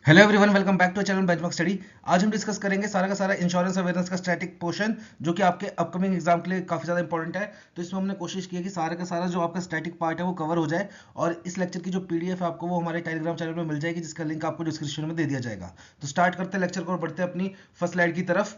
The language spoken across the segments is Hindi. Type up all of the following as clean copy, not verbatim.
Hello everyone, welcome back to channel benchmark study. आज हम डिस्कस करेंगे सारा का सारा इंश्योरेंस अवेयरनेस का स्टैटिक पोर्शन, जो कि आपके अपकमिंग एग्जाम के लिए काफी ज्यादा इंपॉर्टेंट है। तो इसमें हमने कोशिश की है कि सारा का सारा जो आपका स्टैटिक पार्ट है वो कवर हो जाए, और इस लेक्चर की जो पीडीएफ है आपको वो हमारे टेलीग्राम चैनल में मिल जाएगी, जिसका लिंक आपको डिस्क्रिप्शन में दे दिया जाएगा। तो स्टार्ट करते हैं लेक्चर को और बढ़ते हैं अपनी फर्स्ट स्लाइड की तरफ।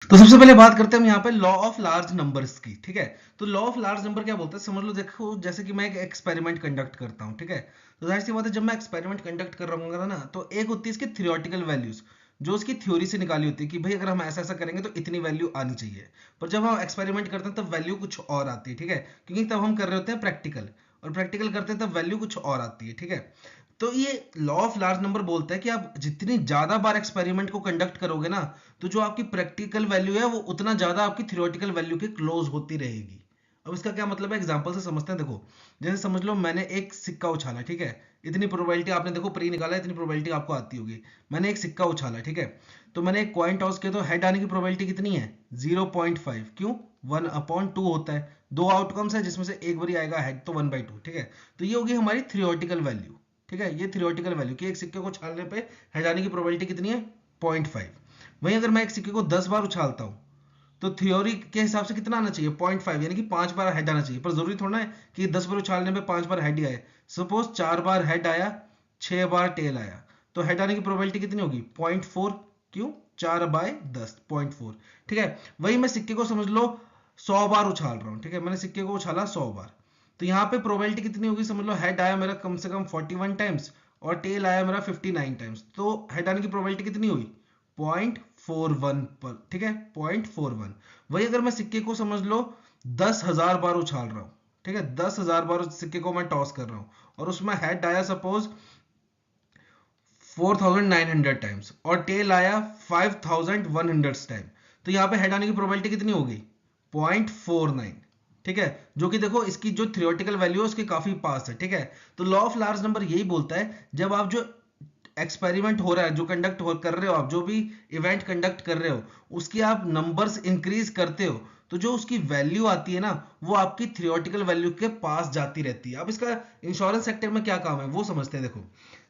तो सबसे पहले बात करते हैं हम यहाँ पे लॉ ऑफ लार्ज नंबर्स की। ठीक है, तो लॉ ऑफ लार्ज नंबर क्या बोलते हैं समझ लो। देखो, जैसे कि मैं एक एक्सपेरिमेंट कंडक्ट करता हूँ, ठीक है, तो जाहिर सी बात है जब मैं एक्सपेरिमेंट कंडक्ट कर रहा हूँ ना, तो एक होती है इसकी थियोरेटिकल वैल्यूज, जो उसकी थ्योरी से निकाली होती है कि भाई अगर हम ऐसा ऐसा करेंगे तो इतनी वैल्यू आनी चाहिए। पर जब हम एक्सपेरिमेंट करते हैं तब वैल्यू कुछ और आती है। ठीक है, क्योंकि तब हम कर रहे होते हैं प्रैक्टिकल, और प्रैक्टिकल करते हैं तब वैल्यू कुछ और आती है। ठीक है, तो ये लॉ ऑफ लार्ज नंबर बोलता है कि आप जितनी ज्यादा बार एक्सपेरिमेंट को कंडक्ट करोगे ना, तो जो आपकी प्रैक्टिकल वैल्यू है वो उतना ज्यादा आपकी थ्योरेटिकल वैल्यू के क्लोज होती रहेगी। अब इसका क्या मतलब है, एग्जांपल से समझते हैं। देखो, जैसे समझ लो मैंने एक सिक्का उछाला, ठीक है, इतनी प्रोबेबिलिटी आपने देखो प्री निकाला, इतनी प्रोबेबिलिटी आपको आती होगी। मैंने एक सिक्का उछाला, ठीक है, तो मैंने एक कॉइन टॉस किया, तो हेड आने की प्रोबेबिलिटी कितनी है, 0.5। क्यों, 1/2 होता है, दो आउटकम्स है जिसमें से एक बारी आएगा हेड, तो 1/2। ठीक है, तो ये होगी हमारी थ्योरेटिकल वैल्यू। ठीक है, ये थ्योरेटिकल वैल्यू कि एक सिक्के को उछालने पे हेड आने की प्रोबेबिलिटी कितनी है, 0.5। वहीं अगर मैं एक सिक्के को 10 बार उछालता हूं, तो थ्योरी के हिसाब से कितना आना चाहिए, 0.5, यानी कि 5 बार हेड आना चाहिए। पर जरूरी थोड़ा है कि 10 बार उछालने पे 5 बार हेड ही आए। सपोज 4 बार हेड आया, 6 बार टेल आया, तो हेड आने की प्रोबेबिलिटी कितनी होगी, 0.4। क्यों, 4/10, 0.4। ठीक है, वही मैं सिक्के को समझ लो 100 बार उछाल रहा हूं। ठीक है, मैंने सिक्के को उछाला 100 बार, तो यहाँ पे प्रोबेबिलिटी कितनी होगी, समझ लो हेड आया मेरा कम से कम 41 टाइम्स, और टेल आया मेरा 59 टाइम्स, तो हेड आने की प्रोबेबिलिटी कितनी हुई, 0.41 पर। ठीक है, 0.41। वही अगर मैं सिक्के को समझ लो 10,000 बार उछाल रहा हूं, ठीक है, 10,000 बार उस सिक्के को मैं टॉस कर रहा हूं, और उसमें हेड आया सपोज 4,900 टाइम्स, और टेल आया 5,100 टाइम, तो यहाँ पे हेड आने की प्रोबेबिलिटी कितनी होगी, 0.49। ठीक है, जो कि देखो इसकी जो थ्योरेटिकल वैल्यू है उसके काफी पास है। ठीक है, तो लॉ ऑफ लार्ज नंबर यही बोलता है, जब आप जो एक्सपेरिमेंट हो रहा है, जो कर रहे हो, आप जो भी इवेंट कंडक्ट कर रहे हो, उसकी आप नंबर्स इंक्रीज करते हो, तो जो उसकी वैल्यू आती है ना, वो आपकी थ्योरेटिकल वैल्यू के पास जाती रहती है। अब इसका इंश्योरेंस सेक्टर में क्या काम है वो समझते हैं। देखो,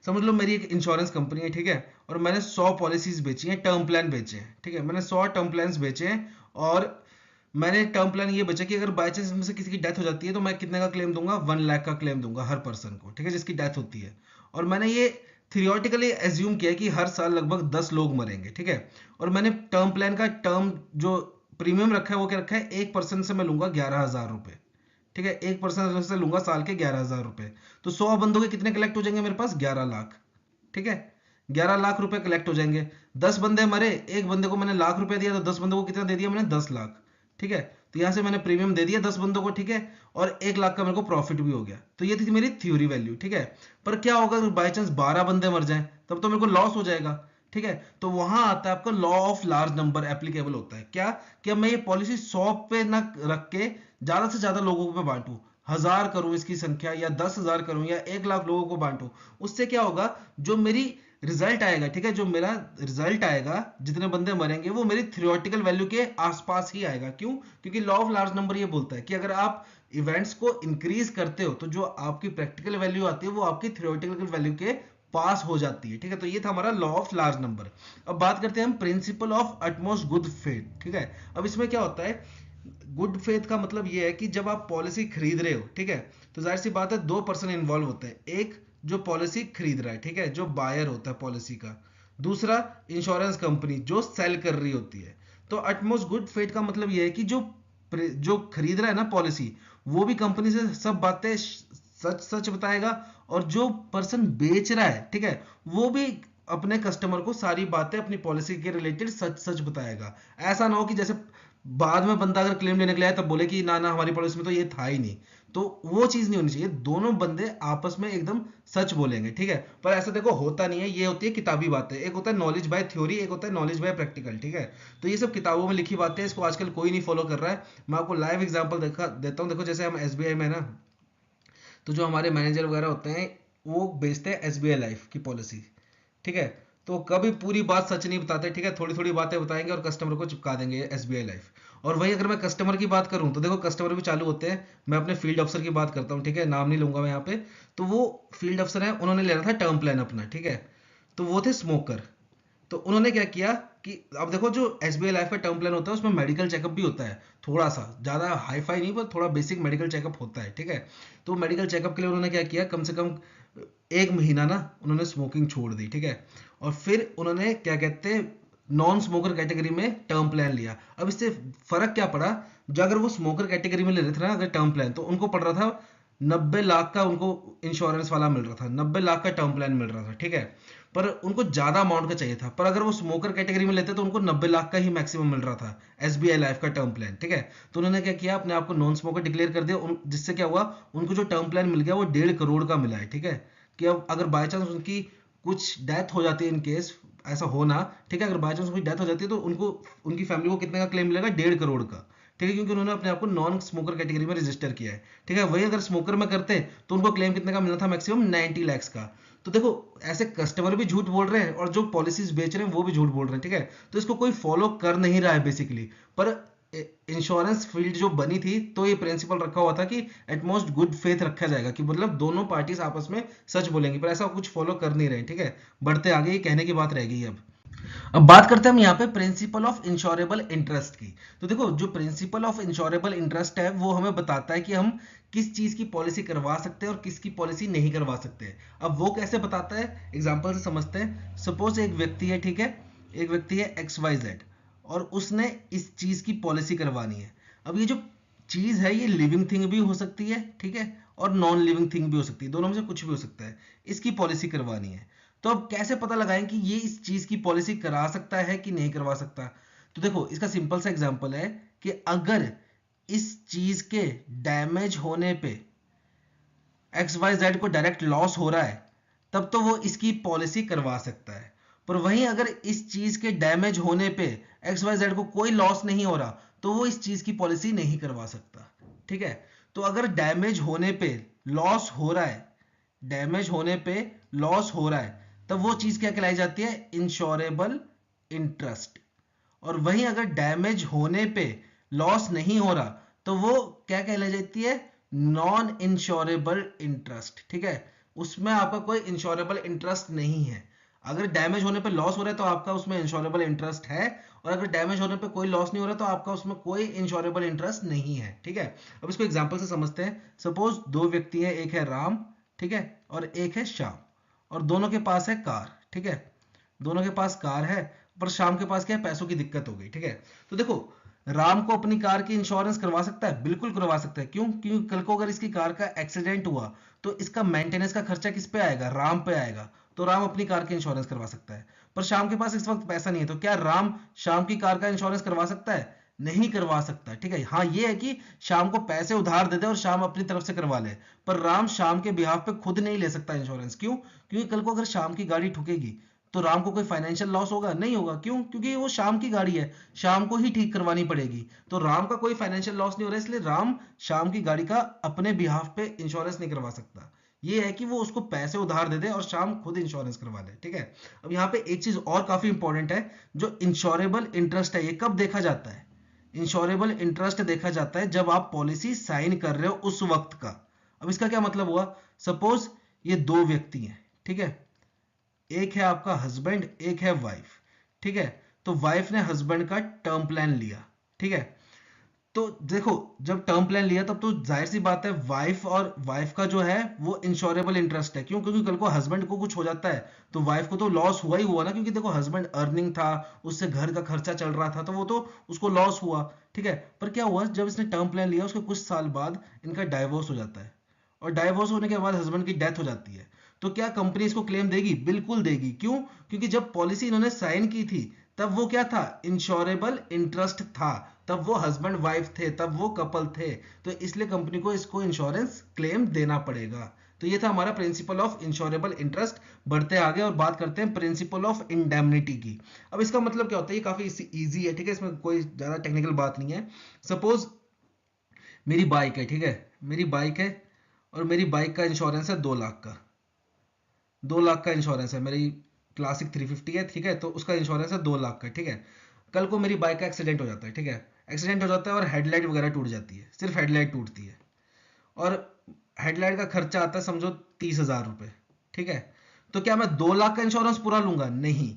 समझ लो मेरी एक इंश्योरेंस कंपनी है, ठीक है, और मैंने 100 पॉलिसीज बेची हैं, टर्म प्लान बेचे हैं। ठीक है, मैंने 100 टर्म प्लान बेचे हैं, और मैंने टर्म प्लान ये बचा कि अगर बाय चांस इनमें से किसी की डेथ हो जाती है, तो मैं कितने का क्लेम दूंगा, 1 लाख का क्लेम दूंगा हर पर्सन को, ठीक है, जिसकी डेथ होती है। और मैंने ये थियोरेटिकली एज्यूम किया कि हर साल लगभग 10 लोग मरेंगे। ठीक है, और मैंने टर्म प्लान का टर्म जो प्रीमियम रखा है वो क्या रखा है, एक पर्सन से मैं लूंगा 11,000 रुपए। ठीक है, एक पर्सन से लूंगा साल के 11,000 रुपए, तो 100 बंदों के कितने कलेक्ट हो जाएंगे मेरे पास, 11 लाख। ठीक है, 11 लाख रुपए कलेक्ट हो जाएंगे। 10 बंदे मरे, एक बंदे को मैंने लाख रुपए दिया, तो 10 बंदों को कितना दे दिया मैंने, 10 लाख। ठीक है, तो यहां से मैंने प्रीमियम दे दिया 10 बंदों को। ठीक है, और 1 लाख का मेरे को प्रॉफिट भी हो गया। तो ये थी मेरी थ्योरी वैल्यू। ठीक है, पर क्या होगा अगर बाई चांस 12 बंदे मर जाएं, तब तो मेरे को लॉस हो जाएगा। ठीक है, तो वहां आता है आपका law of large number applicable होता है। क्या, कि अब मैं ये पॉलिसी 100 पे ना रख के ज्यादा से ज्यादा लोगों पे बांटू, 1000 करूं इसकी संख्या, या 10,000 करूं, या 1 लाख लोगों को बांटू। उससे क्या होगा, जो मेरी रिजल्ट आएगा, ठीक है, जो मेरा रिजल्ट आएगा, जितने बंदे मरेंगे, वो मेरी थ्योरेटिकल वैल्यू के आसपास ही आएगा। क्यों, क्योंकि लॉ ऑफ लार्ज नंबर ये बोलता है कि अगर आप इवेंट्स को इंक्रीज करते हो, तो जो आपकी प्रैक्टिकल वैल्यू आती है वो आपकी थ्योरेटिकल वैल्यू के पास हो जाती है। ठीक है, तो ये था हमारा लॉ ऑफ लार्ज नंबर। अब बात करते हैं हम principle of utmost good faith. ठीक है, अब इसमें क्या होता है, गुड फेथ का मतलब ये है कि जब आप पॉलिसी खरीद रहे हो, ठीक है, तो जाहिर सी बात है दो पर्सन इन्वॉल्व होते हैं। एक जो पॉलिसी खरीद रहा है, ठीक है, जो बायर होता है पॉलिसी का। दूसरा इंश्योरेंस कंपनी जो सेल कर रही होती है। तो अटमोस्ट गुड फेथ का मतलब ये है कि जो जो खरीद रहा है ना पॉलिसी, वो भी कंपनी से सब बातें सच सच बताएगा, और जो पर्सन बेच रहा है, ठीक है, वो भी अपने कस्टमर को सारी बातें अपनी पॉलिसी के रिलेटेड सच सच बताएगा। ऐसा ना हो कि जैसे बाद में बंदा अगर क्लेम लेने के लिए आए तब बोले कि ना ना हमारी पॉलिसी में तो ये था ही नहीं। तो वो चीज नहीं होनी चाहिए, दोनों बंदे आपस में एकदम सच बोलेंगे। ठीक है, पर ऐसा देखो होता नहीं है, ये होती है किताबी बातें। एक होता है नॉलेज बाय थ्योरी, एक होता है नॉलेज बाय प्रैक्टिकल। ठीक है, तो ये सब किताबों में लिखी बातें, इसको आजकल कोई नहीं फॉलो कर रहा है। मैं आपको लाइव एग्जांपल देखा देता हूँ। देखो, जैसे हम एसबीआई में ना, तो जो हमारे मैनेजर वगैरह होते हैं, वो बेचते हैं एसबीआई लाइफ की पॉलिसी। ठीक है, तो कभी पूरी बात सच नहीं बताते। ठीक है, थोड़ी थोड़ी बातें बताएंगे और कस्टमर को चिपका देंगे एसबीआई लाइफ। और वही अगर मैं कस्टमर की बात करूं, तो देखो कस्टमर भी चालू होते हैं। मैं अपने फील्ड अफसर की बात करता हूं, ठीक है, नाम नहीं लूंगा मैं यहाँ पे। तो वो फील्ड अफसर है, उन्होंने ले रहा था टर्म प्लान अपना। ठीक है, तो वो थे स्मोकर। तो उन्होंने क्या किया कि अब देखो जो एसबीआई लाइफ का टर्म प्लान होता है उसमें मेडिकल चेकअप भी होता है, थोड़ा सा ज़्यादा हाई फाई नहीं पर थोड़ा बेसिक मेडिकल चेकअप होता है, ठीक है। तो मेडिकल चेकअप के लिए उन्होंने क्या किया, कम से कम 1 महीना ना उन्होंने स्मोकिंग छोड़ दी, ठीक है। और फिर उन्होंने क्या कहते हैं नॉन स्मोकर कैटेगरी में टर्म प्लान लिया। अब इससे फर्क क्या पड़ा, जो अगर वो स्मोकर कैटेगरी में ले रहे थे ना अगर टर्म प्लान, तो उनको पड़ रहा था 90 लाख का, उनको इंश्योरेंस वाला मिल रहा था, 90 लाख का टर्म प्लान मिल रहा था, ठीक है। पर उनको ज्यादा अमाउंट का चाहिए था, पर अगर वो स्मोकर कैटेगरी में लेते तो उनको 90 लाख का ही मैक्सिमम मिल रहा था एसबीआई लाइफ का टर्म प्लान, ठीक है। तो उन्होंने क्या किया, अपने आप को नॉन स्मोकर डिक्लेयर कर दिया, जिससे क्या हुआ, उनको जो टर्म प्लान मिल गया वो 1.5 करोड़ का मिला है, ठीक है। कि अब अगर बाई चांस उनकी कुछ डेथ हो जाती है, इन केस ऐसा होना, ठीक है, अगर बाई चांस उनकी डेथ हो जाती है तो उनको, उनकी फैमिली को कितने का क्लेम मिलेगा, 1.5 करोड़ का, ठीक है, क्योंकि उन्होंने अपने आप को नॉन स्मोकर कैटेगरी में रजिस्टर किया है, ठीक है। वही अगर स्मोकर में करते तो उनको क्लेम कितने का मिलना था, मैक्सिमम 90 लाख का। तो देखो ऐसे कस्टमर भी झूठ बोल रहे हैं और जो पॉलिसीज बेच रहे हैं वो भी झूठ बोल रहे हैं, ठीक है। तो इसको कोई फॉलो कर नहीं रहा है बेसिकली। पर इंश्योरेंस फील्ड जो बनी थी तो ये प्रिंसिपल रखा हुआ था कि एटमोस्ट गुड फेथ रखा जाएगा, कि मतलब दोनों पार्टीज आपस में सच बोलेंगी, पर ऐसा कुछ फॉलो कर नहीं रहे, ठीक है। बढ़ते आगे, ये कहने की बात रह गई। अब बात करते हैं हम यहाँ पे प्रिंसिपल ऑफ इंश्योरेबल इंटरेस्ट की। तो देखो जो प्रिंसिपल ऑफ इंश्योरेबल इंटरेस्ट है वो हमें बताता है कि हम किस चीज की पॉलिसी करवा सकते हैं और किसकी पॉलिसी नहीं करवा सकते हैं। अब वो कैसे बताता है, एग्जांपल से समझते हैं। सपोज एक व्यक्ति है, ठीक है, एक व्यक्ति है XYZ और उसने इस चीज की पॉलिसी करवानी है। अब ये जो चीज है ये लिविंग थिंग भी हो सकती है, ठीक है, और नॉन लिविंग थिंग भी हो सकती है, दोनों में से कुछ भी हो सकता है। इसकी पॉलिसी करवानी है। तो अब कैसे पता लगाएं कि ये इस चीज की पॉलिसी करा सकता है कि नहीं करवा सकता। तो देखो इसका सिंपल सा एग्जांपल है कि अगर इस चीज के डैमेज होने पे XYZ को डायरेक्ट लॉस हो रहा है तब तो वो इसकी पॉलिसी करवा सकता है। पर वहीं अगर इस चीज के डैमेज होने पे XYZ को कोई लॉस नहीं हो रहा तो वो इस चीज की पॉलिसी नहीं करवा सकता, ठीक है। तो अगर डैमेज होने पे लॉस हो रहा है, डैमेज होने पे लॉस हो रहा है, तब वो चीज क्या कहलाई जाती है, इंश्योरेबल इंटरेस्ट। और वहीं अगर डैमेज होने पे लॉस नहीं हो रहा तो वो क्या कहलाई जाती है, नॉन इंश्योरेबल इंटरेस्ट, ठीक है। उसमें आपका कोई इंश्योरेबल इंटरेस्ट नहीं है। अगर डैमेज होने पे लॉस हो रहा है तो आपका उसमें इंश्योरेबल इंटरेस्ट है, और अगर डैमेज होने पे कोई लॉस नहीं हो रहा तो आपका उसमें कोई इंश्योरेबल इंटरेस्ट नहीं है, ठीक है। अब इसको एग्जांपल से समझते हैं। सपोज 2 व्यक्ति हैं, एक है राम, ठीक है, और एक है श्याम, और दोनों के पास है कार, ठीक है। दोनों के पास कार है, पर शाम के पास क्या है, पैसों की दिक्कत हो गई, ठीक है। तो देखो राम को अपनी कार की इंश्योरेंस करवा सकता है, बिल्कुल करवा सकता है। क्यों? क्योंकि कल को अगर इसकी कार का एक्सीडेंट हुआ तो इसका मेंटेनेंस का खर्चा किस पे आएगा, राम पे आएगा। तो राम अपनी कार की इंश्योरेंस करवा सकता है। पर शाम के पास इस वक्त पैसा नहीं है, तो क्या राम शाम की कार का इंश्योरेंस करवा सकता है? नहीं करवा सकता, ठीक है। हाँ ये है कि शाम को पैसे उधार दे दे और शाम अपनी तरफ से करवा ले, पर राम शाम के बिहाफ पे खुद नहीं ले सकता इंश्योरेंस। क्यों? क्योंकि कल को अगर शाम की गाड़ी ठुकेगी तो राम को कोई फाइनेंशियल लॉस होगा? नहीं होगा। क्यों? क्योंकि वो शाम की गाड़ी है, शाम को ही ठीक करवानी पड़ेगी। तो राम का कोई फाइनेंशियल लॉस नहीं हो रहा है, इसलिए राम शाम की गाड़ी का अपने बिहाफ पे इंश्योरेंस नहीं करवा सकता। ये है कि वो उसको पैसे उधार दे दे और शाम खुद इंश्योरेंस करवा ले, ठीक है। अब यहाँ पे एक चीज और काफी इंपॉर्टेंट है, जो इंश्योरेबल इंटरेस्ट है ये कब देखा जाता है? इंश्योरेबल इंटरेस्ट देखा जाता है जब आप पॉलिसी साइन कर रहे हो उस वक्त का। अब इसका क्या मतलब हुआ? सपोज ये 2 व्यक्ति हैं, ठीक है, एक है आपका हस्बैंड, एक है वाइफ, ठीक है। तो वाइफ ने हस्बैंड का टर्म प्लान लिया, ठीक है। तो देखो जब टर्म प्लान लिया तब तो जाहिर सी बात है वाइफ, और वाइफ का जो है वो इंश्योरेबल इंटरेस्ट है। क्यों? क्योंकि कल को हस्बैंड को कुछ हो जाता है तो वाइफ को तो लॉस हुआ ही हुआ ना, क्योंकि देखो हस्बैंड अर्निंग था, उससे घर का खर्चा चल रहा था, तो वो तो उसको लॉस हुआ, ठीक है। पर क्या हुआ, जब इसने टर्म प्लान लिया उसके कुछ साल बाद इनका डाइवोर्स हो जाता है, और डाइवोर्स होने के बाद हस्बैंड की डेथ हो जाती है। तो क्या कंपनी इसको क्लेम देगी? बिल्कुल देगी। क्यों? क्योंकि जब पॉलिसी इन्होंने साइन की थी तब वो क्या था, इंश्योरेबल इंटरेस्ट था, तब वो हस्बैंड वाइफ थे, तब वो कपल थे, तो इसलिए कंपनी को इसको इंश्योरेंस क्लेम देना पड़ेगा। तो ये था हमारा प्रिंसिपल ऑफ इंश्योरेबल इंटरेस्ट। बढ़ते आगे और बात करते हैं प्रिंसिपल ऑफ इंडेमनिटी की। अब इसका मतलब क्या होता है, ये काफी इजी है, ठीक है, इसमें कोई ज्यादा टेक्निकल बात नहीं है। सपोज मेरी बाइक है, ठीक है, मेरी बाइक है और मेरी बाइक का इंश्योरेंस है 2 लाख का। 2 लाख का इंश्योरेंस है, मेरी क्लासिक 350 है, ठीक है, तो उसका इंश्योरेंस है 2 लाख का, ठीक है। कल को मेरी बाइक का एक्सीडेंट हो जाता है, ठीक है, एक्सीडेंट हो जाता है और हेडलाइट वगैरह टूट जाती है, सिर्फ हेडलाइट टूटती है, और हेडलाइट का खर्चा आता है समझो 30,000 रुपये, ठीक है। तो क्या मैं 2 लाख का इंश्योरेंस पूरा लूंगा? नहीं।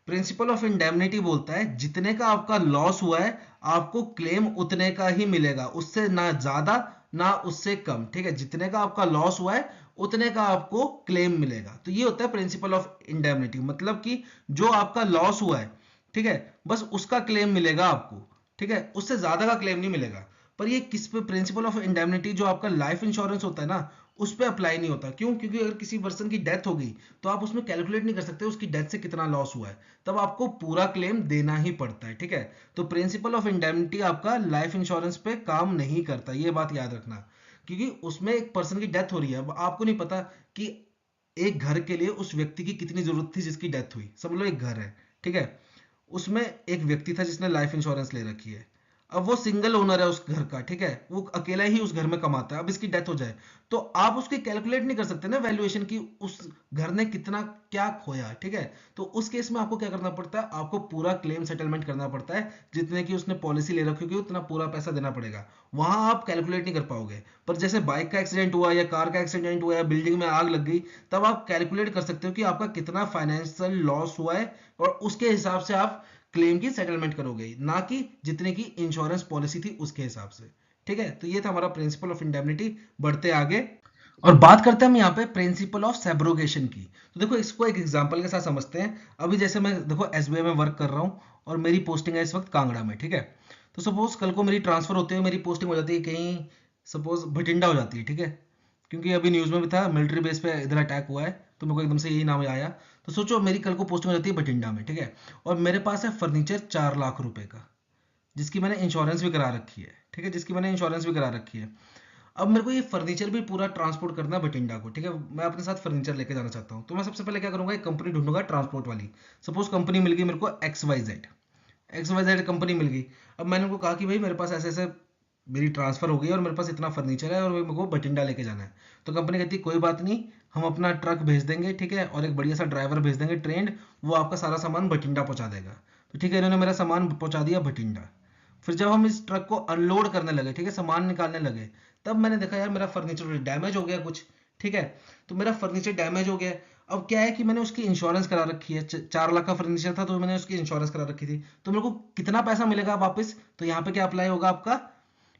प्रिंसिपल ऑफ इंडेमनिटी बोलता है जितने का आपका लॉस हुआ है आपको क्लेम उतने का ही मिलेगा, उससे ना ज्यादा ना उससे कम। ठीक है, जितने का आपका लॉस हुआ है उतने का आपको क्लेम मिलेगा। तो ये होता है प्रिंसिपल ऑफ इंडेमनिटी, मतलब कि जो आपका लॉस हुआ है, ठीक है, बस उसका क्लेम मिलेगा आपको। ठीक है, उससे ज्यादा का क्लेम नहीं मिलेगा। पर ये किस पे? प्रिंसिपल ऑफ इंडेमनिटी जो आपका लाइफ इंश्योरेंस होता है ना, उस पे अप्लाई नहीं होता। क्यों? क्योंकि अगर किसी पर्सन की डेथ हो गई तो आप उसमें कैलकुलेट नहीं कर सकते उसकी डेथ से कितना लॉस हुआ है, तब आपको पूरा क्लेम देना ही पड़ता है। ठीक है, तो प्रिंसिपल ऑफ इंडेमनिटी आपका लाइफ इंश्योरेंस पे काम नहीं करता, ये बात याद रखना। क्योंकि उसमें एक पर्सन की डेथ हो रही है, अब आपको नहीं पता कि एक घर के लिए उस व्यक्ति की कितनी जरूरत थी जिसकी डेथ हुई। समझ लो एक घर है, ठीक है, उसमें एक व्यक्ति था जिसने लाइफ इंश्योरेंस ले रखी है। अब वो सिंगल ओनर है उस घर का, ठीक है, वो अकेला ही उस घर में कमाता है। अब इसकी डेथ हो जाए तो आप उसकी कैलकुलेट नहीं कर सकते ना वैल्यूएशन की, उस घर ने कितना क्या खोया। ठीक है, तो उस केस में आपको क्या करना पड़ता है? आपको पूरा क्लेम सेटलमेंट करना पड़ता है, जितने की उसने पॉलिसी ले रखी होगी उतना पूरा पैसा देना पड़ेगा। वहां आप कैलकुलेट नहीं कर पाओगे। पर जैसे बाइक का एक्सीडेंट हुआ या कार का एक्सीडेंट हुआ या बिल्डिंग में आग लग गई, तब आप कैलकुलेट कर सकते हो कि आपका कितना फाइनेंशियल लॉस हुआ है, और उसके हिसाब से आप क्लेम की सेटलमेंट करोगे, ना कि जितने की इंश्योरेंस पॉलिसी थी उसके हिसाब से। ठीक है, तो ये था हमारा प्रिंसिपल ऑफ इंडेमनिटी। बढ़ते आगे और बात करते हैं हम यहाँ पे प्रिंसिपल ऑफ सब्रोगेशन की। तो देखो इसको एक एग्जांपल के साथ समझते हैं। अभी जैसे मैं देखो एसबीआई में वर्क कर रहा हूँ और मेरी पोस्टिंग है इस वक्त कांगड़ा में। ठीक है, तो सपोज कल को मेरी ट्रांसफर होते हुए मेरी पोस्टिंग हो जाती है कहीं, सपोज भटिंडा हो जाती है। ठीक है, क्योंकि अभी न्यूज में भी था मिलिट्री बेस पे इधर अटैक हुआ है, तो मेरे को एकदम से यही नाम आया। तो सोचो मेरी कल को पोस्टिंग हो जाती है भटिंडा में। ठीक है, और मेरे पास है फर्नीचर 4 लाख रुपए का, जिसकी मैंने इंश्योरेंस भी करा रखी है। ठीक है, जिसकी मैंने इंश्योरेंस भी करा रखी है। अब मेरे को ये फर्नीचर भी पूरा ट्रांसपोर्ट करना है भटिंडा को। ठीक है, मैं अपने साथ फर्नीचर लेके जाना चाहता हूँ, तो मैं सबसे पहले क्या करूंगा, एक कंपनी ढूंढूंगा ट्रांसपोर्ट वाली। सपोज कंपनी मिल गई मेरे को XYZ कंपनी मिल गई। अब मैंने उनको कहा कि भाई मेरे पास ऐसे ऐसे मेरी ट्रांसफर हो गई और मेरे पास इतना फर्नीचर है और मेरे को भटिंडा लेके जाना है। तो कंपनी कहती है कोई बात नहीं, हम अपना ट्रक भेज देंगे, ठीक है, और एक बढ़िया सा ड्राइवर भेज देंगे ट्रेंड, वो आपका सारा सामान भटिंडा पहुंचा देगा। तो ठीक है, इन्होंने मेरा सामान पहुंचा दिया भटिंडा। फिर जब हम इस ट्रक को अनलोड करने लगे, ठीक है, सामान निकालने लगे, तब मैंने देखा यार मेरा फर्नीचर डैमेज हो गया कुछ। ठीक है, तो मेरा फर्नीचर डैमेज हो गया। अब क्या है कि मैंने उसकी इंश्योरेंस करा रखी है, 4 लाख का फर्नीचर था तो मैंने उसकी इंश्योरेंस करा रखी थी। तो मेरे को कितना पैसा मिलेगा वापस? तो यहाँ पे क्या अप्लाई होगा? आपका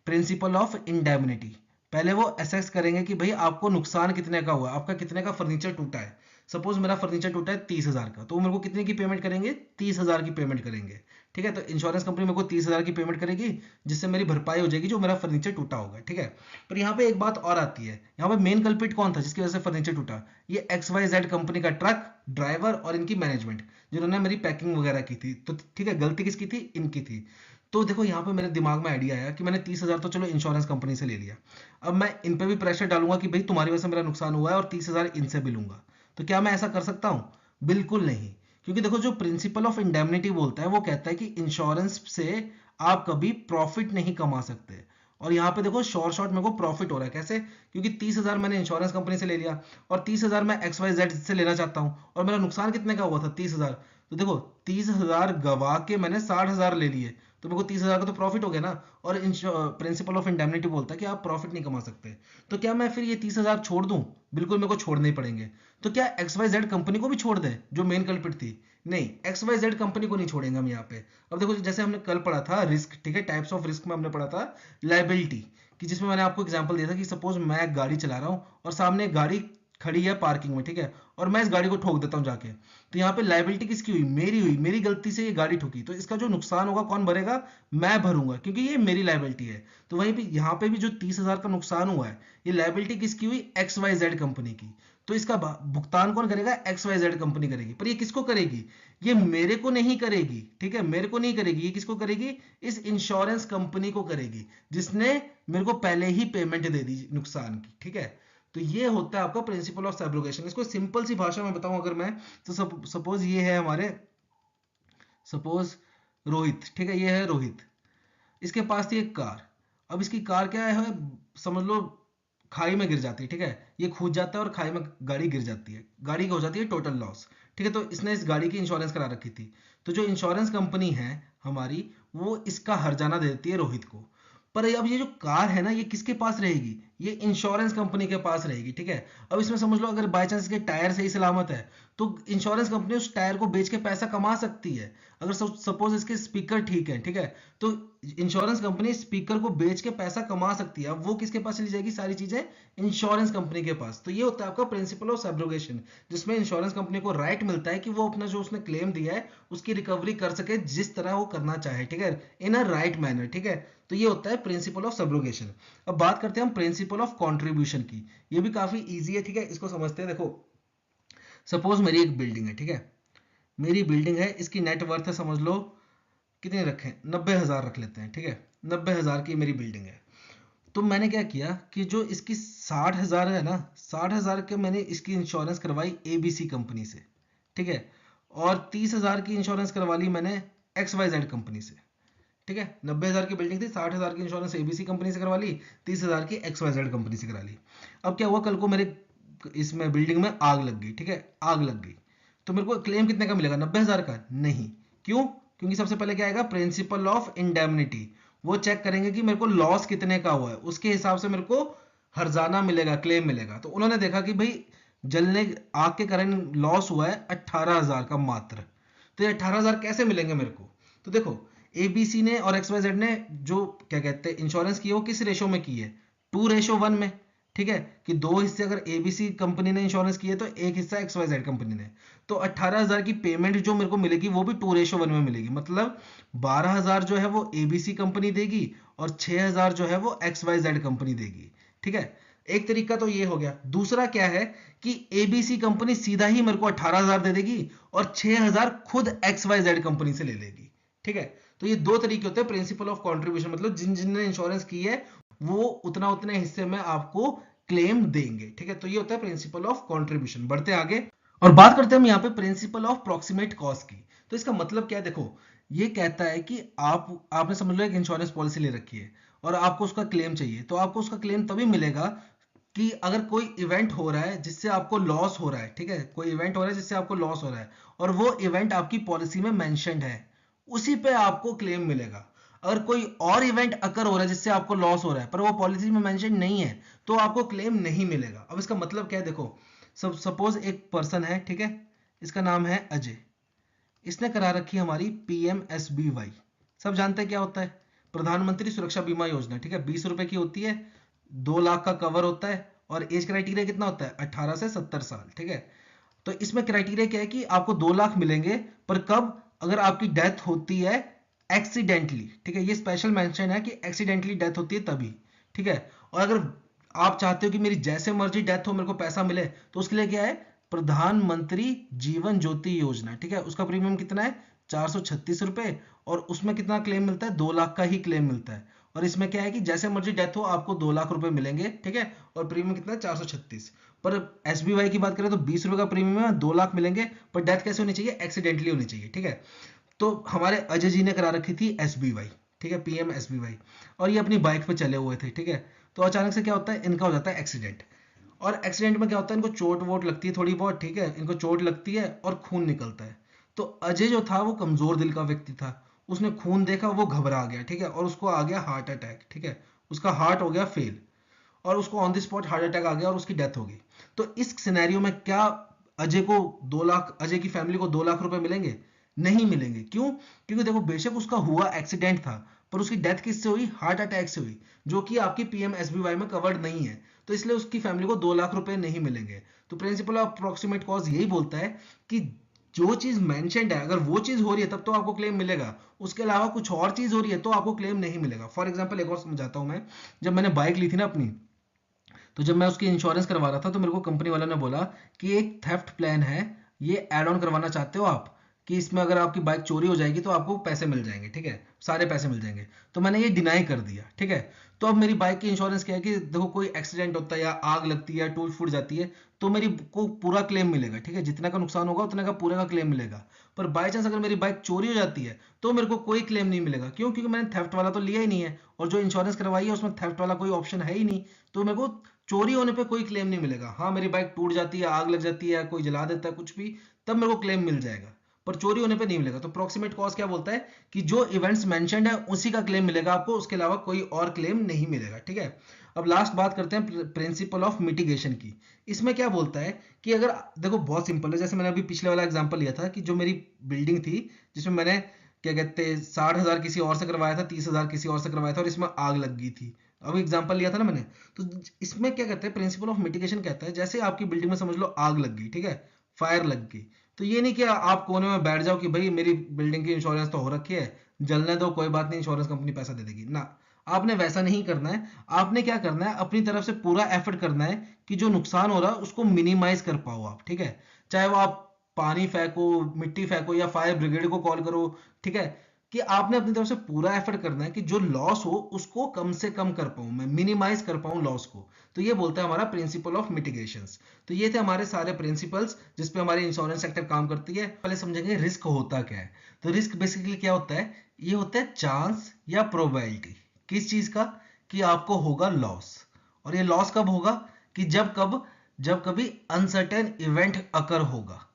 प्रिंसिपल ऑफ इंडेमनिटी। पहले वो असेस करेंगे कि भाई आपको नुकसान कितने का हुआ, आपका कितने का फर्नीचर टूटा है। सपोज मेरा फर्नीचर टूटा है 30,000 का, तो वो मेरे को कितने की पेमेंट करेंगे? 30,000 की पेमेंट करेंगे। ठीक है, तो इंश्योरेंस कंपनी मेरे को 30,000 की पेमेंट करेगी, जिससे मेरी भरपाई हो जाएगी जो मेरा फर्नीचर टूटा होगा। ठीक है, पर यहाँ पे एक बात और आती है, यहाँ पे मेन कल्पिट कौन था जिसकी वजह से फर्नीचर टूटा? ये XYZ कंपनी का ट्रक ड्राइवर और इनकी मैनेजमेंट, जिन्होंने मेरी पैकिंग वगैरह की थी। तो ठीक है, गलती किसकी थी? इनकी थी। तो देखो यहाँ पे मेरे दिमाग में आइडिया आया कि मैंने 30,000 तो चलो इंश्योरेंस कंपनी से ले लिया, अब मैं इन पे भी प्रेशर डालूंगा कि भाई तुम्हारी वजह से मेरा नुकसान हुआ है और 30,000 इनसे भी लूंगा। तो क्या मैं ऐसा कर सकता हूं? बिल्कुल नहीं। क्योंकि देखो जो प्रिंसिपल ऑफ इंडेमनिटी बोलता है वो कहता है कि इंश्योरेंस से आप कभी प्रॉफिट नहीं कमा सकते। और यहाँ पे देखो शॉर्ट मेरे को प्रॉफिट हो रहा है। कैसे? क्योंकि 30,000 मैंने इंश्योरेंस कंपनी से ले लिया और 30,000 मैं XYZ से लेना चाहता हूँ, और मेरा नुकसान कितने का हुआ था? 30,000। तो देखो 30,000 गवा के मैंने 60,000 ले लिए, तो मेरे को 30,000 का तो प्रॉफिट हो गया ना। और प्रिंसिपल ऑफ इंडेमनिटी बोलता है कि आप प्रॉफिट नहीं कमा सकते। तो क्या मैं फिर ये 30,000 छोड़ दूं? बिल्कुल मेरे को छोड़ने ही पड़ेंगे। तो क्या XYZ कंपनी को भी छोड़ दे जो मेन कल्पिट थी? नहीं, XYZ कंपनी को नहीं छोड़ेंगे हम यहाँ पे। अब देखो जैसे हमने कल पढ़ा था रिस्क, ठीक है, टाइप्स ऑफ रिस्क में हमने पढ़ा था लाइबिलिटी, कि जिसमें मैंने आपको एग्जांपल दिया था कि सपोज मैं गाड़ी चला रहा हूँ और सामने एक गाड़ी खड़ी है पार्किंग में, ठीक है, और मैं इस गाड़ी को ठोक देता हूँ जाके। तो यहाँ पे लाइबिलिटी किसकी हुई? मेरी हुई, मेरी गलती से ये गाड़ी ठुकी, तो इसका जो नुकसान होगा कौन भरेगा? मैं भरूंगा, क्योंकि ये मेरी लाइबिलिटी है। तो वहीं पे यहाँ पे भी जो 30,000 का नुकसान हुआ है, ये लाइबिलिटी किसकी हुई? XYZ कंपनी की। तो इसका भुगतान कौन करेगा? XYZ कंपनी करेगी। पर ये किसको करेगी? ये मेरे को नहीं करेगी, ठीक है, मेरे को नहीं करेगी। ये किसको करेगी? इस इंश्योरेंस कंपनी को करेगी, जिसने मेरे को पहले ही पेमेंट दे दी नुकसान की। ठीक है, तो ये होता है आपका प्रिंसिपल ऑफ सब्रोगेशन। इसको सिंपल सी भाषा में बताऊं अगर मैं, तो सपोज ये है हमारे, सपोज रोहित, ठीक है, ये है रोहित, इसके पास थी एक कार। अब इसकी कार क्या है, समझ लो खाई में गिर जाती है। ठीक है, ये कूद जाता है और खाई में गाड़ी गिर जाती है, गाड़ी की हो जाती है टोटल लॉस। ठीक है, तो इसने इस गाड़ी की इंश्योरेंस करा रखी थी। तो जो इंश्योरेंस कंपनी है हमारी, वो इसका हर्जाना देती है रोहित को। पर अब ये जो कार है ना, ये किसके पास रहेगी? ये इंश्योरेंस कंपनी के पास रहेगी, ठीक है। अब इसमें समझ लो अगर बाय चांस इसके टायर सही सलामत है तो इंश्योरेंस कंपनी उस टायर को बेच के पैसा कमा सकती है। अगर सपोज इसके स्पीकर ठीक है, ठीक है, तो इंश्योरेंस कंपनी स्पीकर को बेच के पैसा कमा सकती है। अब वो किसके पास चली जाएगी सारी चीजें? इंश्योरेंस कंपनी के पास। तो ये होता है आपका प्रिंसिपल ऑफ सब्रोगेशन, जिसमें इंश्योरेंस कंपनी को राइट मिलता है कि वो अपना जो उसने क्लेम दिया है उसकी रिकवरी कर सके जिस तरह वो करना चाहे, ठीक है, इन अ राइट मैनर, ठीक है। तो ये होता है प्रिंसिपल ऑफ सब्रोगेशन। अब बात करते हैं हम प्रिंसिपल ऑफ कॉन्ट्रीब्यूशन की। ये भी काफी ईजी है, ठीक है, इसको समझते हैं। देखो सपोज मेरी एक बिल्डिंग है, ठीक है, मेरी बिल्डिंग है, इसकी नेट वर्थ है समझ लो कितने रखें, 90,000 रख लेते हैं, ठीक है, 90,000 की मेरी बिल्डिंग है। तो मैंने क्या किया कि जो इसकी 60,000 है ना, 60,000 के मैंने इसकी इंश्योरेंस करवाई एबीसी कंपनी से, ठीक है, और 30,000 की इंश्योरेंस करवा ली मैंने XYZ कंपनी से, ठीक है। 90,000 की बिल्डिंग थी, 60,000 की इंश्योरेंस एबीसी कंपनी से करवा ली, 30,000 की XYZ कंपनी से करा ली। अब क्या हुआ, कल को मेरे इसमें बिल्डिंग में आग लग गई, ठीक है, आग लग गई, तो मेरे को क्लेम कितने का मिलेगा? 90,000 का? नहीं। क्यों? क्योंकि सबसे पहले क्या आएगा, प्रिंसिपल ऑफ इंडेमनिटी। वो चेक करेंगे कि मेरे को लॉस कितने का हुआ है, उसके हिसाब से मेरे को हर्जाना मिलेगा, क्लेम मिलेगा। तो उन्होंने देखा कि भाई जलने आग के कारण लॉस हुआ है 18,000 का मात्र, तो ये 18,000 कैसे मिलेंगे मेरे को? तो देखो एबीसी ने और XYZ ने जो क्या कहते हैं इंश्योरेंस की है वो किस रेशो में की है? 2:1 में, ठीक है, कि दो हिस्से अगर एबीसी कंपनी ने इंश्योरेंस की है तो एक हिस्सा XYZ कंपनी ने। तो 18,000 की पेमेंट जो मेरे को मिलेगी वो भी 2:1 में मिलेगी, मतलब 12,000 जो है वो एबीसी कंपनी देगी और 6,000 जो है वो XYZ कंपनी देगी, ठीक है। एक तरीका तो ये हो गया। दूसरा क्या है कि एबीसी कंपनी सीधा ही मेरे को 18,000 दे देगी और 6,000 खुद XYZ कंपनी से ले लेगी, ठीक है। तो ये दो तरीके होते हैं प्रिंसिपल ऑफ कंट्रीब्यूशन, मतलब जिन जिन ने इंश्योरेंस की है वो उतना उतने हिस्से में आपको क्लेम देंगे, ठीक है। तो ये होता है प्रिंसिपल ऑफ कंट्रीब्यूशन। बढ़ते आगे और बात करते हैं हम यहाँ पे प्रिंसिपल ऑफ प्रॉक्सिमेट कॉस्ट की। तो इसका मतलब क्या है, देखो ये कहता है कि आपने समझ लो एक इंश्योरेंस पॉलिसी ले रखी है और आपको उसका क्लेम चाहिए, तो आपको उसका क्लेम तभी मिलेगा कि अगर कोई इवेंट हो रहा है जिससे आपको लॉस हो रहा है, ठीक है, कोई इवेंट हो रहा है जिससे आपको लॉस हो रहा है और वो इवेंट आपकी पॉलिसी में मेंशन्ड है, उसी पे आपको क्लेम मिलेगा। अगर कोई और इवेंट अकर हो रहा है जिससे आपको लॉस हो रहा है पर वो पॉलिसी में मेंशन नहीं है तो आपको क्लेम नहीं मिलेगा। अब इसका मतलब क्या है, देखो सपोज एक पर्सन है, ठीक है, इसका नाम है अजय, इसने करा रखी है हमारी PMSBY। सब जानते हैं क्या होता है? प्रधानमंत्री सुरक्षा बीमा योजना, ठीक है, 20 रुपए की होती है, 2 लाख का कवर होता है और एज क्राइटेरिया कितना होता है? 18 से 70 साल, ठीक है। तो इसमें क्राइटेरिया क्या है कि आपको 2 लाख मिलेंगे, पर कब? अगर आपकी डेथ होती है एक्सीडेंटली, ठीक है, ये स्पेशल मेंशन है कि एक्सीडेंटली डेथ होती है तभी, ठीक है। और अगर आप चाहते हो कि मेरी जैसे मर्जी डेथ हो मेरे को पैसा मिले, तो उसके लिए क्या है? प्रधानमंत्री जीवन ज्योति योजना, ठीक है, उसका प्रीमियम कितना है? 436 रुपए, और उसमें कितना क्लेम मिलता है? 2 लाख का ही क्लेम मिलता है। और इसमें क्या है कि जैसे मर्जी डेथ हो आपको 2 लाख रुपए मिलेंगे, ठीक है, और प्रीमियम कितना है? 436। पर SBY की बात करें तो 20 रुपए का प्रीमियम है, 2 लाख मिलेंगे, पर डेथ कैसे होनी चाहिए? एक्सीडेंटली होनी चाहिए, ठीक है। तो हमारे अजय जी ने करा रखी थी SBY, ठीक है, PMSBY, और ये अपनी बाइक पे चले हुए थे, ठीक है। तो अचानक से क्या होता है, इनका हो जाता है एक्सीडेंट। और एक्सीडेंट में क्या होता है, इनको चोट वोट लगती है थोड़ी बहुत, ठीक है, इनको चोट लगती है और खून निकलता है। तो अजय जो था वो कमजोर दिल का व्यक्ति था, उसने खून देखा, वो घबरा गया, ठीक है, और उसको आ गया हार्ट अटैक, ठीक है, उसका हार्ट हो गया फेल और उसको on the spot heart attack आ गया और उसकी डेथ हो गई। तो इस सिनेरियो में क्या अजय को 2 लाख, अजय की फैमिली को 2 लाख रुपए मिलेंगे? नहीं मिलेंगे। क्यों? क्योंकि देखो बेशक उसका हुआ एक्सीडेंट था पर उसकी डेथ किससे हुई? हार्ट अटैक से हुई, जो कि आपकी PMSBY में कवर्ड नहीं है, तो इसलिए उसकी फैमिली को 2 लाख रुपए नहीं मिलेंगे। तो प्रिंसिपल ऑफ अप्रोक्सीमेट कॉज यही बोलता है कि जो चीज मेंशन्ड है अगर वो चीज हो रही है तब तो आपको क्लेम मिलेगा, उसके अलावा कुछ और चीज हो रही है तो आपको क्लेम नहीं मिलेगा। फॉर एग्जाम्पल एक और समझाता हूं मैं। जब मैंने बाइक ली थी ना अपनी, तो जब मैं उसकी इंश्योरेंस करवा रहा था तो मेरे को कंपनी वालों ने बोला कि एक थेफ्ट प्लान है, ये ऐड ऑन करवाना चाहते हो आप, कि इसमें अगर आपकी बाइक चोरी हो जाएगी तो आपको पैसे मिल जाएंगे, ठीक है, सारे पैसे मिल जाएंगे। तो मैंने ये डिनाई कर दिया, ठीक है। तो अब मेरी बाइक की इंश्योरेंस क्या है कि देखो कोई एक्सीडेंट होता है या आग लगती है या टूट फूट जाती है तो मेरी को पूरा क्लेम मिलेगा, ठीक है, जितना का नुकसान होगा उतना का पूरे का क्लेम मिलेगा। पर बाई चांस अगर मेरी बाइक चोरी हो जाती है तो मेरे को कोई क्लेम नहीं मिलेगा। क्यों? क्योंकि मैंने थेफ्ट वाला तो लिया ही नहीं है और जो इंश्योरेंस करवाई है उसमें थेफ्ट वाला कोई ऑप्शन है ही नहीं, तो मेरे को चोरी होने पे कोई क्लेम नहीं मिलेगा। हाँ मेरी बाइक टूट जाती है, आग लग जाती है, कोई जला देता है, कुछ भी, तब मेरे को क्लेम मिल जाएगा। पर चोरी होने पे नहीं मिलेगा। तो प्रोक्सीमेट कॉज क्या बोलता है कि जो इवेंट्स मेंशन्ड है उसी का क्लेम मिलेगा आपको, उसके अलावा कोई और क्लेम नहीं मिलेगा, ठीक है। अब लास्ट बात करते हैं प्रिंसिपल ऑफ मिटिगेशन की। इसमें क्या बोलता है कि अगर देखो बहुत सिंपल है, जैसे मैंने अभी पिछले वाला एग्जांपल लिया था कि जो मेरी बिल्डिंग थी जिसमें मैंने क्या कहते हैं 60,000 किसी और से करवाया था, 30,000 किसी और से करवाया था और इसमें आग लग गई थी, अभी एग्जांपल लिया था ना मैंने। तो इसमें क्या कहते हैं प्रिंसिपल ऑफ मिटिगेशन कहता है जैसे आपकी बिल्डिंग में समझ लो आग लग गई, ठीक है, फायर लग गई, तो ये नहीं कि आप कोने में बैठ जाओ कि भाई मेरी बिल्डिंग की इंश्योरेंस तो हो रखी है, जलने दो कोई बात नहीं, इंश्योरेंस कंपनी पैसा दे देगी ना। आपने वैसा नहीं करना है। आपने क्या करना है, अपनी तरफ से पूरा एफर्ट करना है कि जो नुकसान हो रहा है उसको मिनिमाइज कर पाओ आप, ठीक है। चाहे वो आप पानी फेंको, मिट्टी फेंको या फायर ब्रिगेड को कॉल करो, ठीक है, कि आपने अपनी तरफ से पूरा एफर्ट करना है कि जो लॉस हो उसको कम से कम कर पाऊं, मैं मिनिमाइज कर पाऊं लॉस को। तो ये बोलता है हमारा प्रिंसिपल ऑफ मिटिगेशंस। तो ये थे हमारे सारे प्रिंसिपल्स जिसपे हमारी इंश्योरेंस सेक्टर काम करती है। पहले समझेंगे रिस्क होता क्या है। तो रिस्क बेसिकली क्या होता है, ये होता है चांस या प्रोबेबिलिटी किस चीज का, कि आपको होगा लॉस। और ये लॉस कब होगा, कि जब कभी अनसर्टेन इवेंट अकर होगा।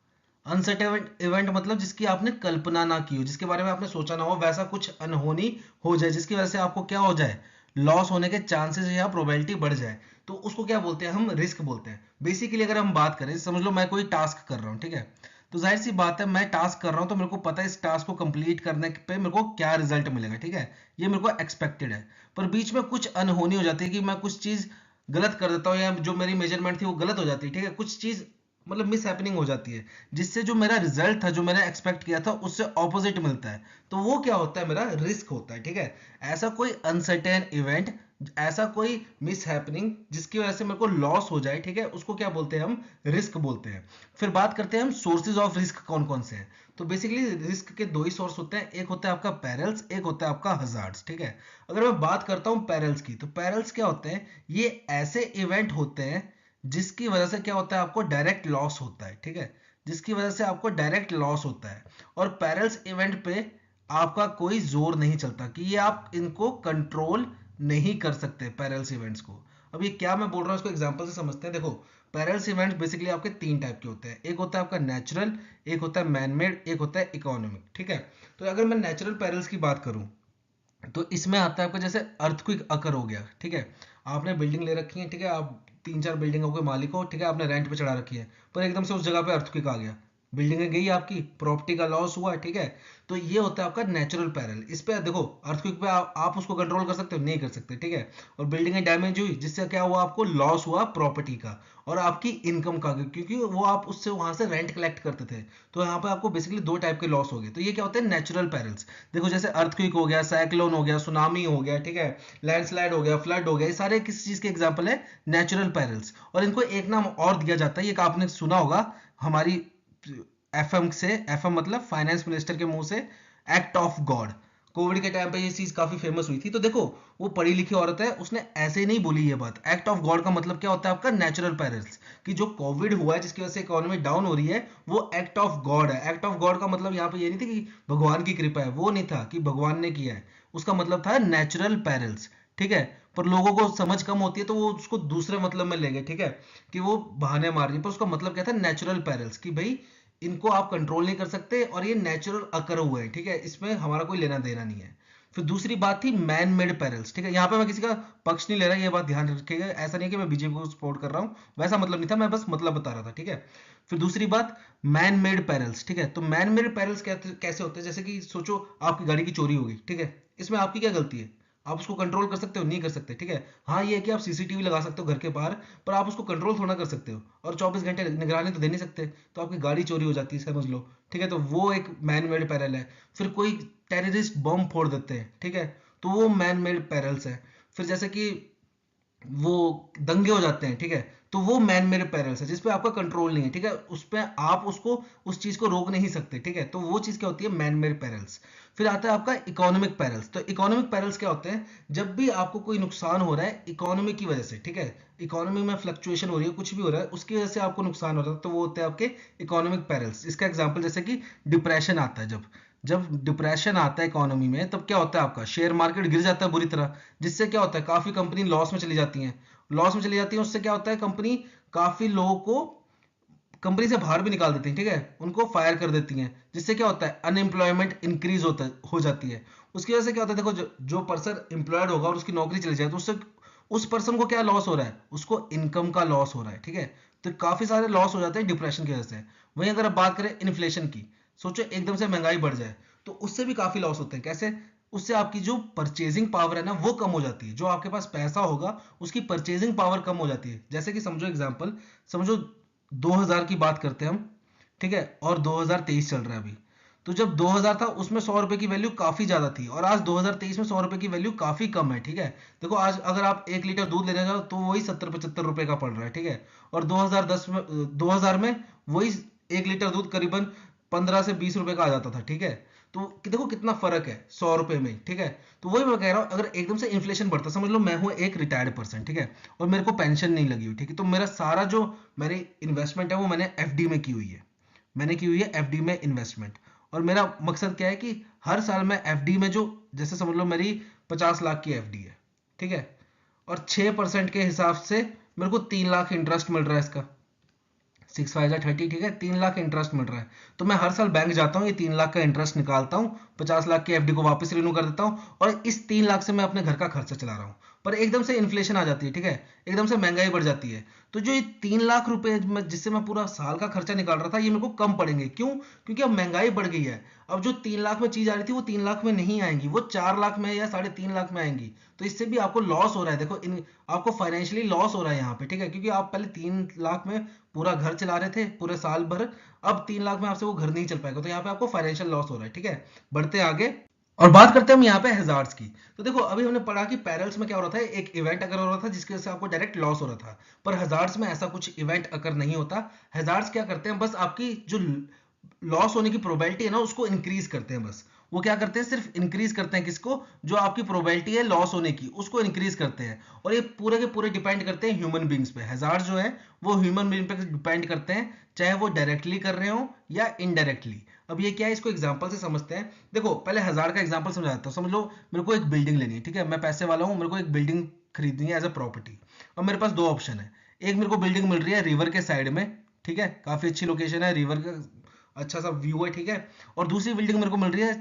अनसर्टेन इवेंट मतलब जिसकी आपने कल्पना ना की हो, जिसके बारे में आपने सोचा ना हो, वैसा कुछ अनहोनी हो जाए जिसकी वजह से आपको क्या हो जाए, लॉस होने के चांसेस या प्रोबेबिलिटी बढ़ जाए, तो उसको क्या बोलते हैं, हम रिस्क बोलते हैं। बेसिकली अगर हम बात करें, समझ लो मैं कोई टास्क कर रहा हूँ, ठीक है, तो जाहिर सी बात है मैं टास्क कर रहा हूँ तो मेरे को पता है इस टास्क को कंप्लीट करने पे मेरे को क्या रिजल्ट मिलेगा, ठीक है, ये मेरे को एक्सपेक्टेड है। पर बीच में कुछ अनहोनी हो जाती है कि मैं कुछ चीज गलत कर देता हूँ या जो मेरी मेजरमेंट थी वो गलत हो जाती है, ठीक है, कुछ चीज मतलब मिस हैपनिंग हो जाती है जिससे जो मेरा रिजल्ट था, जो मैंने एक्सपेक्ट किया था, उससे ऑपोजिट मिलता है, तो वो क्या होता है, मेरा रिस्क होता है, ठीक है। ऐसा कोई अनसर्टेन इवेंट, ऐसा कोई मिस हैपनिंग जिसकी वजह से मेरे को लॉस हो जाए, ठीक है, उसको क्या बोलते हैं, हम रिस्क बोलते हैं। फिर बात करते हैं हम सोर्सेज ऑफ रिस्क कौन कौन से हैं। तो बेसिकली रिस्क के दो ही सोर्स होते हैं, एक होता है आपका पेरल्स, एक होता है आपका हजार्ड्स, ठीक है। अगर मैं बात करता हूं पेरल्स की, तो पेरल्स क्या होते हैं, ये ऐसे इवेंट होते हैं जिसकी वजह से क्या होता है, आपको डायरेक्ट लॉस होता है, ठीक है, जिसकी वजह से आपको डायरेक्ट लॉस होता है। और पेरल्स इवेंट पे आपका कोई जोर नहीं चलता कि ये आप इनको कंट्रोल नहीं कर सकते पेरल्स इवेंट्स को। अब ये क्या मैं बोल रहा हूँ इसको एग्जांपल से समझते हैं। देखो पेरल्स इवेंट बेसिकली आपके तीन टाइप के होते हैं, एक होता है आपका नेचुरल, एक होता है मैनमेड, एक होता है इकोनॉमिक, ठीक है। तो अगर मैं नेचुरल पेरल्स की बात करूं तो इसमें आता है आपका जैसे अर्थक्वेक अकर हो गया, ठीक है, आपने बिल्डिंग ले रखी है, ठीक है, आप तीन चार बिल्डिंगों के मालिक हो, ठीक है, आपने रेंट पे चढ़ा रखी है, पर एकदम से उस जगह पे अर्थक्वेक आ गया, बिल्डिंग गई आपकी, प्रॉपर्टी का लॉस हुआ, ठीक है। तो ये होता है आपका नेचुरल पैरल। इस पे देखो अर्थक्वेक पे आप उसको कंट्रोल कर सकते हो, नहीं कर सकते, ठीक है। और बिल्डिंग डैमेज हुई जिससे क्या हुआ, आपको लॉस हुआ प्रॉपर्टी का और आपकी इनकम का, क्योंकि वो आप उससे वहां से रेंट कलेक्ट करते थे। तो यहाँ पे आपको बेसिकली दो टाइप के लॉस हो गए। तो ये क्या होते हैं, नेचुरल पैरल्स। देखो जैसे अर्थक्वेक हो गया, साइक्लोन हो गया, सुनामी हो गया, ठीक है, लैंडस्लाइड हो गया, फ्लड हो गया, ये सारे किस चीज के एग्जाम्पल है, नेचुरल पैरल्स। और इनको एक नाम और दिया जाता है, ये आपने सुना होगा हमारी एफएम से, एफएम मतलब फाइनेंस मिनिस्टर के मुंह से, एक्ट ऑफ गॉड। कोविड के टाइम पे ये चीज काफी फेमस हुई थी। तो देखो वो पढ़ी लिखी औरत है, उसने ऐसे ही नहीं बोली ये बात। एक्ट ऑफ गॉड का मतलब क्या होता है, आपका नेचुरल पेरिल्स, कि जो कोविड हुआ है जिसकी वजह से इकोनॉमी डाउन हो रही है, वो एक्ट ऑफ गॉड है। एक्ट ऑफ गॉड का मतलब यहाँ पे ये नहीं था कि भगवान की कृपा है, वो नहीं था कि भगवान ने किया है, उसका मतलब था नेचुरल पेरिल्स, ठीक है। पर लोगों को समझ कम होती है तो वो उसको दूसरे मतलब में ले गए, ठीक है, कि वो बहाने मार रही है, पर उसका मतलब क्या था, नेचुरल पेरिल्स, कि भाई इनको आप कंट्रोल नहीं कर सकते और ये नेचुरल अकर हुए हैं, ठीक है, इसमें हमारा कोई लेना देना नहीं है। फिर दूसरी बात थी मैन मेड पेरल्स, ठीक है, यहाँ पे मैं किसी का पक्ष नहीं ले रहा, ये बात ध्यान रखिएगा, ऐसा नहीं कि मैं बीजेपी को सपोर्ट कर रहा हूँ, वैसा मतलब नहीं था, मैं बस मतलब बता रहा था, ठीक है। फिर दूसरी बात मैन मेड पेरल्स, ठीक है। तो मैन मेड पेरल्स कैसे होते हैं, जैसे कि सोचो आपकी गाड़ी की चोरी हो गई, ठीक है, इसमें आपकी क्या गलती है, आप उसको कंट्रोल कर सकते हो, नहीं कर सकते, ठीक है। हाँ ये है कि आप सीसीटीवी लगा सकते हो घर के बाहर, पर आप उसको कंट्रोल थोड़ा कर सकते हो, और 24 घंटे निगरानी तो दे नहीं सकते, तो आपकी गाड़ी चोरी हो जाती है समझ लो, ठीक है। तो वो एक मैन मेड पैरल है। फिर कोई टेररिस्ट बम फोड़ देते हैं, ठीक है, तो वो मैन मेड पैरल्स है। फिर जैसे कि वो दंगे हो जाते हैं, ठीक है, तो वो मैन मेड पेरिल्स है जिसपे आपका कंट्रोल नहीं है, ठीक है, उस पे आप उसको उस चीज को रोक नहीं सकते, ठीक है, तो वो चीज क्या होती है, मैन मेड पेरिल्स। फिर आता है आपका इकोनॉमिक पेरिल्स। तो इकोनॉमिक पेरिल्स क्या होते हैं, जब भी आपको कोई नुकसान हो रहा है इकोनॉमी की वजह से, ठीक है, इकोनॉमी में फ्लक्चुएशन हो रही है, कुछ भी हो रहा है उसकी वजह से आपको नुकसान हो रहा है, तो वो होते हैं आपके इकोनॉमिक पेरिल्स। इसका एग्जांपल जैसे कि डिप्रेशन आता है, जब जब डिप्रेशन आता है इकोनॉमी में, तब क्या होता है, आपका शेयर मार्केट गिर जाता है बुरी तरह, जिससे क्या होता है, काफी कंपनी लॉस में चली जाती हैं। लॉस में चली जाती है, उससे क्या होता है, कंपनी काफी लोगों को कंपनी से बाहर भी निकाल देती हैं, ठीक है, उनको फायर कर देती हैं, जिससे क्या होता है, अनएम्प्लॉयमेंट इंक्रीज हो जाती है। उसकी वजह से क्या होता है, देखो जो पर्सन एम्प्लॉयड होगा और उसकी नौकरी चली जाए तो उससे उस पर्सन को क्या लॉस हो रहा है, उसको इनकम का लॉस हो रहा है, ठीक है। तो काफी सारे लॉस हो जाते हैं डिप्रेशन की वजह से। वहीं अगर आप बात करें इन्फ्लेशन की, सोचो एकदम से महंगाई बढ़ जाए तो उससे भी काफी लॉस होते हैं। कैसे? उससे आपकी जो परचेजिंग पावर है ना वो कम हो जाती है, जो आपके पास पैसा होगा उसकी परचेजिंग पावर कम हो जाती है। जैसे कि समझो एग्जांपल, समझो 2000 की बात करते हैं हम, ठीक है, और 2023 चल रहा है अभी। तो जब 2000 था उसमें 100 रुपए की वैल्यू काफी ज्यादा थी, और आज 2023 में 100 रुपए की वैल्यू काफी कम है, ठीक है। देखो आज अगर आप 1 लीटर दूध लेने जाओ तो वही 70-75 रुपए का पड़ रहा है, ठीक है। और 2000 में वही 1 लीटर दूध करीबन 15 से 20 रुपए का आ जाता था, ठीक है। तो देखो कितना फर्क है 100 रुपए में, ठीक है। तो वही मैं कह रहा हूँ, अगर एकदम से इन्फ्लेशन बढ़ता, समझ लो मैं हूँ एक रिटायर्ड पर्सन, ठीक है, और मेरे को पेंशन नहीं लगी हुई, ठीक है, तो मेरा सारा जो मेरी इन्वेस्टमेंट है वो मैंने एफडी में की हुई है, मैंने की हुई है एफडी में इन्वेस्टमेंट। और मेरा मकसद क्या है कि हर साल मैं एफडी में जो, जैसे समझ लो मेरी 50 लाख की एफडी है, ठीक है, और 6% के हिसाब से मेरे को 3 लाख इंटरेस्ट मिल रहा है इसका, 6 5 30, ठीक है, 3 लाख इंटरेस्ट मिल रहा है। तो मैं हर साल बैंक जाता हूँ, ये 3 लाख का इंटरेस्ट निकालता हूँ, 50 लाख की एफडी को वापस रिन्यू कर देता हूँ, और इस 3 लाख से मैं अपने घर का खर्चा चला रहा हूँ। पर एकदम से इन्फ्लेशन आ जाती है, ठीक है, एकदम से महंगाई बढ़ जाती है, तो जो ये 3 लाख रुपए जिससे मैं पूरा साल का खर्चा निकाल रहा था ये मेरे को कम पड़ेंगे। क्यों? क्योंकि अब महंगाई बढ़ गई है। अब जो 3 लाख में चीज आ रही थी वो 3 लाख में नहीं आएंगी, वो 4 लाख में या 3.5 लाख में आएंगी। तो इससे भी आपको लॉस हो रहा है, देखो आपको फाइनेंशियली लॉस हो रहा है यहाँ पे, ठीक है, क्योंकि आप पहले 3 लाख में पूरा घर चला रहे थे पूरे साल भर, अब 3 लाख में आपसे वो घर नहीं चल पाएगा, तो यहाँ पे आपको फाइनेंशियल लॉस हो रहा है, ठीक है। बढ़ते आगे और बात करते हैं हम यहाँ पे हैजार्ड्स की। तो देखो अभी हमने पढ़ा कि पैरल्स में क्या हो रहा था, एक इवेंट अगर हो रहा था जिसकी वजह से आपको डायरेक्ट लॉस हो रहा था, पर हैजार्ड्स में ऐसा कुछ इवेंट अगर नहीं होता। हैजार्ड्स क्या करते हैं, बस आपकी जो लॉस होने की प्रोबेबिलिटी है ना उसको इंक्रीज करते हैं। बस वो क्या करते हैं, सिर्फ इंक्रीज करते हैं किसको, जो आपकी प्रोबेबिलिटी है लॉस होने की उसको इंक्रीज करते हैं। और ये पूरे के पूरे डिपेंड करते हैं ह्यूमन बींग्स पे। हैजार्ड जो है वो ह्यूमन बींग पे डिपेंड करते हैं, चाहे वो डायरेक्टली कर रहे हो या इनडायरेक्टली। अब ये क्या है, इसको एग्जांपल से समझते हैं। देखो पहले हैजार्ड का एग्जांपल समझाता हूँ। समझ लो मेरे को एक बिल्डिंग लेनी है, ठीक है, मैं पैसे वाला हूँ, मेरे को एक बिल्डिंग खरीदनी है एज अ प्रॉपर्टी। अब मेरे पास दो ऑप्शन है, एक मेरे को बिल्डिंग मिल रही है रिवर के साइड में, ठीक है, काफी अच्छी लोकेशन है, रिवर का अच्छा सा व्यू है, ठीक है। और दूसरी बिल्डिंग मेरे को मिल रही है,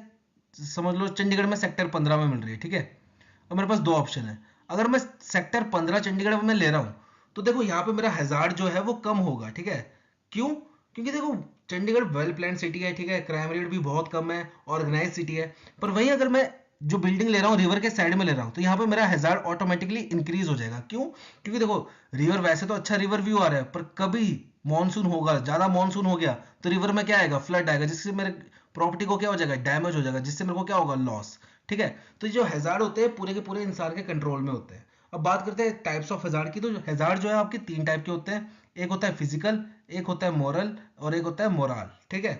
समझ लो चंडीगढ़ में सेक्टर 15 में मिल रही है, ठीक है। अब मेरे पास दो ऑप्शन है, अगर मैं सेक्टर 15 चंडीगढ़ में ले रहा हूँ तो देखो यहाँ पे मेरा हैजार्ड जो है वो कम होगा, ठीक है। क्यों? क्योंकि देखो चंडीगढ़ वेल प्लान सिटी है, ठीक है, क्राइम रेट भी बहुत कम है, ऑर्गेनाइज सिटी है। पर वहीं अगर मैं जो बिल्डिंग ले रहा हूँ रिवर के साइड में ले रहा हूँ तो यहाँ पे मेरा हैजार्ड ऑटोमेटिकली इंक्रीज हो जाएगा। क्यों? क्योंकि देखो रिवर वैसे तो अच्छा रिवर व्यू आ रहा है, पर कभी मॉनसून होगा, ज्यादा मॉनसून हो गया तो रिवर में क्या आएगा, फ्लड आएगा, जिससे मेरे प्रॉपर्टी को क्या हो जाएगा, डैमेज हो जाएगा, जिससे मेरे को क्या होगा, लॉस, ठीक है। तो जो हैजार्ड होते हैं पूरे के पूरे इंसान के कंट्रोल में होते हैं। अब बात करते हैं टाइप्स ऑफ हैजार्ड की। तो हैजार्ड जो है आपके 3 टाइप के होते हैं, एक होता है फिजिकल, एक होता है मोरल, और एक होता है मोराल, ठीक है।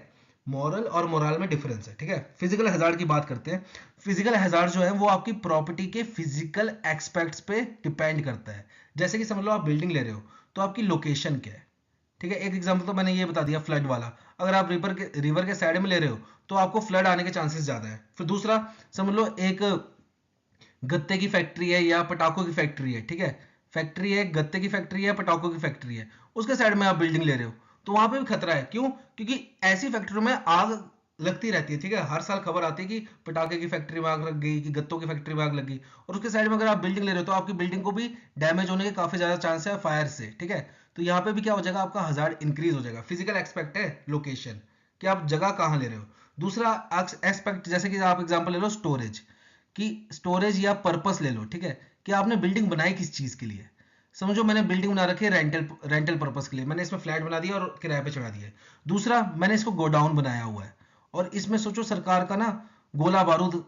मॉरल और मोरल में डिफरेंस है, ठीक है। फिजिकल हैजार्ड की बात करते हैं। फिजिकल हैजार्ड जो है वो आपकी प्रॉपर्टी के फिजिकल एस्पेक्ट्स पे डिपेंड करता है। जैसे कि समझ लो आप बिल्डिंग ले रहे हो तो आपकी लोकेशन क्या है, ठीक है। एक एग्जांपल तो मैंने ये बता दिया फ्लड वाला, अगर आप रिवर के साइड में ले रहे हो तो आपको फ्लड आने के चांसेस ज्यादा है। फिर दूसरा समझ लो एक गत्ते की फैक्ट्री है या पटाखों की फैक्ट्री है, ठीक है, फैक्ट्री है, गत्ते की फैक्ट्री है, पटाखों की फैक्ट्री है, उसके साइड में आप बिल्डिंग ले रहे हो तो वहां पे भी खतरा है। क्यों? क्योंकि ऐसी फैक्ट्रियों में आग लगती रहती है, ठीक है, हर साल खबर आती है कि पटाखे की फैक्ट्री में आग लग गई, कि गत्तों की फैक्ट्री में आग लग गई। और उसके साइड में अगर आप बिल्डिंग ले रहे हो तो आपकी बिल्डिंग को भी डैमेज होने के काफी ज्यादा चांस है फायर से, ठीक है। तो यहाँ पे भी क्या हो जाएगा, आपका हजार्ड इंक्रीज हो जाएगा। फिजिकल एक्सपेक्ट है लोकेशन, कि आप जगह कहाँ ले रहे हो। दूसरा एस्पेक्ट, जैसे कि आप एग्जांपल ले लो स्टोरेज, कि स्टोरेज या पर्पस ले लो, ठीक है, कि आपने बिल्डिंग बनाई किस चीज के लिए। समझो मैंने बिल्डिंग बना रखी है रेंटल पर्पस के लिए, मैंने इसमें फ्लैट बना दिया और किराए पे चढ़ा दिया। दूसरा मैंने इसको गोडाउन बनाया हुआ है, और इसमें सोचो सरकार का ना गोला बारूद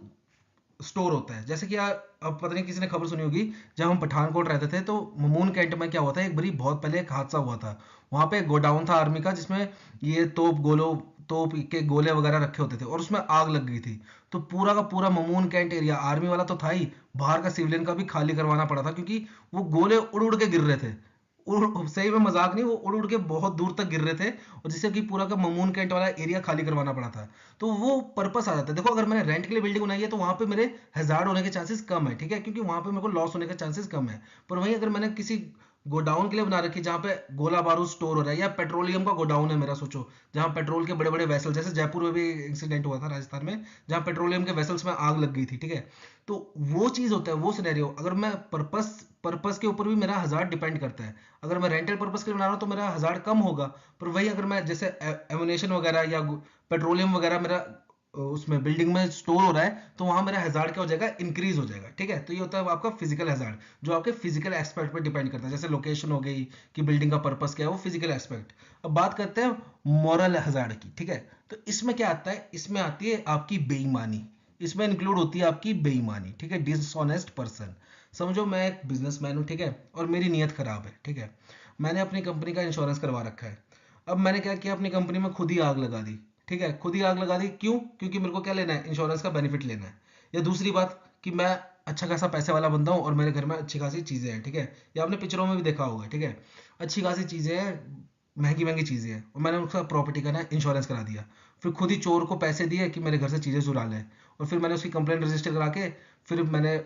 स्टोर होता है। जैसे कि यार अब पता नहीं किसी ने खबर सुनी होगी, जब हम पठानकोट रहते थे तो ममून कैंट में क्या हुआ था, एक बड़ी बहुत पहले एक हादसा हुआ था। वहां पे एक गोडाउन था आर्मी का जिसमें ये तोप के गोले वगैरह रखे होते थे, और उसमें आग लग गई थी। तो पूरा का पूरा ममून कैंट एरिया आर्मी वाला तो था ही, बाहर का सिविलियन का भी खाली करवाना पड़ा था, क्योंकि वो गोले उड़ उड़ के गिर रहे थे। सही में मजाक नहीं, वो उड़ उड़ के बहुत दूर तक गिर रहे थे, और जिससे कि पूरा का ममून कैंट वाला एरिया खाली करवाना पड़ा था। तो वो पर्पस आ जाता है। देखो अगर मैंने रेंट के लिए बिल्डिंग बनाई है तो वहां पे मेरे हैजार्ड होने के चांसेस कम है, ठीक है, क्योंकि वहां पे मेरे को लॉस होने के चांसेस कम है। पर वहीं अगर मैंने किसी गोडाउन के लिए बना रखी है जहाँ पे गोला बारूद स्टोर हो रहा है, या पेट्रोलियम का गोडाउन है मेरा, सोचो जहाँ पेट्रोल के बड़े बड़े वेसल, जैसे जयपुर में भी इंसिडेंट हुआ था राजस्थान में, जहाँ पेट्रोलियम के वेसल्स में आग लग गई थी, ठीक है। तो वो चीज होता है, वो सिनेरियो। अगर मैं पर्पस के ऊपर भी मेरा हजार्ड डिपेंड करता है। अगर मैं रेंटल पर्पस के लिए बना रहा हूँ तो मेरा हजार्ड कम होगा, पर वही अगर मैं जैसे एमुनेशन वगैरह या पेट्रोलियम वगैरह मेरा उसमें बिल्डिंग में स्टोर हो रहा है, तो वहां मेरा हजार्ड क्या हो जाएगा, इंक्रीज हो जाएगा, ठीक है। तो ये होता है आपका फिजिकल हजार्ड, जो आपके फिजिकल एस्पेक्ट पर डिपेंड करता है, जैसे लोकेशन हो गई कि बिल्डिंग का पर्पस क्या है, वो फिजिकल एस्पेक्ट। अब बात करते हैं मॉरल हजार्ड की, ठीक है। तो इसमें क्या आता है, इसमें आती है आपकी बेईमानी, इसमें इंक्लूड होती है आपकी बेईमानी, ठीक है, डिसऑनेस्ट पर्सन। समझो मैं एक बिजनेसमैन हूं, ठीक है, और मेरी नीयत खराब है, ठीक है। मैंने अपनी कंपनी का इंश्योरेंस करवा रखा है। अब मैंने क्या किया, अपनी कंपनी में खुद ही आग लगा दी, ठीक है, खुद ही आग लगा दी। क्यों? क्योंकि मेरे को क्या लेना है, इंश्योरेंस का बेनिफिट लेना है। या दूसरी बात कि मैं अच्छा खासा पैसे वाला बंदा हूँ और मेरे घर में अच्छी खासी चीजें हैं, ठीक है। या आपने पिक्चरों में भी देखा होगा, ठीक है, अच्छी खासी चीजें हैं, महंगी महंगी चीजें हैं, और मैंने उसका प्रॉपर्टी का ना इंश्योरेंस करा दिया। फिर खुद ही चोर को पैसे दिए कि मेरे घर से चीजें चुरा लें, और फिर मैंने उसकी कंप्लेंट रजिस्टर करा के, फिर मैंने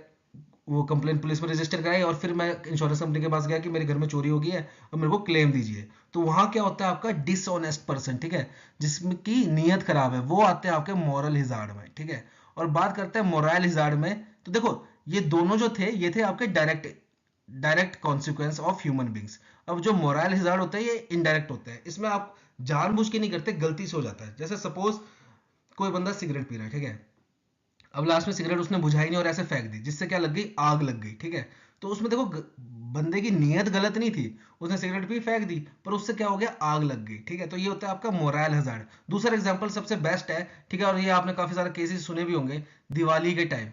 वो कंप्लेंट पुलिस में रजिस्टर कराई, और फिर मैं इंश्योरेंस कंपनी के पास गया कि मेरे घर में चोरी हो गई है और मेरे को क्लेम दीजिए। तो वहां क्या होता है, आपका डिसऑनेस्ट पर्सन, ठीक है, जिसमें की नीयत खराब है, वो आते हैं आपके मॉरल हिजार्ड में, ठीक है। और बात करते हैं मोरल हिजार्ड में, तो देखो ये दोनों जो थे, ये थे आपके direct direct consequence of human beings. अब जो मोरल हिजार्ड होता है, ये इनडायरेक्ट होता है, इसमें आप जानबूझ के नहीं करते, गलती से हो जाता है। जैसे सपोज कोई बंदा सिगरेट पी रहा है, ठीक है, अब लास्ट में सिगरेट उसने बुझाई नहीं और ऐसे फेंक दी, जिससे क्या लग गई, आग लग गई, ठीक है। तो उसमें देखो बंदे की नीयत गलत नहीं थी, उसने सिगरेट पी फेंक दी, पर उससे क्या हो गया, आग लग गई, ठीक है। तो ये होता है आपका मोरल हजार्ड। दूसरा एग्जांपल सबसे बेस्ट है, ठीक है, और ये आपने काफी सारे केसेस सुने भी होंगे। दिवाली के टाइम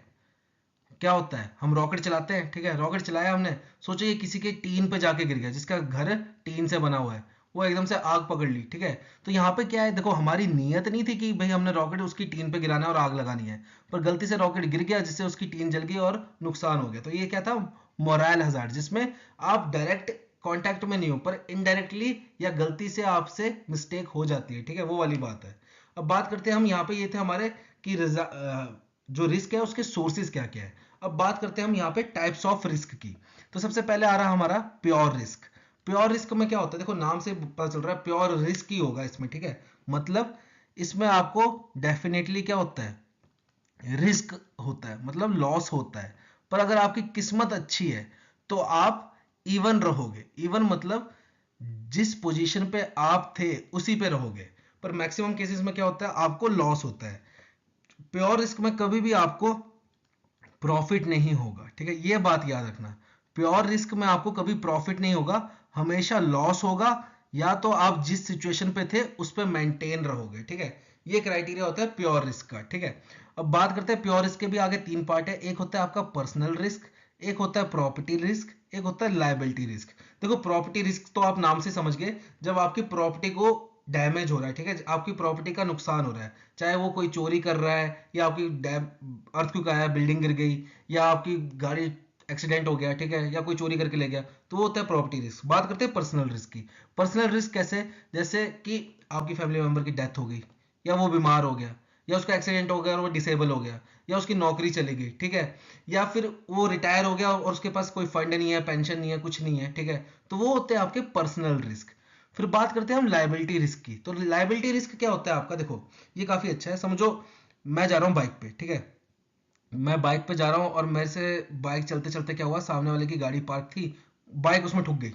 क्या होता है, हम रॉकेट चलाते हैं, ठीक है, रॉकेट चलाया हमने, सोचो ये किसी के टीन पे जाके गिर गया, जिसका घर टीन से बना हुआ है, वो एकदम से आग पकड़ ली, ठीक है। तो यहाँ पे क्या है, देखो हमारी नीयत नहीं थी कि भाई हमने रॉकेट उसकी टीन पे गिराना है और आग लगानी है, पर गलती से रॉकेट गिर गया, जिससे उसकी टीन जल गई और नुकसान हो गया। तो ये क्या था, मोरल हजार्ड, जिसमें आप डायरेक्ट कांटेक्ट में नहीं हो, पर इनडायरेक्टली या गलती से आपसे मिस्टेक हो जाती है, ठीक है, वो वाली बात है। अब बात करते हैं हम, यहाँ पे ये थे हमारे कि जो रिस्क है उसके सोर्सेज क्या क्या है। अब बात करते हैं हम यहाँ पे टाइप्स ऑफ रिस्क की। तो सबसे पहले आ रहा हमारा प्योर रिस्क। प्योर रिस्क में क्या होता है, देखो नाम से पता चल रहा है प्योर रिस्क ही होगा इसमें, ठीक है। मतलब इसमें आपको डेफिनेटली क्या होता है, रिस्क होता है, मतलब लॉस होता है। पर अगर आपकी किस्मत अच्छी है तो आप इवन रहोगे। इवन मतलब जिस पोजीशन पे आप थे उसी पे रहोगे। पर मैक्सिमम केसेस में क्या होता है, आपको लॉस होता है। प्योर रिस्क में कभी भी आपको प्रॉफिट नहीं होगा, ठीक है, ये बात याद रखना। प्योर रिस्क में आपको कभी प्रॉफिट नहीं होगा, हमेशा लॉस होगा, या तो आप जिस सिचुएशन पे थे उस पे मेंटेन रहोगे, ठीक है। ये क्राइटेरिया होता है प्योर रिस्क का, ठीक है। अब बात करते हैं प्योर रिस्क के भी आगे तीन पार्ट है। एक होता है आपका पर्सनल रिस्क, एक होता है प्रॉपर्टी रिस्क, एक होता है लायबिलिटी रिस्क। देखो प्रॉपर्टी रिस्क तो आप नाम से समझ गए, जब आपकी प्रॉपर्टी को डैमेज हो रहा है, ठीक है, आपकी प्रॉपर्टी का नुकसान हो रहा है, चाहे वो कोई चोरी कर रहा है, या आपकी अर्थक्वेक आया, बिल्डिंग गिर गई, या आपकी गाड़ी एक्सीडेंट हो गया, ठीक है, या कोई चोरी करके ले गया, तो वो होता है प्रॉपर्टी रिस्क। बात करते हैं पर्सनल रिस्क की। पर्सनल रिस्क कैसे, जैसे कि आपकी फैमिली मेंबर की डेथ हो गई, या वो बीमार हो गया, या उसका एक्सीडेंट हो गया और वो डिसेबल हो गया, या उसकी नौकरी चली गई, ठीक है, या फिर वो रिटायर हो गया और उसके पास कोई फंड नहीं है, पेंशन नहीं है, कुछ नहीं है, ठीक है। तो वो होते हैं आपके पर्सनल रिस्क। फिर बात करते हैं हम लायबिलिटी रिस्क की। तो लायबिलिटी रिस्क क्या होता है आपका, देखो ये काफी अच्छा है। समझो मैं जा रहा हूँ बाइक पे, ठीक है, मैं बाइक पे जा रहा हूँ और मेरे से बाइक चलते चलते क्या हुआ, सामने वाले की गाड़ी पार्क थी, बाइक उसमें ठुक गई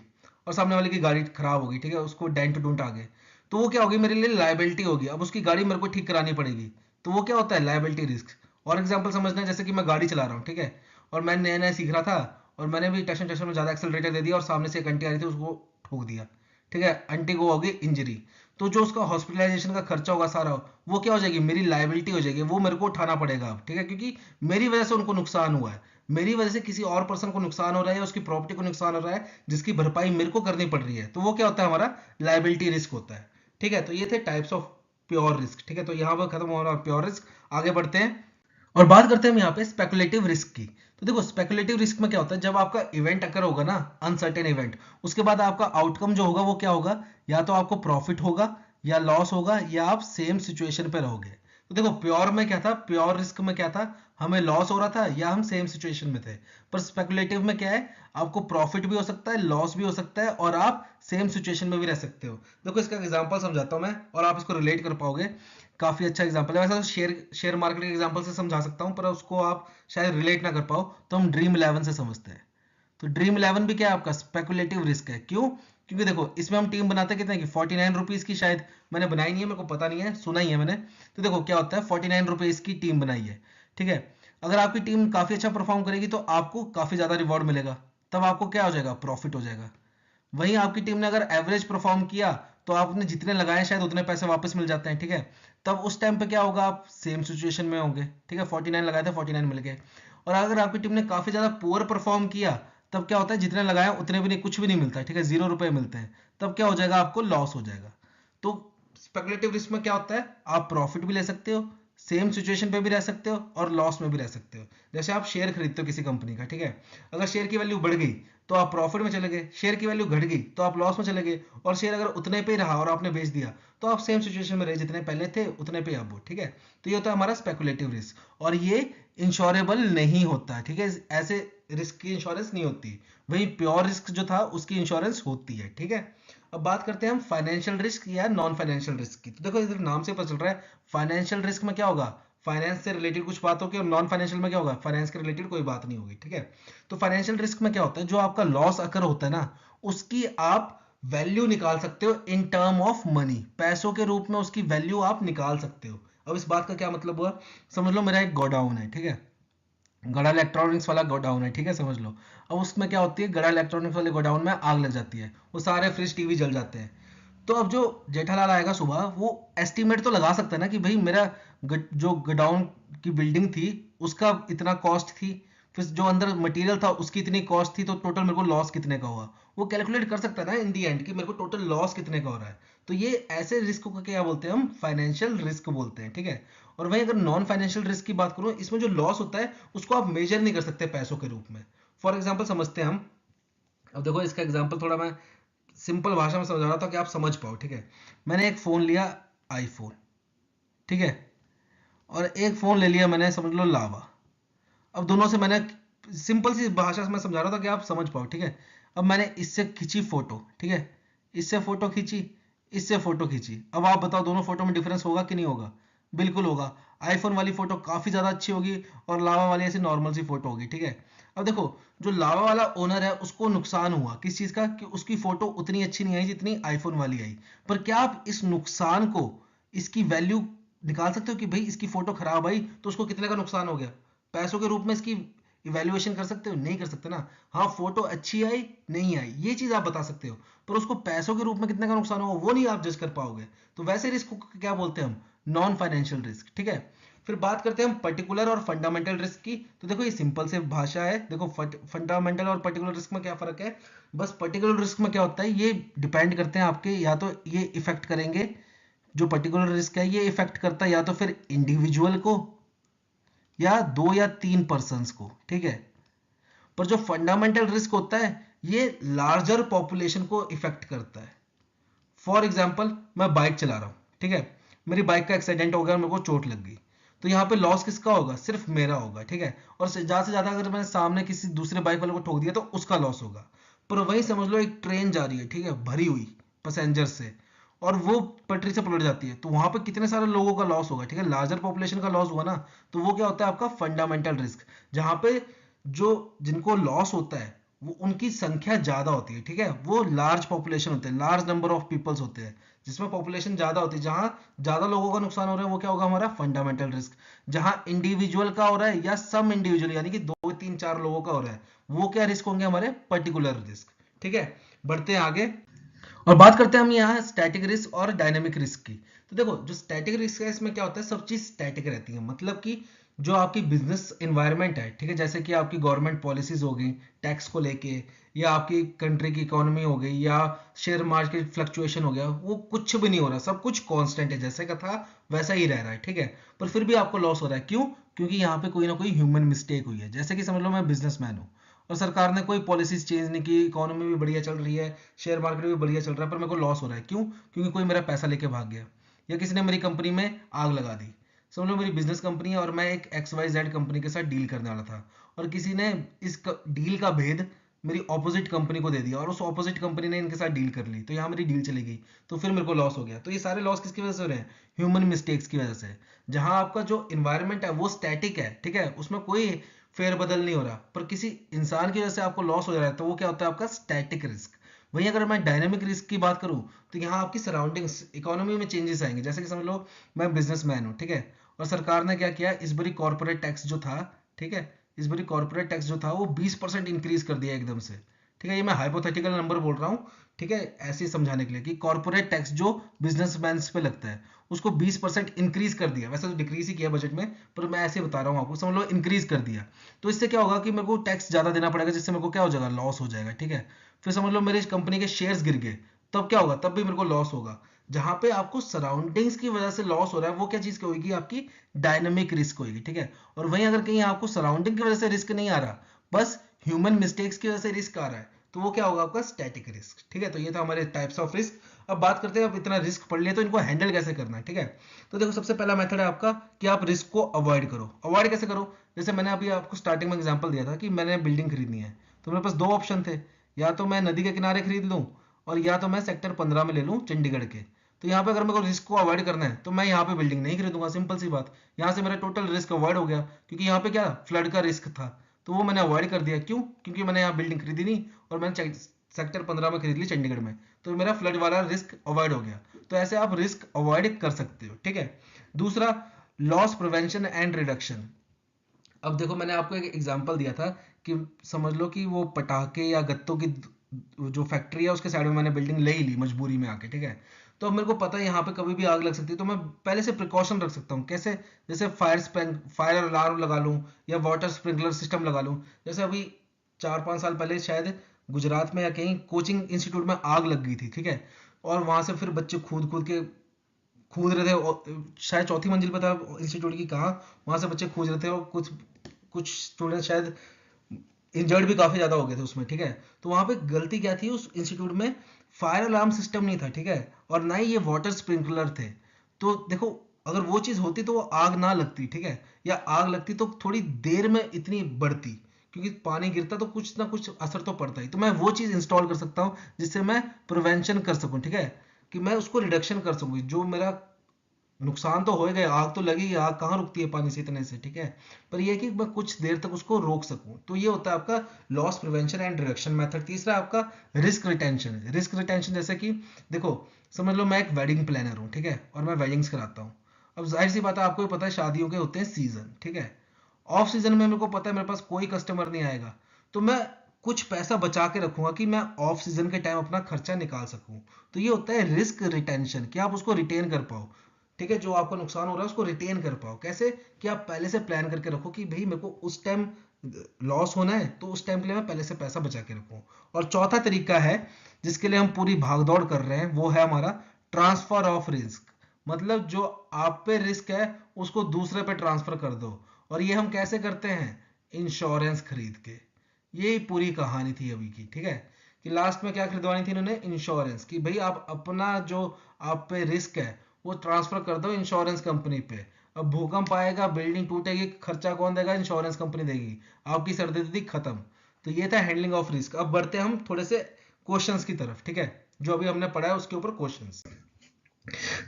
और सामने वाले की गाड़ी खराब हो गई, ठीक है, उसको डेंट डूंट आ गए। तो वो क्या होगी, मेरे लिए लायबिलिटी होगी। अब उसकी गाड़ी मेरे को ठीक करानी पड़ेगी, तो वो क्या होता है, लायबिलिटी रिस्क। और एग्जाम्पल समझना है, जैसे कि मैं गाड़ी चला रहा हूँ, ठीक है, और मैं नया नया सीख रहा था, और मैंने भी टेंशन टेंशन में ज्यादा एक्सेलरेटर दे दिया और सामने से एक आंटी आ रही थी, उसको ठोक दिया, ठीक है, आंटी को होगी इंजरी। तो जो उसका हॉस्पिटलाइजेशन का खर्चा होगा सारा, वो क्या हो जाएगी, मेरी लायबिलिटी हो जाएगी, वो मेरे को उठाना पड़ेगा अब, ठीक है, क्योंकि मेरी वजह से उनको नुकसान हुआ है, मेरी वजह से किसी और पर्सन को नुकसान हो रहा है, या उसकी प्रॉपर्टी को नुकसान हो रहा है, जिसकी भरपाई मेरे को करनी पड़ रही है। तो वो क्या होता है, हमारा लायबिलिटी रिस्क होता है, ठीक है। तो ये थे टाइप्स ऑफ प्योर रिस्क, ठीक है। तो यहाँ पर खत्म हो रहा है प्योर रिस्क, आगे बढ़ते हैं और बात करते हैं हम यहाँ पे स्पेकुलेटिव रिस्क की। तो देखो स्पेकुलेटिव रिस्क में क्या होता है, जब आपका इवेंट अकर होगा ना, अनसर्टेन इवेंट, उसके बाद आपका आउटकम जो होगा वो क्या होगा, या तो आपको प्रॉफिट होगा, या लॉस होगा, या आप सेम सिचुएशन पे रहोगे। तो देखो प्योर में क्या था, प्योर रिस्क में क्या था, हमें लॉस हो रहा था या हम सेम सिचुएशन में थे। पर स्पेकुलेटिव में क्या है, आपको प्रॉफिट भी हो सकता है, लॉस भी हो सकता है, और आप सेम सिचुएशन में भी रह सकते हो। देखो इसका एग्जांपल समझाता हूं मैं और आप इसको रिलेट कर पाओगे। काफी अच्छा एग्जांपल है, वैसे तो शेयर मार्केट के एग्जांपल से समझा सकता हूं, पर उसको आप शायद रिलेट ना कर पाओ, तो हम ड्रीम 11 से समझते हैं। तो ड्रीम 11 भी क्या है आपका स्पेकुलेटिव रिस्क है। क्यों? क्योंकि देखो इसमें हम टीम बनाते कितने की, 49 रुपीज की, शायद मैंने बनाई नहीं है, मेरे को पता नहीं है, सुना ही है मैंने। तो देखो क्या होता है, 49 रुपीज की टीम बनाई है, ठीक है। अगर आपकी टीम काफी अच्छा परफॉर्म करेगी तो आपको काफी ज्यादा रिवॉर्ड मिलेगा, तब आपको क्या हो जाएगा, प्रॉफिट हो जाएगा। वहीं आपकी टीम ने अगर एवरेज परफॉर्म किया तो आपने जितने लगाए शायद उतने पैसे वापस मिल जाते हैं, ठीक है। तब उस टाइम पे क्या होगा, आप सेम सिचुएशन में होंगे, ठीक है, 49 लगाए थे, 49 मिल गए। और अगर आपकी टीम ने काफी ज्यादा पुअर परफॉर्म किया, तब क्या होता है, जितने लगाए उतने भी नहीं, कुछ भी नहीं मिलता है, ठीक है, 0 रुपए मिलते हैं। तब क्या हो जाएगा, आपको लॉस हो जाएगा। तो स्पेकुलेटिव रिस्क में क्या होता है, आप प्रॉफिट भी ले सकते हो, सेम सिचुएशन पे भी रह सकते हो, और लॉस में भी रह सकते हो। जैसे आप शेयर खरीदते हो किसी कंपनी का, ठीक है, अगर शेयर की वैल्यू बढ़ गई तो आप प्रॉफिट में चले गए, शेयर की वैल्यू घट गई तो आप लॉस में चले गए, और शेयर अगर उतने पे ही रहा और आपने बेच दिया तो आप सेम सिचुएशन में रहे, जितने पहले थे उतने पे अब हो, ठीक है। तो ये होता है हमारा स्पेकुलेटिव रिस्क, और ये इंश्योरेबल नहीं होता है, ठीक है, ऐसे रिस्क की इंश्योरेंस नहीं होती। वही प्योर रिस्क जो था उसकी इंश्योरेंस होती है, ठीक है। अब बात करते हैं हम फाइनेंशियल रिस्क या नॉन फाइनेंशियल रिस्क की। तो देखो इधर नाम से पता चल रहा है, फाइनेंशियल रिस्क में क्या होगा, फाइनेंस से रिलेटेड कुछ बात होगी, और नॉन फाइनेंशियल में क्या होगा, फाइनेंस के रिलेटेड कोई बात नहीं होगी, ठीक है। तो फाइनेंशियल रिस्क में क्या होता है, जो आपका लॉस अकर होता है ना, उसकी आप वैल्यू निकाल सकते हो इन टर्म ऑफ मनी, पैसों के रूप में उसकी वैल्यू आप निकाल सकते हो। अब इस बात का क्या मतलब हुआ, समझ लो मेरा एक गोडाउन है, ठीक है, गड़ा इलेक्ट्रॉनिक्स वाला गोडाउन है, ठीक है, समझ लो। अब उसमें क्या होती है, गड़ा इलेक्ट्रॉनिक्स वाले गोडाउन में आग लग जाती है, वो सारे फ्रिज टीवी जल जाते हैं। तो अब जो जेठालाल आएगा सुबह, वो एस्टिमेट तो लगा सकता है ना कि भाई मेरा जो गोडाउन की बिल्डिंग थी उसका इतना कॉस्ट थी, फिर जो अंदर मटेरियल था उसकी इतनी कॉस्ट थी, तो टोटल मेरे को लॉस कितने का हुआ, वो कैलकुलेट कर सकता है ना इन दी एंड कि मेरे को टोटल लॉस कितने का हो रहा है। तो ये ऐसे रिस्क को क्या बोलते हैं, हम फाइनेंशियल रिस्क बोलते हैं, ठीक है। और वहीं अगर नॉन फाइनेंशियल रिस्क की बात करूं, इसमें जो लॉस होता है उसको आप मेजर नहीं कर सकते पैसों के रूप में। फॉर एग्जाम्पल समझते हैं हम, अब देखो इसका एग्जाम्पल थोड़ा मैं सिंपल भाषा में समझा रहा था कि आप समझ पाओ, ठीक है। मैंने एक फोन लिया, आईफोन, ठीक है, और एक फोन ले लिया मैंने, समझ लो लावा। अब दोनों से मैंने सिंपल सी भाषा से मैं समझा रहा था कि आप समझ पाओ, ठीक है। अब मैंने इससे खींची फोटो, ठीक है, इससे फोटो खींची, इससे फोटो खींची। अब आप बताओ दोनों फोटो में डिफरेंस होगा कि नहीं होगा, बिल्कुल होगा। आईफोन वाली फोटो काफी ज्यादा अच्छी होगी और लावा वाली ऐसी नॉर्मल सी फोटो होगी, ठीक है। अब देखो जो लावा वाला ओनर है उसको नुकसान हुआ किस चीज का, कि उसकी फोटो उतनी अच्छी नहीं आई जितनी आईफोन वाली आई। पर क्या आप इस नुकसान को, इसकी वैल्यू निकाल सकते हो कि भाई इसकी फोटो खराब आई तो उसको कितने का नुकसान हो गया, पैसों के रूप में इसकी इवेल्युएशन कर सकते हो, नहीं कर सकते ना। हाँ फोटो अच्छी आई नहीं आई ये चीज आप बता सकते हो, पर उसको पैसों के रूप में कितने का नुकसान होगा वो नहीं आप जज कर पाओगे। तो वैसे रिस्क को क्या बोलते हैं हम, नॉन फाइनेंशियल रिस्क, ठीक है। फिर बात करते हैं हम पर्टिकुलर और फंडामेंटल रिस्क की। तो देखो ये सिंपल से भाषा है, देखो फंडामेंटल और पर्टिकुलर रिस्क में क्या फर्क है। बस पर्टिकुलर रिस्क में क्या होता है, ये डिपेंड करते हैं आपके, या तो ये इफेक्ट करेंगे, जो पर्टिकुलर रिस्क है ये इफेक्ट करता है या तो फिर इंडिविजुअल को या 2 या 3 पर्सन्स को, ठीक है। पर जो फंडामेंटल रिस्क होता है ये लार्जर पॉपुलेशन को इफेक्ट करता है। फॉर एग्जाम्पल मैं बाइक चला रहा हूं, ठीक है, मेरी बाइक का एक्सीडेंट हो गया, मेरे को चोट लग गई, तो यहाँ पे लॉस किसका होगा, सिर्फ मेरा होगा, ठीक है। और ज्यादा से ज्यादा अगर मैंने सामने किसी दूसरे बाइक वाले को ठोक दिया तो उसका लॉस होगा। पर वही समझ लो एक ट्रेन जा रही है, ठीक है, भरी हुई पैसेंजर से, और वो पटरी से पलट जाती है, तो वहां पे कितने सारे लोगों का लॉस होगा, ठीक है, लार्जर पॉपुलेशन का लॉस हुआ ना। तो वो क्या होता है आपका फंडामेंटल रिस्क, जहां पे जो जिनको लॉस होता है वो उनकी संख्या ज्यादा होती है, ठीक है, वो लार्ज पॉपुलेशन होते हैं, लार्ज नंबर ऑफ पीपल्स होते हैं, जिसमें पॉपुलेशन ज्यादा होती है, जहां ज्यादा लोगों का नुकसान हो रहा है वो क्या होगा हमारा फंडामेंटल रिस्क। जहां इंडिविजुअल का हो रहा है या सम इंडिविजुअल यानी कि 2 3 4 लोगों का हो रहा है, वो क्या रिस्क होंगे हमारे पर्टिकुलर रिस्क, ठीक है। बढ़ते हैं आगे और बात करते हैं हम यहाँ स्टैटिक रिस्क और डायनेमिक रिस्क की। तो देखो जो स्टैटिक रिस्क है इसमें क्या होता है, सब चीज स्टैटिक रहती है, मतलब कि जो आपकी बिजनेस एनवायरनमेंट है, ठीक है, जैसे कि आपकी गवर्नमेंट पॉलिसीज हो गई टैक्स को लेके, या आपकी कंट्री की इकोनॉमी हो गई, या शेयर मार्केट फ्लक्चुएशन हो गया, वो कुछ भी नहीं हो रहा, सब कुछ कांस्टेंट है, जैसे का था वैसा ही रह रहा है, ठीक है। पर फिर भी आपको लॉस हो रहा है, क्यों? क्योंकि यहाँ पे कोई ना कोई ह्यूमन मिस्टेक हुई है। जैसे कि समझ लो मैं बिजनेसमैन हूँ और सरकार ने कोई पॉलिसीज चेंज नहीं की, इकोनॉमी भी बढ़िया चल रही है, शेयर मार्केट भी बढ़िया चल रहा है, पर मेरे को लॉस हो रहा है, क्यों? क्योंकि कोई मेरा पैसा लेके भाग गया, या किसी ने मेरी कंपनी में आग लगा दी। समझ लो मेरी बिजनेस कंपनी है और मैं एक XYZ कंपनी के साथ डील करने वाला था, और किसी ने इस डील का भेद मेरी ऑपोजिट कंपनी को दे दिया और उस ऑपोजिट कंपनी ने इनके साथ डील कर ली, तो यहाँ मेरी डील चली गई, तो फिर मेरे को लॉस हो गया। तो ये सारे लॉस किसकी वजह से हो रहे हैं? ह्यूमन मिस्टेक्स की वजह से। जहां आपका जो इन्वायरमेंट है वो स्टैटिक है, ठीक है, उसमें कोई फेरबदल नहीं हो रहा, पर किसी इंसान की वजह से आपको लॉस हो जा रहा है, तो वो क्या होता है? आपका स्टैटिक रिस्क। वहीं अगर मैं डायनेमिक रिस्क की बात करूं, तो यहाँ आपकी सराउंडिंग्स, इकोनॉमी में चेंजेस आएंगे। जैसे कि समझ लो मैं बिजनेसमैन हूँ, ठीक है, और सरकार ने क्या किया, इस बारी कॉर्पोरेट टैक्स जो था, ठीक है, इस बारी कॉर्पोरेट टैक्स जो था वो 20% इंक्रीज कर दिया एकदम से, ठीक है। ये मैं हाइपोथेटिकल नंबर बोल रहा हूँ, ठीक है, ऐसे ही समझाने के लिए कि कॉर्पोरेट टैक्स जो बिजनेसमैन पे लगता है उसको 20% इंक्रीज कर दिया। वैसे तो डिक्रीज ही किया बजट में, पर मैं ऐसे बता रहा हूँ आपको, समझ लो इंक्रीज कर दिया। तो इससे क्या होगा कि मेरे को टैक्स ज्यादा देना पड़ेगा, जिससे मेरे को क्या हो जाएगा? लॉस हो जाएगा, ठीक है। फिर समझ लो मेरी कंपनी के शेयर्स गिर गए, तब क्या होगा? तब भी मेरे को लॉस होगा। जहां पे आपको सराउंडिंग्स की वजह से लॉस हो रहा है, वो क्या चीज होगी? आपकी डायनेमिक रिस्क होगी, ठीक है। और वहीं अगर कहीं आपको सराउंडिंग की वजह से रिस्क नहीं आ रहा, बस ह्यूमन मिस्टेक्स की वजह से रिस्क आ रहा है, तो वो क्या होगा? आपका स्टैटिक रिस्क, ठीक है। तो ये था हमारे टाइप्स ऑफ रिस्क। अब बात करते हैं, अब इतना रिस्क पढ़ लिया तो इनको हैंडल कैसे करना है, ठीक है। तो देखो सबसे पहला मेथड है आपका कि आप रिस्क को अवॉइड करो। अवॉइड कैसे करो? जैसे मैंने अभी आपको स्टार्टिंग में एग्जांपल दिया था कि मैंने बिल्डिंग खरीदनी है, तो मेरे पास दो ऑप्शन थे, या तो मैं नदी के किनारे खरीद लूं, और या तो मैं सेक्टर 15 में ले लूं चंडीगढ़ के। तो यहाँ पे अगर मेरे को रिस्क को अवॉइड करना है तो मैं यहाँ पे बिल्डिंग नहीं खरीदूंगा, सिंपल सी बात। यहाँ से मेरा टोटल रिस्क अवॉइड हो गया, क्योंकि यहाँ पे क्या, फ्लड का रिस्क था, तो वो मैंने अवॉइड कर दिया। क्यों? क्योंकि मैंने यहाँ बिल्डिंग खरीदी नहीं और मैंने सेक्टर 15 में खरीद ली चंडीगढ़ में, तो मेरा फ्लड वाला रिस्क अवॉइड हो गया। तो ऐसे आप रिस्क अवॉइड कर सकते हो, ठीक है। दूसरा, लॉस प्रिवेंशन एंड रिडक्शन। अब देखो मैंने आपको एक एग्जांपल दिया था कि समझ लो कि वो पटाखे या गत्तों की जो फैक्ट्री है उसके साइड में मैंने बिल्डिंग ले ही ली मजबूरी में आके, ठीक है। तो अब मेरे को पता है यहाँ पे कभी भी आग लग सकती है, तो मैं पहले से प्रिकॉशन रख सकता हूँ। कैसे? जैसे फायर अलार्म लगा लूँ, या वाटर स्प्रिंकलर सिस्टम लगा लूँ। जैसे अभी 4-5 साल पहले शायद गुजरात में या कहीं कोचिंग इंस्टीट्यूट में आग लग गई थी, ठीक है, और वहां से फिर बच्चे कूद कूद के कूद रहे थे, शायद चौथी मंजिल पर था इंस्टीट्यूट की, कहाँ, वहां से बच्चे कूद रहे थे, और कुछ कुछ स्टूडेंट शायद इंजर्ड भी काफी ज्यादा हो गए थे उसमें, ठीक है। तो वहां पे गलती क्या थी? उस इंस्टीट्यूट में फायर अलार्म सिस्टम नहीं था, ठीक है, और ना ही ये वाटर स्प्रिंकलर थे। तो देखो अगर वो चीज होती तो वो आग ना लगती, ठीक है, या आग लगती तो थोड़ी देर में इतनी बढ़ती, क्योंकि पानी गिरता तो कुछ ना कुछ असर तो पड़ता ही। तो मैं वो चीज इंस्टॉल कर सकता हूँ जिससे मैं प्रिवेंशन कर सकूं, ठीक है, कि मैं उसको रिडक्शन कर सकूं। जो मेरा नुकसान तो हो गया, आग तो लगेगी, आग कहाँ रुकती है पानी से इतने से, ठीक है, पर यह है कि मैं कुछ देर तक उसको रोक सकूं। तो ये होता है आपका loss prevention and reduction method. तीसरा आपका रिस्क रिटेंशन। रिस्क रिटेंशन जैसे कि देखो समझ लो मैं एक वेडिंग प्लानर हूं, ठीक है, और मैं वेडिंग्स कराता हूं। अब जाहिर सी बात है, आपको भी पता है शादियों के होते हैं सीजन, ठीक है। ऑफ सीजन में मेरे को पता है मेरे पास कोई कस्टमर नहीं आएगा, तो मैं कुछ पैसा बचा के रखूंगा कि मैं ऑफ सीजन के टाइम अपना खर्चा निकाल सकूं। तो ये होता है रिस्क रिटेंशन, कि आप उसको रिटेन कर पाओ, ठीक है, जो आपको नुकसान हो रहा है उसको रिटेन कर पाओ। कैसे? कि आप पहले से प्लान करके रखो कि भाई मेरे को उस टाइम लॉस होना है, तो उस टाइम के लिए मैं पहले से पैसा बचा के रखूं। और चौथा तरीका है जिसके लिए हम पूरी भागदौड़ कर रहे हैं, वो है हमारा ट्रांसफर ऑफ रिस्क। मतलब जो आप पे रिस्क है उसको दूसरे पे ट्रांसफर कर दो। और ये हम कैसे करते हैं? इंश्योरेंस खरीद के। ये पूरी कहानी थी अभी की, ठीक है, कि लास्ट में क्या खरीदवानी थी इन्होंने? इंश्योरेंस, कि भाई आप अपना जो आप पे रिस्क है वो ट्रांसफर कर दो इंश्योरेंस कंपनी पे। अब भूकंप आएगा, बिल्डिंग टूटेगी, खर्चा कौन देगा? इंश्योरेंस कंपनी देगी। आपकी सर्दी खत्म। तो ये था हैंडलिंग ऑफ रिस्क। अब बढ़ते हैं हम थोड़े से क्वेश्चंस की तरफ, ठीक है, जो अभी हमने पढ़ा है उसके ऊपर क्वेश्चंस।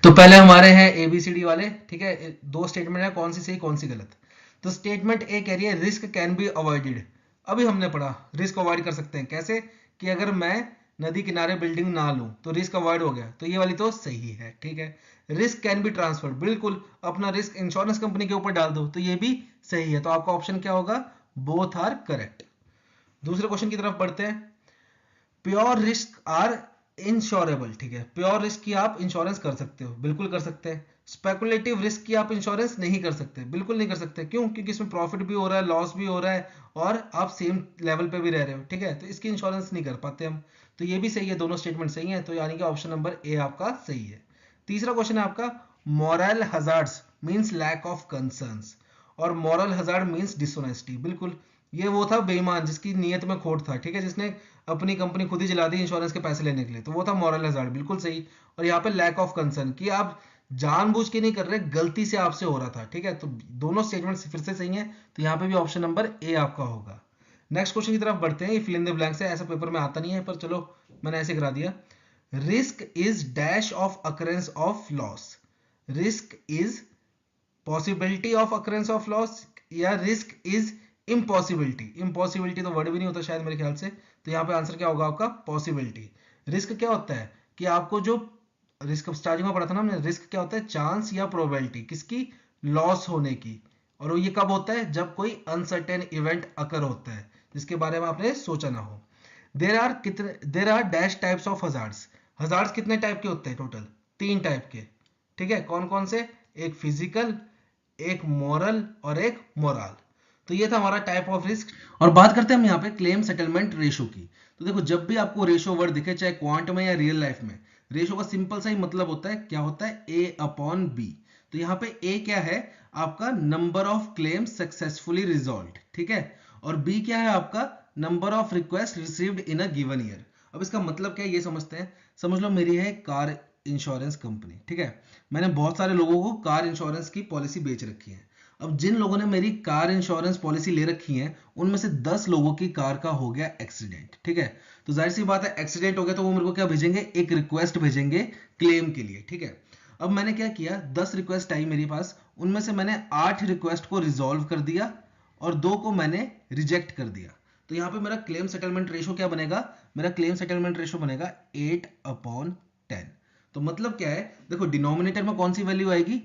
तो पहले हमारे हैं एबीसीडी वाले, ठीक है, दो स्टेटमेंट है, कौन सी सही कौन सी गलत। तो स्टेटमेंट ए कह रही है रिस्क कैन बी अवॉइडेड। अभी हमने पढ़ा रिस्क अवॉइड कर सकते हैं कैसे, कि अगर मैं नदी किनारे बिल्डिंग ना लूं तो रिस्क अवॉइड हो गया, तो ये वाली तो सही है, ठीक है। रिस्क कैन बी ट्रांसफर्ड, बिल्कुल अपना रिस्क इंश्योरेंस कंपनी के ऊपर डाल दो, तो ये भी सही है। तो आपका ऑप्शन क्या होगा? Both are correct. दूसरे क्वेश्चन की तरफ बढ़ते हैं। प्योर रिस्क आर इंश्योरेबल, ठीक है, प्योर रिस्क की आप इंश्योरेंस कर सकते हो, बिल्कुल कर सकते हैं। स्पेकुलेटिव रिस्क की आप इंश्योरेंस नहीं कर सकते, बिल्कुल नहीं कर सकते। क्यों? क्योंकि इसमें प्रॉफिट भी हो रहा है, लॉस भी हो रहा है, और आप सेम लेवल पे भी रह रहे हो, ठीक है, तो इसकी इंश्योरेंस नहीं कर पाते हम। तो ये भी सही है, दोनों स्टेटमेंट सही है, तो यानी कि ऑप्शन नंबर ए आपका सही है। तीसरा क्वेश्चन है आपका, moral hazards means lack of concerns, और मॉरल हजार्ड मींस डिसऑनेस्टी। बिल्कुल, ये वो था बेईमान जिसकी नीयत में खोट था, ठीक है, जिसने अपनी कंपनी खुद ही जला दी इंश्योरेंस के पैसे लेने के लिए, तो वो था मॉरल हजार्ड, बिल्कुल सही। और यहाँ पे लैक ऑफ कंसर्न, कि आप जानबूझ के नहीं कर रहे, गलती से आपसे हो रहा था, ठीक है। तो दोनों स्टेटमेंट फिर से सही है, तो यहाँ पे भी ऑप्शन नंबर ए आपका होगा। नेक्स्ट क्वेश्चन की तरफ बढ़ते हैं। ये फिल इन द ब्लैंक्स है, ऐसा पेपर में आता नहीं है, पर चलो मैंने ऐसे करा दिया। Risk is dash of occurrence of loss. Risk is possibility of occurrence of loss, या रिस्क इज इम्पॉसिबिलिटी। इम्पॉसिबिलिटी तो वर्ड भी नहीं होता शायद मेरे ख्याल से, तो यहाँ पे आंसर क्या होगा आपका पॉसिबिलिटी। रिस्क क्या होता है कि आपको जो रिस्क स्टार्टिंग में पढ़ा था ना हमने, रिस्क क्या होता है, चांस या प्रोबेबिलिटी किसकी, लॉस होने की। और ये कब होता है, जब कोई अनसर्टेन इवेंट अकर होता है जिसके बारे में आपने सोचा ना हो। There are dash types of hazards. Hazards कितने टाइप के होते हैं टोटल, 3 टाइप के, ठीक है। कौन कौन से, एक फिजिकल, एक मॉरल और एक मोरल। तो ये था हमारा टाइप ऑफ रिस्क। और बात करते हैं हम यहाँ पे क्लेम सेटलमेंट रेशो की। तो देखो जब भी आपको रेशो वर्ड दिखे, चाहे क्वांट में या रियल लाइफ में, रेशो का सिंपल सा ही मतलब होता है, क्या होता है, ए अपॉन बी। तो यहाँ पे ए क्या है आपका, number of claim successfully resolve, ठीक है। और बी क्या है आपका, number of request received in a given year. अब इसका मतलब क्या है ये समझते हैं। समझ लो मेरी है कार इंश्योरेंस कंपनी, ठीक है। मैंने बहुत सारे लोगों को कार इंश्योरेंस की पॉलिसी बेच रखी है। अब जिन लोगों ने मेरी कार इंश्योरेंस पॉलिसी ले रखी है, उनमें से 10 लोगों की कार का हो गया एक्सीडेंट, ठीक है। तो जाहिर सी बात है, एक्सीडेंट हो गया तो वो मेरे को क्या भेजेंगे, एक रिक्वेस्ट भेजेंगे क्लेम के लिए, ठीक है। अब मैंने क्या किया, 10 रिक्वेस्ट आई मेरे पास, उनमें से मैंने 8 रिक्वेस्ट को रिजॉल्व कर दिया और 2 को मैंने रिजेक्ट कर दिया। तो यहाँ पे मेरा क्लेम सेटलमेंट रेशो क्या बनेगा, मेरा क्लेम सेटलमेंट रेशो बनेगा 8/10। तो मतलब क्या है, देखो डिनोमिनेटर में कौन सी वैल्यू आएगी,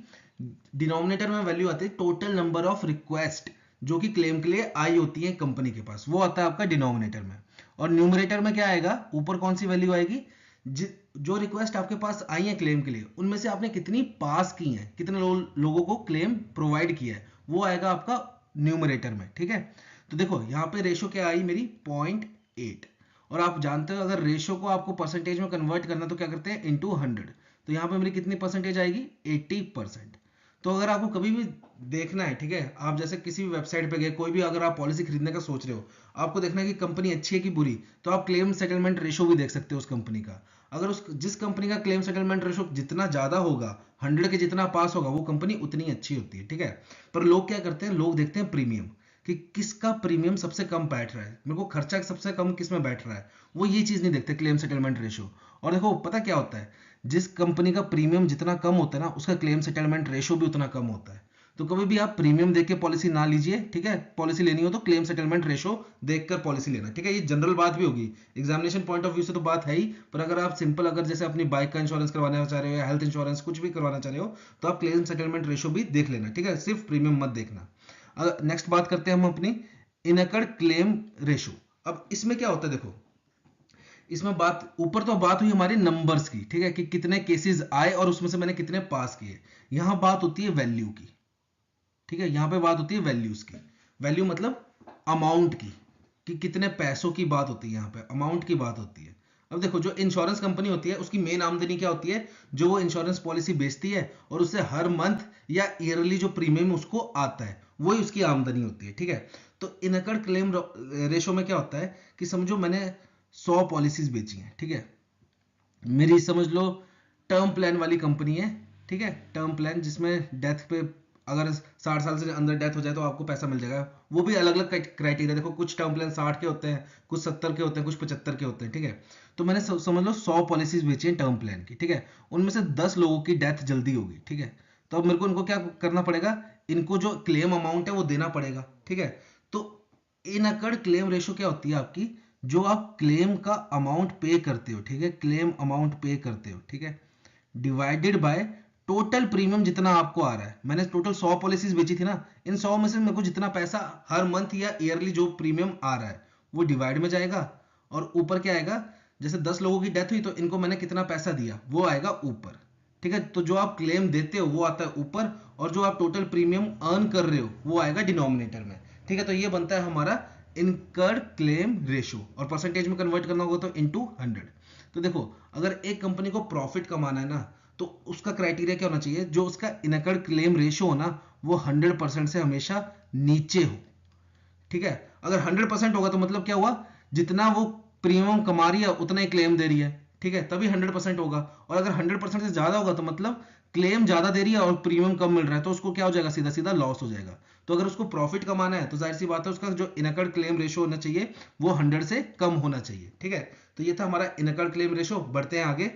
डिनोमिनेटर में वैल्यू आती है टोटल नंबर ऑफ रिक्वेस्ट जो कि क्लेम के लिए आई होती है कंपनी के पास, वो आता है आपका डिनोमिनेटर में। और न्यूमरेटर में क्या आएगा, ऊपर कौन सी वैल्यू आएगी, जो रिक्वेस्ट आपके पास आई है क्लेम के लिए, उनमें से आपने कितनी पास की हैं, कितने लोगों को क्लेम प्रोवाइड किया है, वो आएगा आपका न्यूमरेटर में, ठीक है। तो देखो यहाँ पे रेशो क्या आई मेरी 0.8। और आप जानते हो अगर रेशो को आपको परसेंटेज में कन्वर्ट करना तो क्या करते हैं, इनटू 100। तो यहाँ पे मेरी कितनी परसेंटेज आएगी, 80%। तो अगर आपको कभी भी देखना है, ठीक है, आप जैसे किसी भी वेबसाइट पे गए, कोई भी अगर आप पॉलिसी खरीदने का सोच रहे हो, आपको देखना है कि कंपनी अच्छी है कि बुरी, तो आप क्लेम सेटलमेंट रेशो भी देख सकते हो उस कंपनी का। अगर उस जिस कंपनी का क्लेम सेटलमेंट रेशो जितना ज्यादा होगा, 100 के जितना पास होगा, वो कंपनी उतनी अच्छी होती है, ठीक है। पर लोग क्या करते हैं, लोग देखते हैं प्रीमियम, कि किसका प्रीमियम सबसे कम बैठ रहा है, मेरे को खर्चा सबसे कम किस में बैठ रहा है, वो ये चीज नहीं देखते क्लेम सेटलमेंट रेशो। और देखो पता क्या होता है, जिस कंपनी का प्रीमियम जितना कम होता है ना, उसका क्लेम सेटलमेंट रेशो भी उतना कम होता है। तो कभी भी आप प्रीमियम देख के पॉलिसी ना लीजिए, ठीक है। पॉलिसी लेनी हो तो क्लेम सेटलमेंट रेशो देखकर पॉलिसी लेना, ठीक है। ये जनरल बात भी होगी, एग्जामिनेशन पॉइंट ऑफ व्यू से तो बात है ही, पर अगर आप सिंपल अगर जैसे अपनी बाइक का इंश्योरेंस करवाना चाह रहे हो या हेल्थ इंश्योरेंस कुछ भी करवाना चाह रहे हो, तो आप क्लेम सेटलमेंट रेशो भी देख लेना, ठीक है, सिर्फ प्रीमियम मत देखना। नेक्स्ट बात करते हैं हम अपनी इनकर्ड क्लेम रेशो। अब इसमें क्या होता है, देखो इसमें बात, ऊपर तो बात हुई हमारी नंबर्स की, ठीक है, कि कितने केसेस आए और उसमें से मैंने कितने पास किए। यहां बात होती है वैल्यू की, ठीक है, यहां पे बात होती है वैल्यूज की। वैल्यू मतलब अमाउंट की, कि कितने पैसों की बात होती है, यहां पे अमाउंट की बात होती है। अब देखो जो इंश्योरेंस कंपनी होती है उसकी मेन आमदनी क्या होती है, जो वो इंश्योरेंस पॉलिसी बेचती है और उससे हर मंथ या ईयरली जो प्रीमियम उसको आता है, वही उसकी आमदनी होती है, ठीक है। तो इनकर्ड क्लेम रेशो में क्या होता है कि समझो मैंने 100 पॉलिसीज बेची हैं, ठीक है। मेरी समझ लो टर्म प्लान वाली कंपनी है, ठीक है, टर्म प्लान जिसमें डेथ पे अगर 60 साल से अंदर डेथ हो जाए तो आपको पैसा मिल जाएगा। वो भी अलग अलग क्राइटेरिया, देखो कुछ टर्म प्लान 60 के होते हैं, कुछ 70 के होते हैं, कुछ 75 के होते हैं, ठीक है। तो मैंने समझ लो 100 पॉलिसीज बेची हैं टर्म प्लान की, ठीक है। उनमें से 10 लोगों की डेथ जल्दी होगी, ठीक है। तो अब मेरे को इनको क्या करना पड़ेगा, इनको जो क्लेम अमाउंट है वो देना पड़ेगा, ठीक है। तो इनकर्ड क्लेम रेशो क्या होती है आपकी, जो आप क्लेम का अमाउंट पे करते हो, ठीक है, क्लेम अमाउंट पे करते हो, ठीक है, डिवाइडेड बाय टोटल प्रीमियम जितना आपको आ रहा है। मैंने टोटल 100 पॉलिसीज बेची थी ना, इन 100 में से मेरे को जितना पैसा हर मंथ या ईयरली जो प्रीमियम आ रहा है वो डिवाइड में जाएगा, और ऊपर क्या आएगा, जैसे 10 लोगों की डेथ हुई तो इनको मैंने कितना पैसा दिया वो आएगा ऊपर, ठीक है। तो जो आप क्लेम देते हो वो आता है ऊपर, और जो आप टोटल प्रीमियम अर्न कर रहे हो वो आएगा डिनोमिनेटर में, ठीक है। तो ये बनता है हमारा इनकर्ड क्लेम रेशो, और परसेंटेज में कन्वर्ट करना होगा तो इनटू 100। तो देखो अगर एक कंपनी को प्रॉफिट कमाना है ना, तो उसका क्राइटेरिया क्या होना चाहिए, जो उसका इनकर्ड क्लेम रेशो हो ना, वो 100% से हमेशा नीचे हो, ठीक है। अगर 100% होगा तो मतलब क्या हुआ, जितना वो प्रीमियम कमा रही है उतना ही क्लेम दे रही है, ठीक है, तभी 100% होगा। और अगर 100% से ज्यादा होगा तो मतलब क्लेम ज्यादा दे रही है और प्रीमियम कम मिल रहा है, तो उसको क्या हो जाएगा, सीधा सीधा लॉस हो जाएगा। तो अगर उसको प्रॉफिट कमाना है तो जाहिर सी बात है उसका जो इनकर्ड क्लेम रेशो होना चाहिए वो 100 से कम होना चाहिए। ठीक है, तो ये था हमारा इनकर्ड क्लेम रेशो। बढ़ते हैं आगे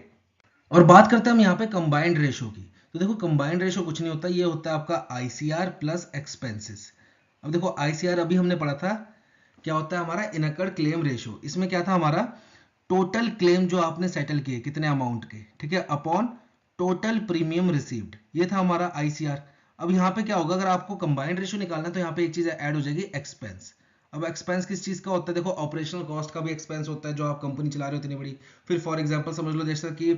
और बात करते हैं हम यहाँ पे कंबाइंड रेशो की। तो देखो कंबाइंड रेशो कुछ नहीं होता, ये होता है आपका आईसीआर प्लस एक्सपेंसेस। अब देखो आईसीआर अभी हमने पढ़ा था, क्या होता है हमारा इनकर्ड क्लेम रेशो। इसमें क्या था हमारा, टोटल क्लेम जो आपने सेटल किए कितने अमाउंट के, ठीक है, अपॉन टोटल प्रीमियम रिसीव्ड, ये था हमारा आईसीआर। अब यहाँ पे क्या होगा, अगर आपको कंबाइंड रेशो निकालना है तो यहाँ पे एक चीज ऐड हो जाएगी, एक्सपेंस। अब एक्सपेंस किस चीज का होता है, देखो ऑपरेशनल कॉस्ट का भी एक्सपेंस होता है जो आप कंपनी चला रहे हो इतनी बड़ी। फिर फॉर एग्जांपल समझ लो जैसा कि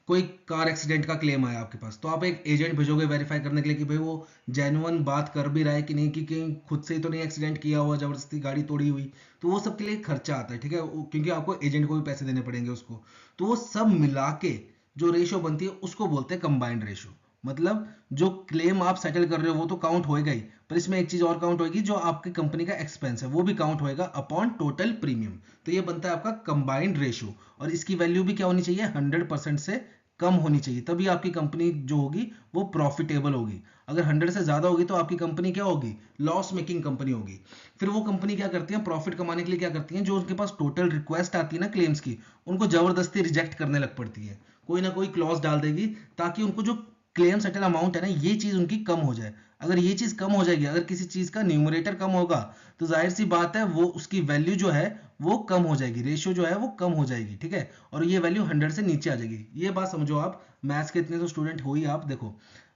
कोई कार एक्सीडेंट का क्लेम आया आपके पास, तो आप एक एजेंट भेजोगे वेरीफाई करने के लिए कि भाई वो जेन्युइन बात कर भी रहा है कि नहीं, कि कहीं खुद से ही तो नहीं एक्सीडेंट किया हुआ, जबरदस्ती गाड़ी तोड़ी हुई। तो वो सबके लिए खर्चा आता है, ठीक है, क्योंकि आपको एजेंट को भी पैसे देने पड़ेंगे उसको। तो वो सब मिला के जो रेशो बनती है उसको बोलते हैं कंबाइंड रेशो। मतलब जो क्लेम आप सेटल कर रहे हो वो तो काउंट होएगा ही, पर इसमें एक चीज और काउंट होगी, जो आपकी कंपनी का एक्सपेंस है वो भी काउंट होएगा अपॉन टोटल प्रीमियम। तो ये बनता है आपका कंबाइंड रेशो, और इसकी वैल्यू भी क्या होनी चाहिए, 100% से कम होनी चाहिए, तभी आपकी कंपनी जो होगी वो प्रॉफिटेबल होगी। अगर 100 से ज्यादा होगी तो आपकी कंपनी क्या होगी, लॉस मेकिंग कंपनी होगी। फिर वो कंपनी क्या करती है, प्रॉफिट कमाने के लिए क्या करती है, जो उनके पास टोटल रिक्वेस्ट आती है ना क्लेम्स की, उनको जबरदस्ती रिजेक्ट करने लग पड़ती है, कोई ना कोई क्लॉज डाल देगी ताकि उनको जो क्लेम सेटल अमाउंट है ना, ये चीज उनकी कम हो जाए। अगर ये चीज कम हो जाएगी, अगर किसी चीज का न्यूमरेटर कम होगा, तो जाहिर सी बात है वो उसकी वैल्यू जो है वो कम हो जाएगी, रेशियो जो है वो कम हो जाएगी। ठीक है, और ये वैल्यू 100 से नीचे आ जाएगी। ये बात समझो आप, मैथ्स के इतने तो स्टूडेंट हो ही आप। देखो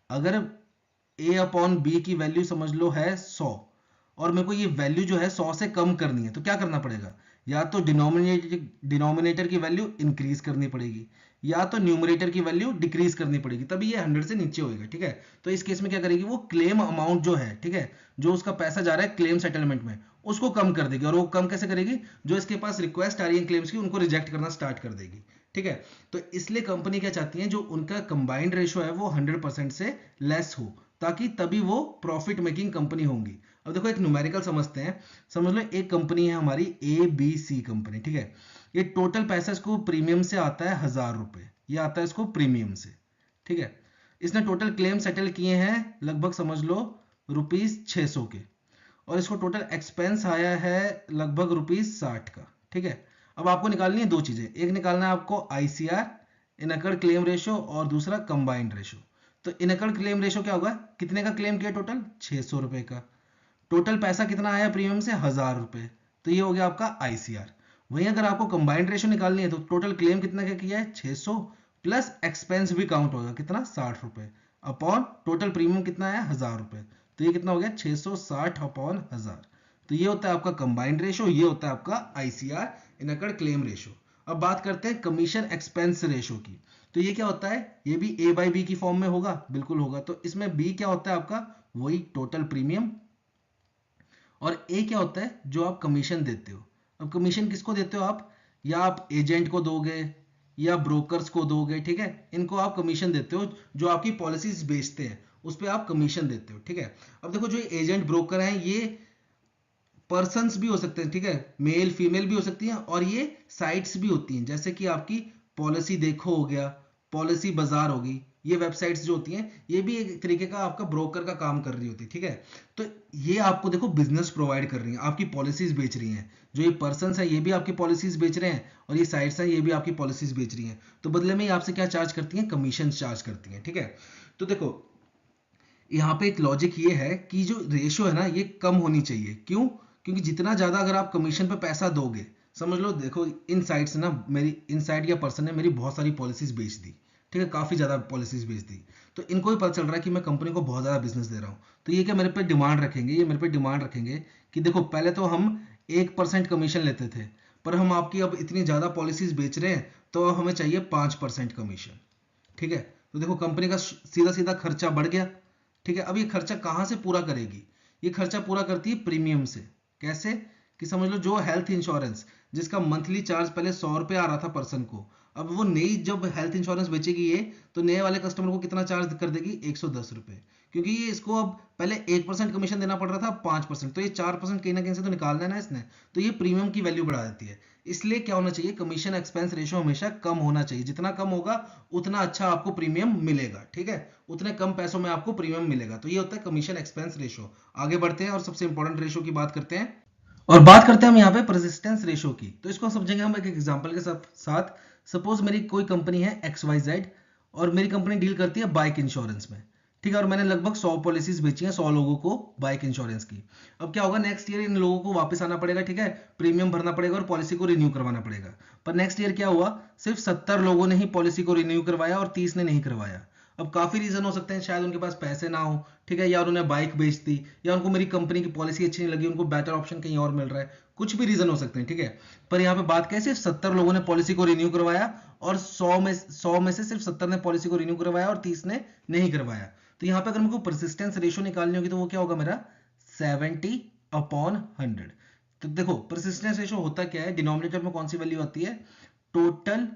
अगर a अपॉन बी की वैल्यू समझ लो है 100, और मेरे को ये वैल्यू जो है 100 से कम करनी है, तो क्या करना पड़ेगा, या तो डिनोमिनेटर की वैल्यू इंक्रीज करनी पड़ेगी, या तो न्यूमरेटर की वैल्यू डिक्रीज करनी पड़ेगी, तभी ये 100 से नीचे होएगा। ठीक है, तो इस केस में क्या करेगी, वो क्लेम अमाउंट जो है, ठीक है, जो उसका पैसा जा रहा है क्लेम सेटलमेंट में, उसको कम कर देगी। और वो कम कैसे करेगी, जो इसके पास रिक्वेस्ट आ रही है क्लेम्स की उनको रिजेक्ट करना स्टार्ट कर देगी। ठीक है, तो इसलिए कंपनी क्या चाहती है, जो उनका कंबाइंड रेशो है वो 100% से लेस हो, ताकि तभी वो प्रॉफिट मेकिंग कंपनी होंगी। अब देखो एक न्यूमेरिकल समझते हैं। समझ लो एक कंपनी है हमारी ABC कंपनी, ठीक है, ये टोटल पैसा इसको प्रीमियम से आता है 1000 रुपए, ये आता है इसको प्रीमियम से। ठीक है, इसने टोटल क्लेम सेटल किए हैं लगभग समझ लो ₹600 के, और इसको टोटल एक्सपेंस आया है लगभग ₹60 का। ठीक है, अब आपको निकालनी है दो चीजें, एक निकालना है आपको आईसीआर इनकर्ड क्लेम रेशो, और दूसरा कंबाइंड रेशो। तो इनकर्ड क्लेम रेशो क्या होगा, कितने का क्लेम किया, टोटल 600 रुपए का, टोटल पैसा कितना आया प्रीमियम से 1000 रुपए, तो ये हो गया आपका आईसीआर। वहीं अगर आपको कंबाइंड रेशो निकालनी है तो टोटल क्लेम कितना का किया है 600, प्लस एक्सपेंस भी काउंट होगा कितना 60 रुपए, अपॉन टोटल प्रीमियम कितना आया 1000 रुपए, तो ये कितना हो गया 660 अपॉन 1000। तो ये होता है आपका कंबाइंड रेशो, ये होता है आपका आईसीआर इनकर्ड क्लेम रेशो। अब बात करते हैं कमीशन एक्सपेंस रेशो की। तो ये क्या होता है, ये भी ए बाई बी की फॉर्म में होगा, बिल्कुल होगा। तो इसमें बी क्या होता है आपका, वही टोटल प्रीमियम, और ए क्या होता है जो आप कमीशन देते हो। अब कमीशन किसको देते हो आप, या आप एजेंट को दोगे या ब्रोकर्स को दोगे, ठीक है, इनको आप कमीशन देते हो, जो आपकी पॉलिसीज बेचते हैं उस पर आप कमीशन देते हो। ठीक है, अब देखो जो एजेंट ब्रोकर हैं ये पर्सन्स भी हो सकते हैं, ठीक है, मेल फीमेल भी हो सकती हैं, और ये साइट्स भी होती हैं, जैसे कि आपकी पॉलिसी देखो हो गया, पॉलिसी बाजार होगी, ये वेबसाइट्स जो होती हैं ये भी एक तरीके का आपका ब्रोकर का काम कर रही होती है। ठीक है, तो ये आपको देखो बिजनेस प्रोवाइड कर रही हैं, आपकी पॉलिसीज बेच रही हैं। जो ये पर्सन्स हैं ये भी आपकी पॉलिसीज बेच रहे हैं, और ये साइट्स हैं ये भी आपकी पॉलिसीज बेच रही हैं, तो बदले में ये आपसे क्या चार्ज करती हैं, कमीशन चार्ज करती हैं। ठीक है, तो देखो यहाँ पे एक लॉजिक ये है कि जो रेशियो है ना ये कम होनी चाहिए। क्यों, क्योंकि जितना ज्यादा अगर आप कमीशन पे पैसा दोगे, समझ लो देखो इन साइट्स ना, मेरी इन साइट या पर्सन ने मेरी बहुत सारी पॉलिसीज बेच दी, ठीक है, काफी ज्यादा पॉलिसीज बेच दी, तो इनको भी पता चल रहा है कि मैं कंपनी को बहुत ज्यादा बिजनेस दे रहा हूँ, तो ये क्या मेरे पे डिमांड रखेंगे, ये मेरे पे डिमांड रखेंगे कि देखो पहले तो हम 1% कमीशन लेते थे, पर हम आपकी अब इतनी ज्यादा पॉलिसीज बेच रहे हैं तो हमें चाहिए 5% कमीशन। ठीक है, तो देखो कंपनी का सीधा सीधा खर्चा बढ़ गया। ठीक है, अब ये खर्चा कहाँ से पूरा करेगी, ये खर्चा पूरा करती है प्रीमियम से। कैसे, कि समझ लो जो हेल्थ इंश्योरेंस जिसका मंथली चार्ज पहले 100 रुपये आ रहा था पर्सन को, अब वो नई जब हेल्थ इंश्योरेंस बेचेगी ये, तो नए वाले कस्टमर को कितना चार्ज कर देगी, 110 रुपये, क्योंकि ये इसको अब पहले 1% कमीशन देना पड़ रहा था, 5%, तो ये 4% कहीं ना कहीं से तो निकालना है ना इसने, तो ये प्रीमियम की वैल्यू बढ़ा देती है। इसलिए क्या होना चाहिए, कमीशन एक्सपेंस रेशियो हमेशा कम होना चाहिए, जितना कम होगा उतना अच्छा आपको प्रीमियम मिलेगा, ठीक है, उतने कम पैसों में आपको प्रीमियम मिलेगा। तो ये होता है कमीशन एक्सपेंस रेशियो। आगे बढ़ते हैं और सबसे इंपॉर्टेंट रेशियो की बात करते हैं, और बात करते हैं हम यहाँ पे परसिस्टेंस रेशियो की। तो इसको समझेंगे हम एक एग्जांपल के साथ। सपोज मेरी कोई कंपनी है XYZ, और मेरी कंपनी डील करती है बाइक इंश्योरेंस में, ठीक है, और मैंने लगभग 100 पॉलिसीज बेची हैं 100 लोगों को बाइक इंश्योरेंस की। अब क्या होगा, नेक्स्ट ईयर इन लोगों को वापस आना पड़ेगा, ठीक है, प्रीमियम भरना पड़ेगा और पॉलिसी को रिन्यू करवाना पड़ेगा। पर नेक्स्ट ईयर क्या हुआ, सिर्फ 70 लोगों ने ही पॉलिसी को रिन्यू करवाया और 30 ने नहीं करवाया। अब काफी रीजन हो सकते हैं, शायद उनके पास पैसे ना हो, ठीक है, या उन्होंने बाइक बेच दी, या उनको मेरी कंपनी की पॉलिसी अच्छी नहीं लगी, उनको बेटर ऑप्शन कहीं और मिल रहा है, कुछ भी रीजन हो सकते हैं, ठीक है। पर यहाँ पे बात क्या है, सिर्फ 70 लोगों ने पॉलिसी को रिन्यू करवाया, और 100 में से सिर्फ 70 ने पॉलिसी को रिन्यू करवाया और 30 ने नहीं करवाया। तो यहाँ पे अगर मेरे को परसिस्टेंस रेशियो निकालनी होगी तो वो क्या होगा मेरा, 70/100। तो देखो परसिस्टेंस रेशियो होता क्या है, डिनोमिनेटर में कौन सी वैल्यू आती है, टोटल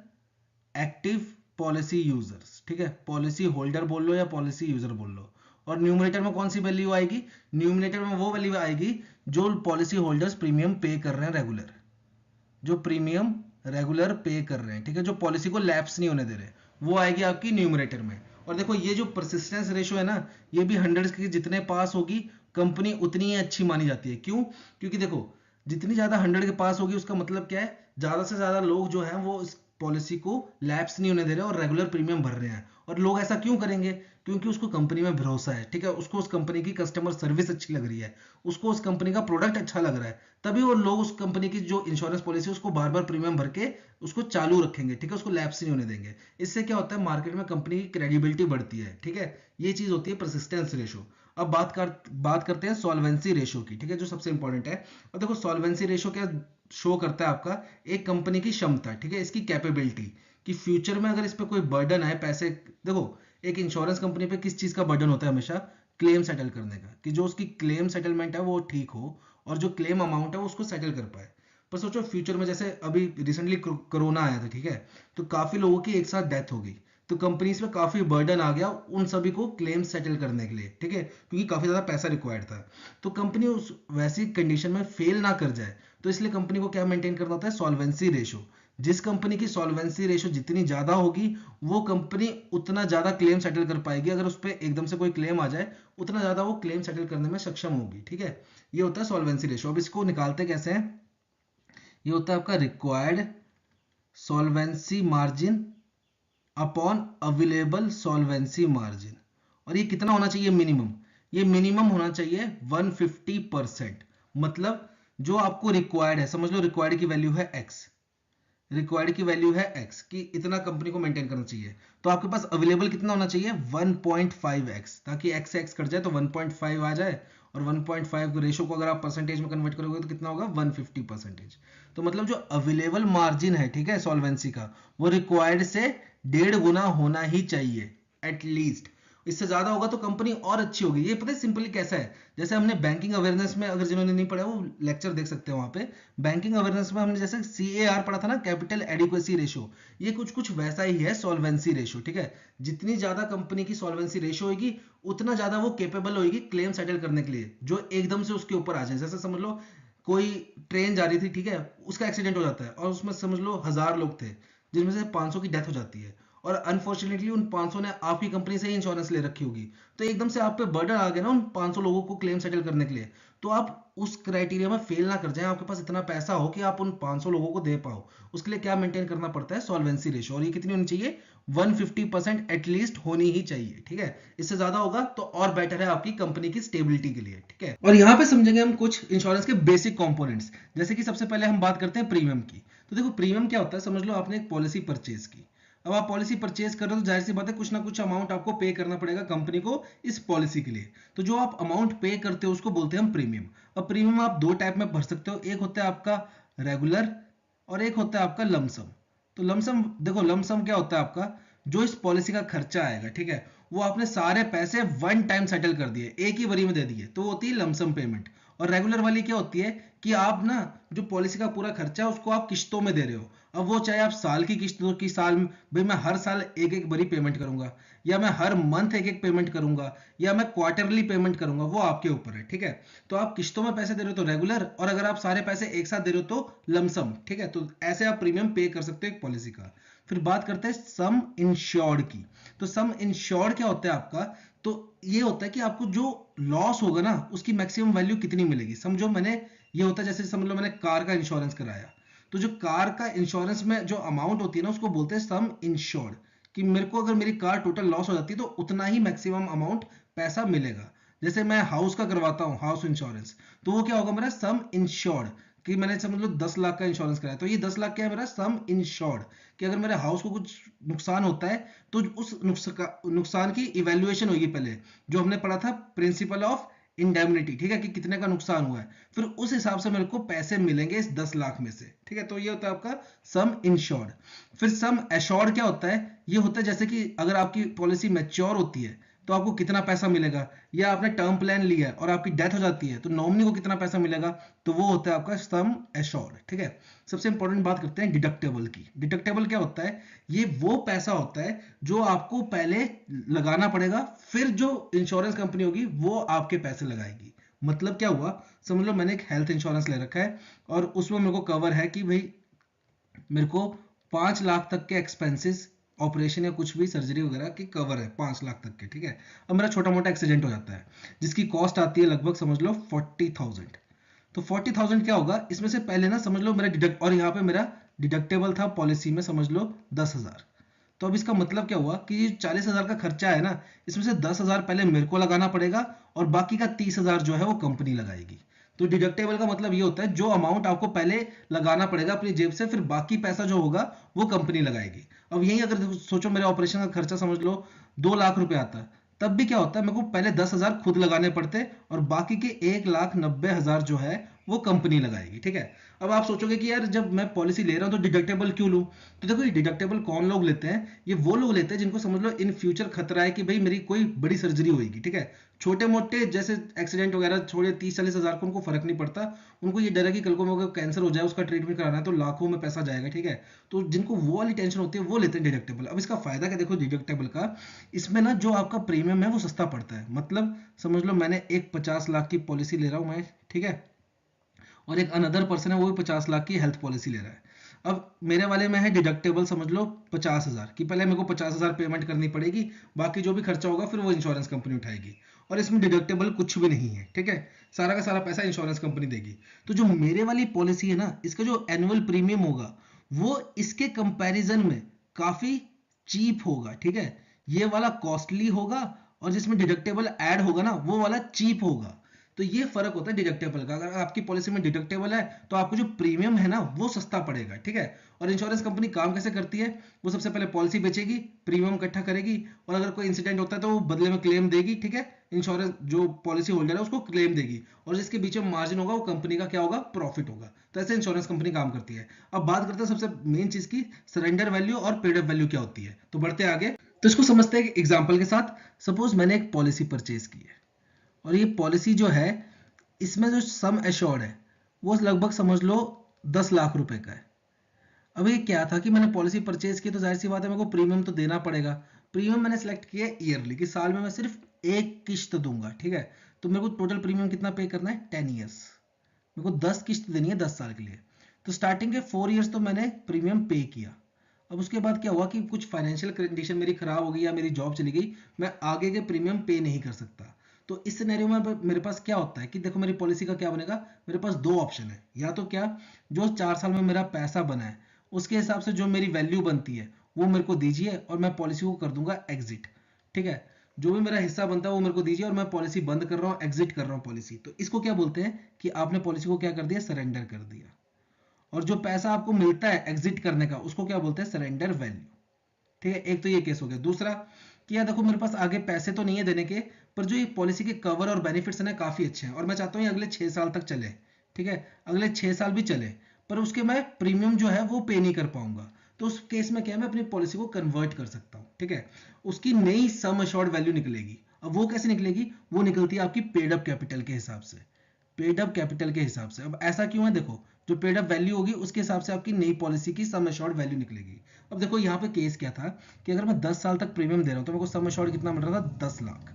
एक्टिव पॉलिसी यूजर्स, ठीक है, पॉलिसी होल्डर बोल लो या पॉलिसी यूजर बोल लो, और न्यूमरेटर में कौन सी वैल्यू आएगी, न्यूमरेटर में वो वैल्यू आएगी जो पॉलिसी होल्डर्स प्रीमियम पे कर रहे हैं रेगुलर, जो प्रीमियम रेगुलर पे कर रहे हैं, ठीक है, जो पॉलिसी को लैप्स नहीं होने दे रहे, वो आएगी आपकी न्यूमरेटर में। और देखो ये जो परसिस्टेंस रेशियो है ना, ये भी 100 के जितने पास होगी कंपनी उतनी ही अच्छी मानी जाती है। क्यों, क्योंकि देखो जितनी ज्यादा 100 के पास होगी उसका मतलब क्या है, ज्यादा से ज्यादा लोग जो हैं वो इस पॉलिसी को लैप्स नहीं होने दे रहे और रेगुलर प्रीमियम भर रहे हैं। और लोग ऐसा क्यों करेंगे, क्योंकि उसको कंपनी में भरोसा है, ठीक है, उसको उस कंपनी की कस्टमर सर्विस अच्छी लग रही है, उसको उस कंपनी का प्रोडक्ट अच्छा लग रहा है, तभी वो लोग उस कंपनी की जो इंश्योरेंस पॉलिसी है उसको बार बार प्रीमियम भर के उसको चालू रखेंगे, ठीक है, उसको लैप्स नहीं होने देंगे। इससे क्या होता है, मार्केट में कंपनी की क्रेडिबिलिटी बढ़ती है, ठीक है, ये चीज होती है परसिस्टेंस रेशियो। अब बात करते हैं सॉल्वेंसी रेशियो की, ठीक है, जो सबसे इंपॉर्टेंट है। और देखो सॉल्वेंसी रेशियो क्या शो करता है, आपका एक कंपनी की क्षमता, ठीक है, इसकी कैपेबिलिटी, कि फ्यूचर में अगर इस पे कोई बर्डन आए पैसे, देखो एक इंश्योरेंस कंपनी पे किस चीज का बर्डन होता है हमेशा, क्लेम सेटल करने का, कि जो उसकी क्लेम सेटलमेंट है वो ठीक हो और जो क्लेम अमाउंट है वो उसको सेटल कर पाए। पर सोचो फ्यूचर में, जैसे अभी रिसेंटली कोरोना आया था, ठीक है, तो काफी लोगों की एक साथ डेथ हो गई, तो कंपनीज पे काफी बर्डन आ गया उन सभी को क्लेम सेटल करने के लिए, ठीक है, क्योंकि काफी ज्यादा पैसा रिक्वायर्ड था। तो कंपनी उस वैसी कंडीशन में फेल ना कर जाए, तो इसलिए कंपनी को क्या मेंटेन करना होता है, सॉल्वेंसी रेशियो। जिस कंपनी की सॉल्वेंसी रेशियो जितनी ज्यादा होगी वो कंपनी उतना ज्यादा क्लेम सेटल कर पाएगी, अगर उस पर एकदम से कोई क्लेम आ जाए उतना ज्यादा वो क्लेम सेटल करने में सक्षम होगी, ठीक है, ये होता है सॉल्वेंसी रेशियो। अब इसको निकालते कैसे हैं, ये होता है आपका required solvency margin upon available solvency margin. और ये कितना होना चाहिए मिनिमम, ये मिनिमम होना चाहिए 150%। मतलब जो आपको रिक्वायर्ड है, समझ लो रिक्वायर्ड की वैल्यू है x, रिक्वायर्ड की वैल्यू है x, कि इतना कंपनी को मेंटेन करना चाहिए, तो आपके पास अवेलेबल कितना होना चाहिए 1.5x, ताकि x से x कट जाए तो 1.5 आ जाए, और 1.5 रेशियो को अगर आप परसेंटेज में कन्वर्ट करोगे तो कितना होगा 150%। तो मतलब जो अवेलेबल मार्जिन है, ठीक है, सॉल्वेंसी का, वो रिक्वायर्ड से 1.5 गुना होना ही चाहिए एटलीस्ट। इससे ज्यादा होगा तो कंपनी और अच्छी होगी। ये पता है सिंपली कैसा है, जैसे हमने बैंकिंग अवेयरनेस में, अगर जिन्होंने नहीं पढ़ा वो लेक्चर देख सकते हैं वहां पे, बैंकिंग अवेयरनेस में हमने जैसे CAR पढ़ा था ना, कैपिटल एडिक्वेसी रेशियो, ये कुछ कुछ वैसा ही है सॉल्वेंसी रेशियो, ठीक है। जितनी ज्यादा कंपनी की सॉल्वेंसी रेशियो होगी उतना ज्यादा वो केपेबल होगी क्लेम सेटल करने के लिए, जो एकदम से उसके ऊपर आ जाए। जैसे समझ लो कोई ट्रेन जा रही थी, ठीक है, उसका एक्सीडेंट हो जाता है और उसमें समझ लो 1000 लोग थे, जिनमें से 500 की डेथ हो जाती है, और अनफॉर्चुनेटली उन 500 ने आपकी कंपनी से ही इंश्योरेंस ले रखी होगी, तो एकदम से आप पे बर्डन आ गया ना उन 500 लोगों को क्लेम सेटल करने के लिए, तो आप उस क्राइटेरिया में फेल ना कर जाएं, आपके पास इतना पैसा हो कि आप उन 500 लोगों को दे पाओ। उसके लिए क्या मेंटेन करना पड़ता है, सॉल्वेंसी रेशियो, और ये कितनी होनी चाहिए 150% एटलीस्ट होनी ही चाहिए, ठीक है। इससे ज्यादा होगा तो और बेटर है आपकी कंपनी की स्टेबिलिटी के लिए, ठीक है। और यहाँ पे समझेंगे हम कुछ इंश्योरेंस के बेसिक कंपोनेंट्स, जैसे कि सबसे पहले हम बात करते हैं प्रीमियम की। तो देखो प्रीमियम क्या होता है, समझ लो आपने एक पॉलिसी परचेज की, अब आप पॉलिसी परचेज कर रहे हो तो जाहिर सी बात है कुछ ना कुछ अमाउंट आपको पे करना पड़ेगा कंपनी को इस पॉलिसी के लिए, तो जो आप अमाउंट पे करते हो उसको बोलते हैं हम प्रीमियम। अब प्रीमियम आप दो टाइप में भर सकते हो, एक होता है आपका रेगुलर और एक होता है आपका लमसम। तो लमसम, देखो लमसम क्या होता है आपका, जो इस पॉलिसी का खर्चा आएगा, ठीक है, वो आपने सारे पैसे वन टाइम सेटल कर दिए, एक ही बारी में दे दिए, तो वो होती है लमसम पेमेंट। और रेगुलर वाली क्या होती है कि आप ना जो पॉलिसी का पूरा खर्चा है उसको आप किश्तों में दे रहे हो। अब वो चाहे आप साल की किस्त दो कि साल भाई मैं हर साल एक एक बड़ी पेमेंट करूंगा, या मैं हर मंथ एक एक पेमेंट करूंगा, या मैं क्वार्टरली पेमेंट करूंगा, वो आपके ऊपर है। ठीक है, तो आप किश्तों में पैसे दे रहे हो तो रेगुलर, और अगर आप सारे पैसे एक साथ दे रहे हो तो लमसम। ठीक है, तो ऐसे आप प्रीमियम पे कर सकते हो एक पॉलिसी का। फिर बात करते हैं सम इंश्योर्ड की। तो सम इंश्योर्ड क्या होता है आपका? तो ये होता है कि आपको जो लॉस होगा ना उसकी मैक्सिमम वैल्यू कितनी मिलेगी। समझो मैंने, ये होता है जैसे समझ लो मैंने कार का इंश्योरेंस कराया, तो जो कार का इंश्योरेंस में जो अमाउंट होती है ना उसको बोलते हैं सम इंश्योर्ड, कि मेरे को अगर मेरी कार टोटल लॉस हो जाती है तो उतना ही मैक्सिमम अमाउंट पैसा मिलेगा। जैसे मैं हाउस का करवाता हूँ हाउस इंश्योरेंस, तो वो क्या होगा मेरा सम इंश्योर्ड, कि मैंने समझ लो 10 लाख का इंश्योरेंस कराया, तो ये 10 लाख क्या है मेरा सम इंश्योर्ड, कि अगर मेरे हाउस को कुछ नुकसान होता है तो उस नुकसान की इवेल्युएशन होगी पहले, जो हमने पढ़ा था प्रिंसिपल ऑफ इंडेमनिटी। ठीक है, कि कितने का नुकसान हुआ है, फिर उस हिसाब से मेरे को पैसे मिलेंगे इस 10 लाख में से। ठीक है, तो ये होता है आपका सम इंश्योर्ड। फिर सम एश्योर्ड क्या होता है? ये होता है जैसे कि अगर आपकी पॉलिसी मैच्योर होती है तो आपको कितना पैसा मिलेगा, या आपने टर्म प्लान लिया है और आपकी डेथ हो जाती है तो नॉमिनी को कितना पैसा मिलेगा, तो वो होता है आपका सम एश्योर्ड। ठीक है, सबसे इंपॉर्टेंट बात करते हैं डिडक्टेबल की। डिडक्टेबल क्या होता है? ये वो पैसा होता है जो आपको पहले लगाना पड़ेगा, फिर जो इंश्योरेंस कंपनी होगी वो आपके पैसे लगाएगी। मतलब क्या हुआ, समझ लो मैंने एक हेल्थ इंश्योरेंस ले रखा है और उसमें मेरे को कवर है कि भाई मेरे को 5 लाख तक के एक्सपेंसेस, ऑपरेशन या कुछ भी सर्जरी वगैरह की कवर है 5 लाख तक के। ठीक है, अब मेरा छोटा मोटा एक्सीडेंट हो जाता है जिसकी कॉस्ट आती है लगभग समझ लो 40,000। तो 40,000 क्या होगा इसमें से, पहले ना समझ लो मेरा डिडक्ट, और यहाँ पे मेरा डिडक्टेबल था पॉलिसी में समझ लो 10,000। तो अब इसका मतलब क्या हुआ कि ये 40,000 का खर्चा है ना, इसमें से 10,000 पहले मेरे को लगाना पड़ेगा और बाकी का 30,000 जो है वो कंपनी लगाएगी। तो डिडक्टेबल का मतलब ये होता है जो अमाउंट आपको पहले लगाना पड़ेगा अपनी जेब से, फिर बाकी पैसा जो होगा वो कंपनी लगाएगी। अब यही अगर सोचो मेरे ऑपरेशन का खर्चा समझ लो 2 लाख रुपए आता, तब भी क्या होता है मेरे को पहले 10,000 खुद लगाने पड़ते और बाकी के 1,90,000 जो है वो कंपनी लगाएगी। ठीक है, अब आप सोचोगे कि यार जब मैं पॉलिसी ले रहा हूं तो डिडक्टेबल क्यों लूं? तो देखो ये डिडक्टेबल कौन लोग लेते हैं, ये वो लोग लेते हैं जिनको समझ लो इन फ्यूचर खतरा है कि भाई मेरी कोई बड़ी सर्जरी होगी। ठीक है, छोटे मोटे जैसे एक्सीडेंट वगैरह छोड़े 30-40 हजार को उनको फर्क नहीं पड़ता, उनको ये डर है कि कल को मेरे को कैंसर हो जाए उसका ट्रीटमेंट कराना है तो लाखों में पैसा जाएगा। ठीक है, तो जिनको वो वाली टेंशन होती है वो लेते हैं डिडक्टेबल। अब इसका फायदा क्या देखो डिडक्टेबल का, इसमें ना जो आपका प्रीमियम है वो सस्ता पड़ता है। मतलब समझ लो मैंने एक 50 लाख की पॉलिसी ले रहा हूं मैं, ठीक है, और एक अनदर पर्सन है वो भी 50 लाख की हेल्थ पॉलिसी ले रहा है। अब मेरे वाले में है डिडक्टेबल समझ लो 50,000 की, पहले मेरे को 50,000 पेमेंट करनी पड़ेगी, बाकी जो भी खर्चा होगा फिर वो इंश्योरेंस कंपनी उठाएगी, और इसमें डिडक्टेबल कुछ भी नहीं है। ठीक है, सारा का सारा पैसा इंश्योरेंस कंपनी देगी। तो जो मेरे वाली पॉलिसी है ना, इसका जो एनुअल प्रीमियम होगा वो इसके कंपैरिजन में काफी चीप होगा। ठीक है, ये वाला कॉस्टली होगा और जिसमें डिडक्टेबल ऐड होगा ना वो वाला चीप होगा। तो ये फर्क होता है डिडक्टेबल का। अगर आपकी पॉलिसी में डिडक्टेबल है तो आपको जो प्रीमियम है ना वो सस्ता पड़ेगा। ठीक है, और इंश्योरेंस कंपनी काम कैसे करती है, वो सबसे पहले पॉलिसी बेचेगी, प्रीमियम इकट्ठा करेगी, और अगर कोई इंसिडेंट होता है तो वो बदले में क्लेम देगी। ठीक है, इंश्योरेंस जो पॉलिसी होल्डर है उसको क्लेम देगी, और जिसके बीच में मार्जिन होगा वो कंपनी का क्या होगा, प्रॉफिट होगा। तो ऐसे इंश्योरेंस कंपनी काम करती है। अब बात करते हैं सबसे मेन चीज की, सरेंडर वैल्यू और पेड अप वैल्यू क्या होती है। तो बढ़ते आगे, तो इसको समझते हैं एग्जाम्पल के साथ। सपोज मैंने एक पॉलिसी परचेज की है और ये पॉलिसी जो है इसमें जो सम एश्योर्ड है वो लगभग समझ लो 10 लाख रुपए का है। अब ये क्या था कि मैंने पॉलिसी परचेज की तो जाहिर सी बात है मेरे को प्रीमियम तो देना पड़ेगा। प्रीमियम मैंने सेलेक्ट किया ईयरली, कि साल में मैं सिर्फ एक किश्त दूंगा। ठीक है, तो मेरे को टोटल प्रीमियम कितना पे करना है, 10 ईयर्स, मेरे को 10 किश्त देनी है 10 साल के लिए। तो स्टार्टिंग के 4 ईयर्स तो मैंने प्रीमियम पे किया। अब उसके बाद क्या हुआ कि कुछ फाइनेंशियल कंडीशन मेरी खराब हो गई या मेरी जॉब चली गई, मैं आगे के प्रीमियम पे नहीं कर सकता। तो इस सिनेरियो में मेरे पास क्या होता है कि देखो मेरी पॉलिसी का क्या बनेगा, मेरे पास दो ऑप्शन है, या तो क्या, जो 4 साल में मेरा पैसा बना है उसके हिसाब से जो मेरी वैल्यू बनती है वो मेरे को दीजिए और मैं पॉलिसी को कर दूंगा एग्जिट। ठीक है, जो भी मेरा हिस्सा बनता है वो मेरे को दीजिए और मैं पॉलिसी बंद कर रहा हूँ, एग्जिट कर रहा हूँ पॉलिसी। तो इसको क्या बोलते हैं कि आपने पॉलिसी को क्या कर दिया, सरेंडर कर दिया। और जो पैसा आपको मिलता है एग्जिट करने का उसको क्या बोलते हैं, सरेंडर वैल्यू। ठीक है, एक तो ये केस हो गया। दूसरा कि यार देखो मेरे पास आगे पैसे तो नहीं है देने के, पर जो ये पॉलिसी के कवर और बेनिफिट्स हैं काफी अच्छे हैं और मैं चाहता हूँ ये अगले 6 साल तक चले। ठीक है, अगले 6 साल भी चले, पर उसके मैं प्रीमियम जो है वो पे नहीं कर पाऊंगा। तो उस केस में क्या है, मैं अपनी पॉलिसी को कन्वर्ट कर सकता हूँ। ठीक है, उसकी नई सम अश्योर्ड वैल्यू निकलेगी। अब वो कैसे निकलेगी, वो निकलती है आपकी पेड अप कैपिटल के हिसाब से। पेड अप कैपिटल के हिसाब से। अब ऐसा क्यों है, देखो जो पेड अप वैल्यू होगी उसके हिसाब से आपकी नई पॉलिसी की सम एश्योर्ड वैल्यू निकलेगी। अब देखो यहाँ पे केस क्या था कि अगर मैं 10 साल तक प्रीमियम दे रहा हूँ तो मेरे को सम एश्योर्ड कितना मिल रहा था, 10 लाख।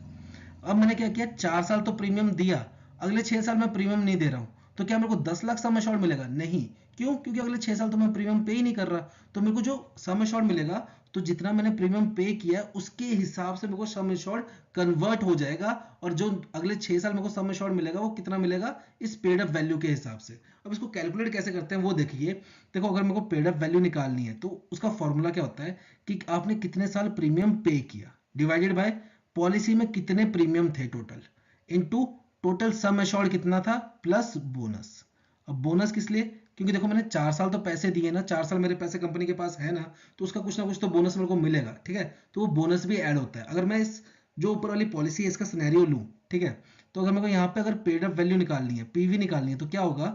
अब मैंने क्या किया, 4 साल तो प्रीमियम दिया, अगले 6 साल मैं प्रीमियम नहीं दे रहा हूँ, तो क्या मेरे को 10 लाख सम एश्योर्ड मिलेगा? नहीं। क्यों? क्योंकि अगले 6 साल तो मैं प्रीमियम पे ही नहीं कर रहा। तो मेरे को जो सम एश्योर्ड मिलेगा, तो जितना मैंने प्रीमियम पे किया उसके हिसाब से मेरे को सम एश्योर्ड कन्वर्ट हो जाएगा, और जो अगले 6 साल मेरे को सम एश्योर्ड मिलेगा वो कितना मिलेगा, इस पेड अप वैल्यू के हिसाब से। अब इसको कैलकुलेट कैसे करते हैं वो देखिए। देखो अगर मेरे को पेड अप वैल्यू निकालनी है तो उसका फॉर्मूला क्या होता है कि आपने कितने साल प्रीमियम पे किया डिवाइडेड बाय पॉलिसी में कितने प्रीमियम थे total, into total sum assured कितना था प्लस बोनस। अब बोनस किस लिए? क्योंकि देखो मैंने 4 साल तो पैसे दिए ना, 4 साल मेरे पैसे कंपनी के पास है ना, तो उसका कुछ ना कुछ तो बोनस मेरे को मिलेगा, ठीक है। तो वो बोनस भी ऐड होता है। अगर मैं इस जो ऊपर वाली पॉलिसी है इसका सिनेरियो लूं, ठीक है, तो अगर मेरे को यहाँ पे अगर पेड अप वैल्यू निकालनी है, पीवी निकालनी है, तो क्या होगा,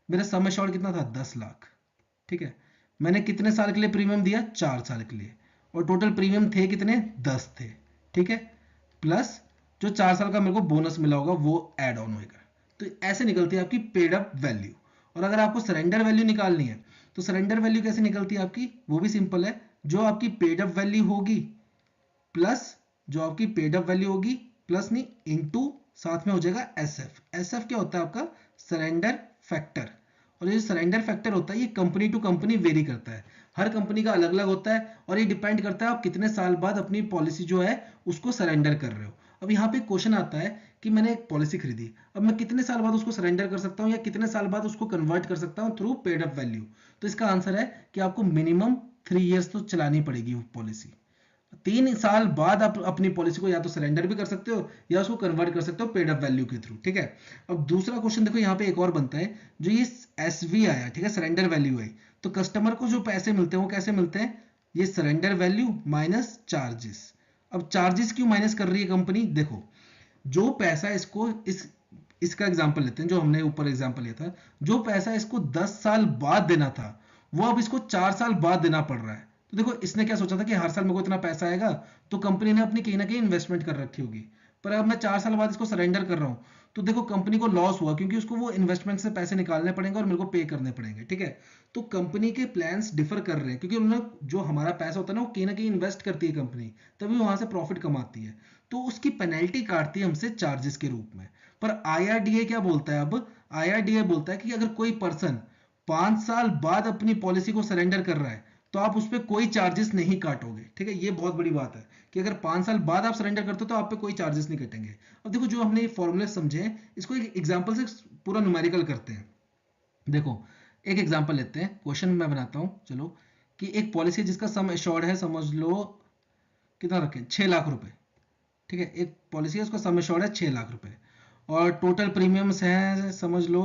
मेरा सम एश्योर्ड कितना था, 10 लाख, ठीक है। मैंने कितने साल के लिए प्रीमियम दिया, 4 साल के लिए, और टोटल प्रीमियम थे कितने, 10 थे, ठीक है, प्लस जो 4 साल का मेरे को बोनस मिला होगा वो ऐड ऑन होगा। तो ऐसे निकलती है आपकी पेड अप वैल्यू। और अगर आपको सरेंडर वैल्यू निकालनी है तो सरेंडर वैल्यू कैसे निकलती है आपकी, वो भी सिंपल है। जो आपकी पेड अप वैल्यू होगी प्लस जो आपकी पेड अप वैल्यू होगी, प्लस नहीं, इनटू साथ में हो जाएगा एसएफ। एसएफ क्या होता है आपका, सरेंडर फैक्टर। और ये सरेंडर फैक्टर होता है ये कंपनी टू कंपनी वेरी करता है, हर कंपनी का अलग अलग होता है, और ये डिपेंड करता है आप कितने साल बाद अपनी पॉलिसी जो है उसको सरेंडर कर रहे हो। अब यहाँ पे क्वेश्चन आता है कि मैंने एक पॉलिसी खरीदी, अब मैं कितने साल बाद उसको सरेंडर कर सकता हूँ या कितने साल बाद उसको कन्वर्ट कर सकता हूँ थ्रू पेड अप वैल्यू। तो इसका आंसर है कि आपको मिनिमम 3 ईयर्स तो चलानी पड़ेगी वो पॉलिसी। 3 साल बाद आप अपनी पॉलिसी को या तो सरेंडर भी कर सकते हो या उसको कन्वर्ट कर सकते हो पेड अप वैल्यू के थ्रू, ठीक है। अब दूसरा क्वेश्चन देखो यहाँ पे एक और बनता है, जो ये एसवी आया, ठीक है, सरेंडर वैल्यू है, तो कस्टमर को जो पैसे मिलते हैं वो कैसे मिलते हैं, ये सरेंडर वैल्यू माइनस चार्जेस। अब चार्जेस क्यों माइनस कर रही है कंपनी, देखो जो पैसा इसको इसका एग्जांपल लेते हैं, जो हमने ऊपर एग्जांपल लिया था, जो पैसा इसको 10 साल बाद देना था वो अब इसको 4 साल बाद देना पड़ रहा है। तो देखो इसने क्या सोचा था कि हर साल मेरे को इतना पैसा आएगा, तो कंपनी ने अपनी कहीं ना कहीं इन्वेस्टमेंट कर रखी होगी, पर अब मैं 4 साल बाद इसको सरेंडर कर रहा हूँ, तो देखो कंपनी को लॉस हुआ क्योंकि उसको वो इन्वेस्टमेंट से पैसे निकालने पड़ेंगे और मेरे को पे करने पड़ेंगे, ठीक है। तो कंपनी के प्लान्स डिफर कर रहे हैं क्योंकि उन्होंने जो हमारा पैसा होता है ना वो कहीं ना कहीं इन्वेस्ट करती है कंपनी, तभी वहां से प्रॉफिट कमाती है, तो उसकी पेनल्टी काटती है हमसे चार्जेस के रूप में। पर आईआरडीए क्या बोलता है, अब आईआरडीए बोलता है कि अगर कोई पर्सन 5 साल बाद अपनी पॉलिसी को सरेंडर कर रहा है तो आप उस पर कोई चार्जेस नहीं काटोगे, ठीक है। ये बहुत बड़ी बात है कि अगर 5 साल बाद आप सरेंडर करते हो तो आप पे कोई चार्जेस नहीं कटेंगे। अब देखो जो हमने ये फॉर्मूले समझे हैं इसको एक एग्जांपल से पूरा न्यूमेरिकल करते हैं। देखो एक एग्जांपल लेते हैं, क्वेश्चन मैं बनाता हूं चलो, कि एक पॉलिसी जिसका सम एश्योर्ड है, समझ लो कितना रखें, 6 लाख रुपए, ठीक है। एक पॉलिसी है उसका सम एश्योर्ड है 6 लाख रुपए, और टोटल प्रीमियम्स हैं समझ लो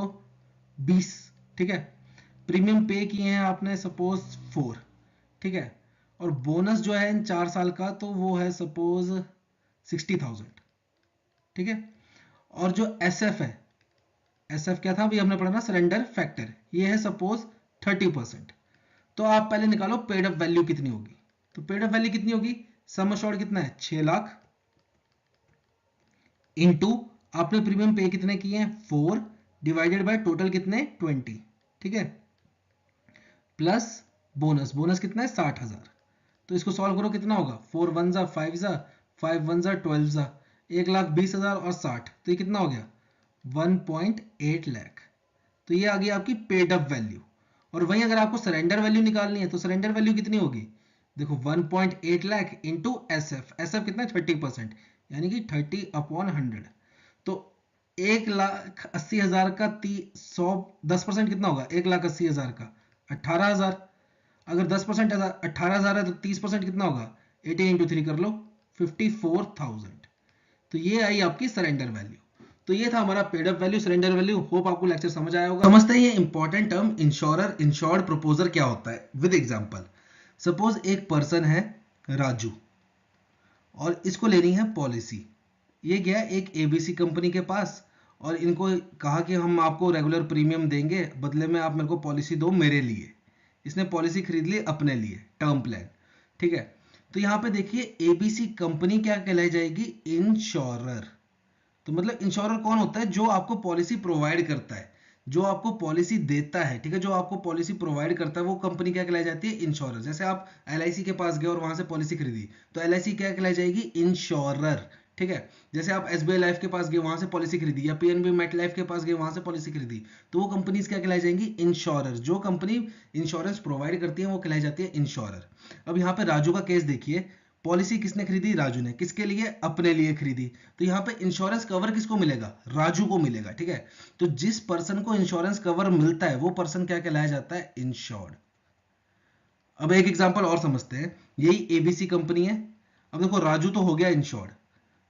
20, ठीक है। प्रीमियम पे किए हैं आपने सपोज 4, ठीक है, और बोनस जो है इन 4 साल का तो वो है सपोज 60,000, ठीक है। और जो एसएफ है, एसएफ क्या था अभी हमने पढ़ा ना, सरेंडर फैक्टर, ये है सपोज 30%। तो आप पहले निकालो पेड अप वैल्यू कितनी होगी, तो पेड अप वैल्यू कितनी होगी, सम एश्योर्ड कितना है 6 लाख, इनटू आपने प्रीमियम पे कितने किए हैं 4, डिवाइडेड बाय टोटल कितने 20, ठीक है, प्लस बोनस, बोनस कितना है 60,000। तो इसको सॉल्व करो कितना होगा, 4 1 जा 5 जा 5 1 जा 12 जा 1,20,000 और 60, तो ये कितना हो गया 1.8 लाख। तो ये आ गई आपकी पेड अप वैल्यू। और वहीं अगर आपको सरेंडर वैल्यू निकालनी है तो सरेंडर वैल्यू कितनी होगी, देखो 1.8 लाख इंटू एसएफ, एसएफ कितना 30%, यानी कि 30/100। तो 1,80,000 का 10% कितना होगा, 1,80,000 का 18,000। अगर 10% 18,000 है तो 30% कितना होगा, 18 इंटू 3 कर लो 54,000। तो ये आई आपकी सरेंडर वैल्यू। तो ये था हमारा paid up value, surrender value. Hope आपको लेक्चर समझ आया होगा। समझते हैं ये important term insurer, insured proposer क्या होता है विद एग्जांपल। सपोज एक पर्सन है राजू और इसको लेनी है पॉलिसी, ये गया एक एबीसी कंपनी के पास और इनको कहा कि हम आपको रेगुलर प्रीमियम देंगे, बदले में आप मेरे को पॉलिसी दो मेरे लिए। इसने पॉलिसी खरीद ली अपने लिए, टर्म प्लान, ठीक है। तो यहाँ पे देखिए एबीसी कंपनी क्या कहलाई जाएगी, इंश्योरर, तो मतलब इंश्योरर कौन होता है? जो आपको पॉलिसी प्रोवाइड करता है, जो आपको पॉलिसी देता है, ठीक है, जो आपको पॉलिसी प्रोवाइड करता है वो कंपनी क्या कहलाई जाती है? इंश्योरर। जैसे आप एलआईसी के पास गए और वहां से पॉलिसी खरीदी तो एलआईसी क्या कहलाई जाएगी? इंश्योरर। ठीक है, जैसे आप एसबीआई लाइफ के पास गए वहां से पॉलिसी खरीदी, या पीएनबी मेट लाइफ के पास गए वहां से पॉलिसी खरीदी, तो वो कंपनीज क्या कहलाई जाएंगी? इंश्योरर। जो कंपनी इंश्योरेंस प्रोवाइड करती है वो कहलाई जाती है इंश्योरर। अब यहाँ पे राजू का केस देखिए, पॉलिसी किसने खरीदी? राजू ने। किसके लिए? अपने लिए खरीदी। तो यहाँ पे इंश्योरेंस कवर किसको मिलेगा? राजू को मिलेगा। ठीक है, तो जिस पर्सन को इंश्योरेंस कवर मिलता है वो पर्सन क्या कहलाया जाता है? इंश्योर्ड। अब एक एग्जांपल और समझते हैं, यही एबीसी कंपनी है। अब देखो राजू तो हो गया इंश्योर्ड,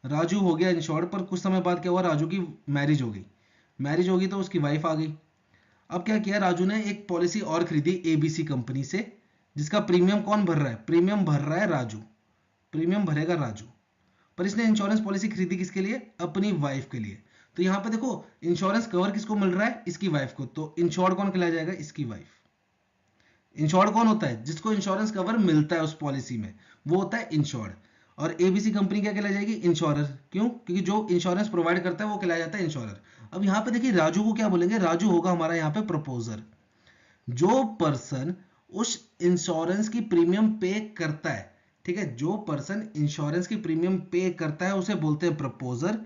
राजू हो गया इंश्योर्ड, पर कुछ समय बाद क्या हुआ? राजू की मैरिज हो गई। मैरिज होगी तो उसकी वाइफ आ गई। अब क्या किया राजू ने? एक पॉलिसी और खरीदी एबीसी कंपनी से, जिसका प्रीमियम कौन भर रहा है? प्रीमियम भर रहा है राजू, प्रीमियम भरेगा राजू। पर इसने इंश्योरेंस पॉलिसी खरीदी किसके लिए? अपनी वाइफ के लिए। तो यहां पे देखो इंश्योरेंस कवर किसको मिल रहा है? इसकी वाइफ को। तो इंश्योर्ड कौन कहलाया जाएगा? इसकी वाइफ। इंश्योर्ड कौन होता है? जिसको इंश्योरेंस कवर मिलता है उस पॉलिसी में, वो होता है इंश्योर्ड। और एबीसी कंपनी क्या कहलाई जाएगी? इंश्योरर। क्यों? क्योंकि जो इंश्योरेंस प्रोवाइड करता है वो कहलाया जाता है इंश्योरर। अब यहाँ पे देखिए राजू को क्या बोलेंगे? राजू होगा हमारा यहाँ पे प्रपोजर। जो पर्सन उस इंश्योरेंस की प्रीमियम पे करता है, ठीक है, जो पर्सन इंश्योरेंस की प्रीमियम पे करता है उसे बोलते हैं प्रपोजर।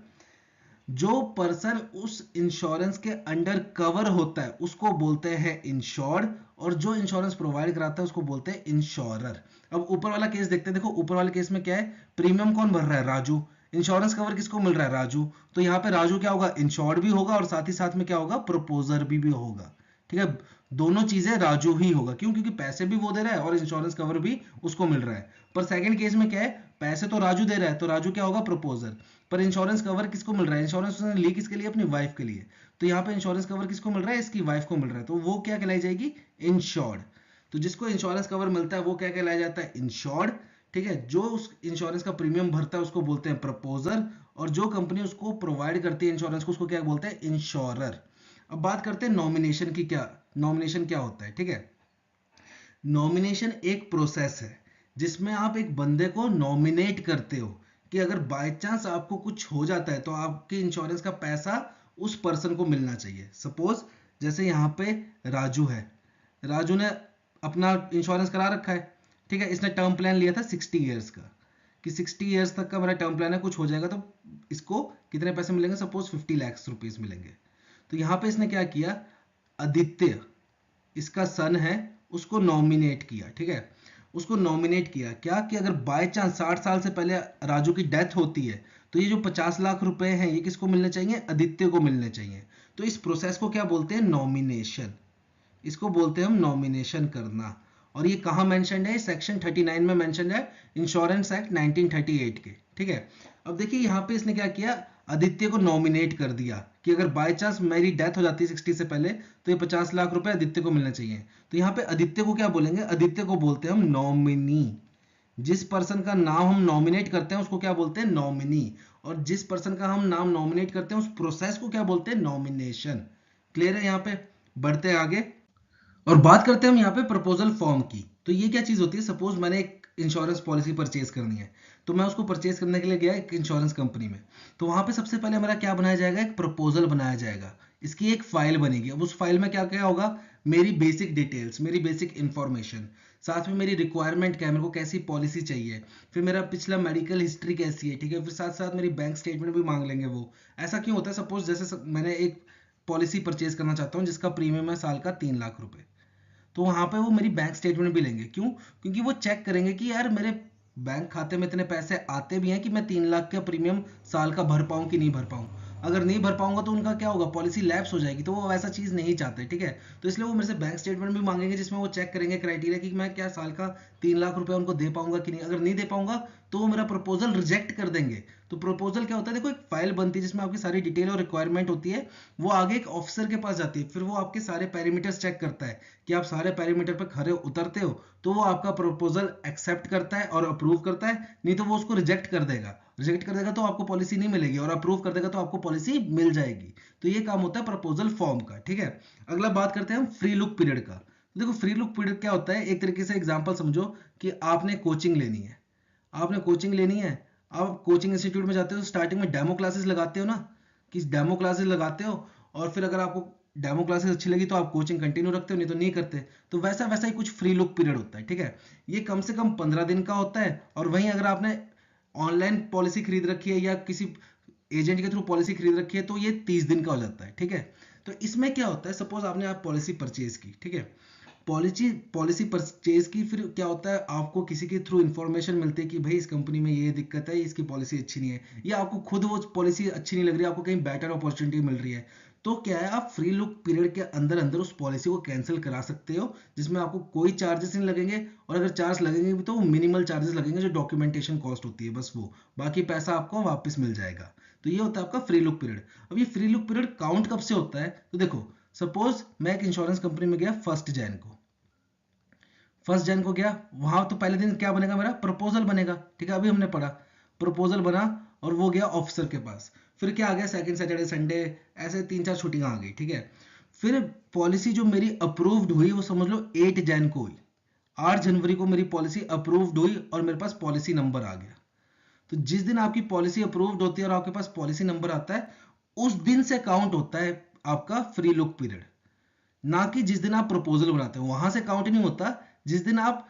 जो पर्सन उस इंश्योरेंस के अंडर कवर होता है उसको बोलते हैं इंश्योर्ड। और जो इंश्योरेंस प्रोवाइड कराता है उसको बोलते हैं इंश्योरर। अब ऊपर वाला केस देखते हैं। देखो ऊपर वाले केस में क्या है? प्रीमियम कौन भर रहा है? राजू। इंश्योरेंस कवर किसको मिल रहा है? राजू। तो यहाँ पे राजू क्या होगा? इंश्योर्ड भी होगा और साथ ही साथ में क्या होगा? प्रपोजर भी होगा। ठीक है, दोनों चीजें राजू ही होगा। क्यों? क्योंकि पैसे भी वो दे रहा है और इंश्योरेंस कवर भी उसको मिल रहा है। पर सेकंड केस में क्या है? पैसे तो राजू दे रहा है, तो राजू क्या होगा? प्रपोजर। पर इंश्योरेंस कवर किसको मिल रहा है? इंश्योरेंस उसने ली किसके लिए? अपनी वाइफ के लिए। तो यहाँ पे इंश्योरेंस कवर किसको मिल रहा है? इसकी वाइफ को मिल रहा है, तो वो क्या कहलाई जाएगी? इंश्योर्ड। तो जिसको इंश्योरेंस कवर मिलता है वो क्या कहलाया जाता है? इंश्योर्ड। ठीक है, जो उस इंश्योरेंस का प्रीमियम भरता है उसको बोलते हैं प्रपोजर। और जो कंपनी उसको प्रोवाइड करती है इंश्योरेंस को उसको क्या बोलते हैं? इंश्योरर। अब बात करते हैं नॉमिनेशन की। क्या नॉमिनेशन क्या होता है? ठीक है, नॉमिनेशन एक प्रोसेस है जिसमें आप एक बंदे को नॉमिनेट करते हो कि अगर बाय चांस आपको कुछ हो जाता है तो आपके इंश्योरेंस का पैसा उस पर्सन को मिलना चाहिए। सपोज जैसे यहाँ पे राजू है, राजू ने अपना इंश्योरेंस करा रखा है। ठीक है, इसने टर्म प्लान लिया था 60 ईयर्स का, कि 60 ईयर्स तक का मेरा टर्म प्लान है, कुछ हो जाएगा तो इसको कितने पैसे मिलेंगे? सपोज 50 लाख रुपीज मिलेंगे। तो यहाँ पे इसने क्या किया? आदित्य, इसका सन है, उसको नॉमिनेट किया। ठीक है, उसको नॉमिनेट किया क्या कि अगर बाय चांस 60 साल से पहले राजू की डेथ होती है तो ये जो 50 लाख रुपए हैं ये किसको मिलने चाहिए? आदित्य को मिलने चाहिए। तो इस प्रोसेस को क्या बोलते हैं? नॉमिनेशन। इसको बोलते हैं हम नॉमिनेशन करना। और ये कहाँ मेंशन है? सेक्शन 39 में मेंशन है, इंश्योरेंस एक्ट 1938 के। ठीक है, अब देखिए यहाँ पे इसने क्या किया? आदित्य को नॉमिनेट कर दिया कि अगर बाय चांस मेरी डेथ हो जाती है 60 से पहले तो ये 50 लाख रुपए आदित्य को मिलने चाहिए। तो यहाँ पे आदित्य को क्या बोलेंगे? आदित्य को बोलते हैं हम नॉमिनी। जिस पर्सन का नाम हम नॉमिनेट करते हैं उसको क्या बोलते हैं? नॉमिनी। और जिस पर्सन का हम नाम नॉमिनेट करते हैं उस प्रोसेस को क्या बोलते हैं? नॉमिनेशन। क्लियर है? यहाँ पे बढ़ते हैं आगे और बात करते हैं हम यहाँ पे प्रपोजल फॉर्म की। तो ये क्या चीज होती है? सपोज मैंने एक इंश्योरेंस पॉलिसी परचेज करनी है, तो मैं उसको परचेज करने के लिए गया एक इंश्योरेंस कंपनी में। तो वहां पे सबसे पहले मेरा क्या बनाया जाएगा? एक प्रपोजल बनाया जाएगा। इसकी एक फाइल बनेगी। अब उस फाइल में क्या क्या होगा? मेरी बेसिक डिटेल्स, मेरी बेसिक इंफॉर्मेशन, साथ में मेरी रिक्वायरमेंट क्या है, मेरे को कैसी पॉलिसी चाहिए, फिर मेरा पिछला मेडिकल हिस्ट्री कैसी है। ठीक है, फिर साथ साथ मेरी बैंक स्टेटमेंट भी मांग लेंगे वो। ऐसा क्यों होता है? सपोज जैसे मैंने एक पॉलिसी परचेज करना चाहता हूँ जिसका प्रीमियम है साल का 3 लाख रुपए, तो वहां पे वो मेरी बैंक स्टेटमेंट भी लेंगे। क्यों? क्योंकि वो चेक करेंगे कि यार मेरे बैंक खाते में इतने पैसे आते भी हैं कि मैं 3 लाख का प्रीमियम साल का भर पाऊं कि नहीं भर पाऊं। अगर नहीं भर पाऊंगा तो उनका क्या होगा? पॉलिसी लैप्स हो जाएगी। तो वो वैसा चीज नहीं चाहते। ठीक है, तो इसलिए वो मेरे से बैंक स्टेटमेंट भी मांगेंगे जिसमें वो चेक करेंगे क्राइटेरिया कि मैं क्या साल का 3 लाख रुपए उनको दे पाऊंगा कि नहीं। अगर नहीं दे पाऊंगा तो वो मेरा प्रपोजल रिजेक्ट कर देंगे। तो प्रपोजल क्या होता है? देखो एक फाइल बनती है जिसमें आपकी सारी डिटेल और रिक्वायरमेंट होती है। वो आगे एक ऑफिसर के पास जाती है, फिर वो आपके सारे पैरामीटर्स चेक करता है कि आप सारे पैरामीटर पर खरे उतरते हो, तो वो आपका प्रपोजल एक्सेप्ट करता है और अप्रूव करता है। नहीं तो वो उसको रिजेक्ट कर देगा। रिजेक्ट कर देगा तो आपको पॉलिसी नहीं मिलेगी, और अप्रूव कर देगा तो आपको पॉलिसी मिल जाएगी। तो ये काम होता है प्रपोजल फॉर्म का। ठीक है, अगला बात करते हैं हम फ्री लुक पीरियड का। तो देखो फ्री लुक पीरियड क्या होता है? एक तरीके से एग्जांपल समझो कि आपने कोचिंग लेनी है। आपने कोचिंग लेनी है, आप कोचिंग इंस्टीट्यूट में जाते हो तो स्टार्टिंग में डेमो क्लासेस लगाते हो ना। कि डेमो क्लासेस लगाते हो और फिर अगर आपको डेमो क्लासेस अच्छी लगी तो आप कोचिंग कंटिन्यू रखते हो, नहीं तो नहीं करते। तो वैसा वैसा ही कुछ फ्री लुक पीरियड होता है, ठीक है। ये कम से कम 15 दिन का होता है। और वहीं अगर आपने ऑनलाइन पॉलिसी खरीद रखी है या किसी एजेंट के थ्रू पॉलिसी खरीद रखी है तो ये 30 दिन का हो जाता है, ठीक है। तो इसमें क्या होता है, सपोज आपने आप पॉलिसी परचेज की, ठीक है, पॉलिसी पॉलिसी परचेज की, फिर क्या होता है आपको किसी के थ्रू इंफॉर्मेशन मिलती है कि भाई इस कंपनी में ये दिक्कत है, इसकी पॉलिसी अच्छी नहीं है, या आपको खुद वो पॉलिसी अच्छी नहीं लग रही है, आपको कहीं बेटर अपॉर्चुनिटी मिल रही है, तो क्या है आप फ्री लुक पीरियड के अंदर अंदर उस पॉलिसी को कैंसिल करा सकते हो, जिसमें आपको कोई चार्जेस नहीं लगेंगे। और अगर चार्ज लगेंगे भी तो वो मिनिमल चार्जेस लगेंगे, जो डॉक्यूमेंटेशन कॉस्ट होती है बस वो, बाकी पैसा आपको वापस मिल जाएगा। तो ये होता है आपका फ्री लुक पीरियड। अब ये फ्री लुक पीरियड काउंट कब से होता है, तो देखो सपोज मैं एक इंश्योरेंस कंपनी में गया 1 जैन को, 1 जैन को गया, वहां तो पहले दिन क्या बनेगा, मेरा प्रपोजल बनेगा, ठीक है, अभी हमने पढ़ा प्रपोजल बना, और वो गया ऑफिसर के पास। फिर क्या आ गया, सेकंड सैटरडे संडे, ऐसे 3-4 छुट्टियां आ गई, ठीक है। फिर पॉलिसी जो मेरी अप्रूव्ड हुई वो समझ लो 8 जैन को हुई, 8 जनवरी को मेरी पॉलिसी अप्रूव्ड हुई और मेरे पास पॉलिसी नंबर आ गया। तो जिस दिन आपकी पॉलिसी अप्रूव्ड होती है और आपके पास पॉलिसी नंबर आता है, उस दिन से काउंट होता है आपका फ्री लुक पीरियड, ना कि जिस दिन आप प्रपोजल बनाते हो, वहां से काउंट नहीं होता। जिस दिन आप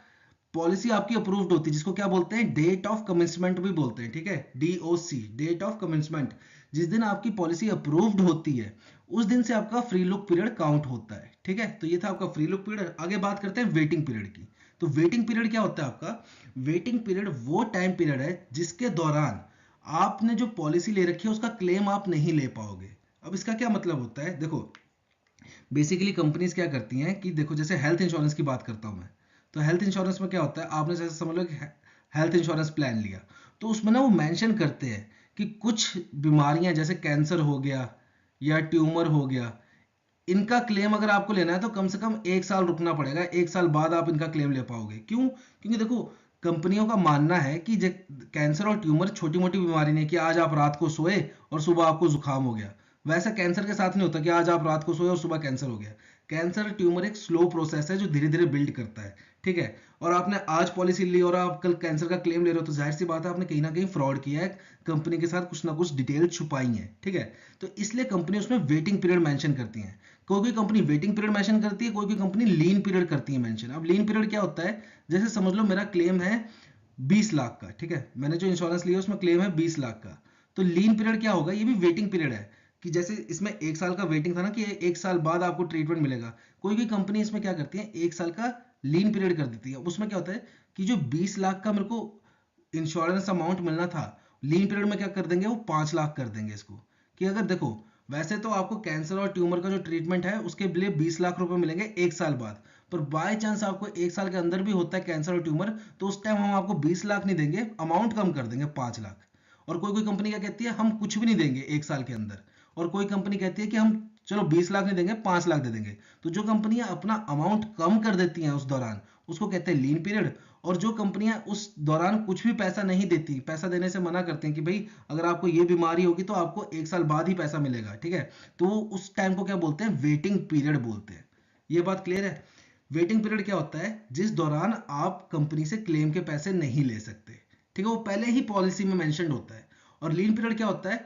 पॉलिसी आपकी अप्रूव्ड होती है, जिसको क्या बोलते हैं, डेट ऑफ कमेंसमेंट भी बोलते हैं, ठीक है, डीओसी, डेट ऑफ कमेंसमेंट, जिस दिन आपकी पॉलिसी अप्रूव्ड होती है उस दिन से आपका फ्री लुक पीरियड काउंट होता है, ठीक है। तो ये था आपका फ्री लुक पीरियड। आगे बात करते हैं वेटिंग पीरियड की। तो वेटिंग पीरियड क्या होता है आपका, वेटिंग पीरियड वो टाइम पीरियड है जिसके दौरान आपने जो पॉलिसी ले रखी है उसका क्लेम आप नहीं ले पाओगे। अब इसका क्या मतलब होता है, देखो बेसिकली कंपनीज क्या करती हैं कि देखो, जैसे हेल्थ इंश्योरेंस की बात करता हूं मैं, तो हेल्थ इंश्योरेंस में क्या होता है, आपने जैसे समझ लो कि हेल्थ इंश्योरेंस प्लान लिया, तो उसमें ना वो मेंशन करते हैं कि कुछ बीमारियां जैसे कैंसर हो गया या ट्यूमर हो गया, इनका क्लेम अगर आपको लेना है तो कम से कम 1 साल रुकना पड़ेगा, 1 साल बाद आप इनका क्लेम ले पाओगे। क्यों, क्योंकि देखो कंपनियों का मानना है कि कैंसर और ट्यूमर छोटी मोटी बीमारी नहीं, कि आज आप रात को सोए और सुबह आपको जुकाम हो गया, वैसा कैंसर के साथ नहीं होता कि आज आप रात को सोए और सुबह कैंसर हो गया। कैंसर ट्यूमर एक स्लो प्रोसेस है जो धीरे धीरे बिल्ड करता है, ठीक है। और आपने आज पॉलिसी ली और आप कल कैंसर का क्लेम ले रहे हो, तो जाहिर सी बात है आपने कहीं ना कहीं फ्रॉड किया है, कंपनी के साथ कुछ ना कुछ डिटेल छुपाई है, ठीक है। तो इसलिए कंपनी उसमें वेटिंग पीरियड मेंशन करती है। कोई कोई कंपनी वेटिंग पीरियड मेंशन करती है, कोई कोई कंपनी लीन पीरियड करती है मेंशन। अब लीन पीरियड क्या होता है, जैसे समझ लो मेरा क्लेम है 20 लाख का, ठीक है, मैंने जो इंश्योरेंस लिया उसमें क्लेम है 20 लाख का, तो लीन पीरियड क्या होगा, ये भी वेटिंग पीरियड है, कि जैसे इसमें 1 साल का वेटिंग था ना, कि 1 साल बाद आपको ट्रीटमेंट मिलेगा, कोई कोई कंपनी इसमें क्या करती है 1 साल का लीन पीरियड कर देती है। उसमें क्या होता है कि जो 20 लाख का मेरे को इंश्योरेंस अमाउंट मिलना था, लीन पीरियड में क्या कर देंगे, वो 5 लाख कर देंगे इसको। कि अगर देखो वैसे तो आपको कैंसर और ट्यूमर का जो ट्रीटमेंट है उसके लिए 20 लाख रुपए मिलेंगे 1 साल बाद, पर बाय चांस आपको 1 साल के अंदर भी होता है कैंसर और ट्यूमर, तो उस टाइम हम आपको 20 लाख नहीं देंगे, अमाउंट कम कर देंगे 5 लाख। और कोई कोई कंपनी क्या कहती है, हम कुछ भी नहीं देंगे 1 साल के अंदर, और कोई कंपनी कहती है कि हम चलो 20 लाख नहीं देंगे 5 लाख दे देंगे। तो जो कंपनियां अपना अमाउंट कम कर देती हैं उस दौरान, उसको कहते हैं लीन पीरियड। और जो कंपनियां उस दौरान कुछ भी पैसा नहीं देती, पैसा देने से मना करते हैं कि भाई अगर आपको ये बीमारी होगी तो आपको 1 साल बाद ही पैसा मिलेगा, ठीक है, तो उस टाइम को क्या बोलते हैं, वेटिंग पीरियड बोलते हैं। ये बात क्लियर है। वेटिंग पीरियड क्या होता है, जिस दौरान आप कंपनी से क्लेम के पैसे नहीं ले सकते, ठीक है, वो पहले ही पॉलिसी में मेंशन होता है। और लीन पीरियड क्या होता है,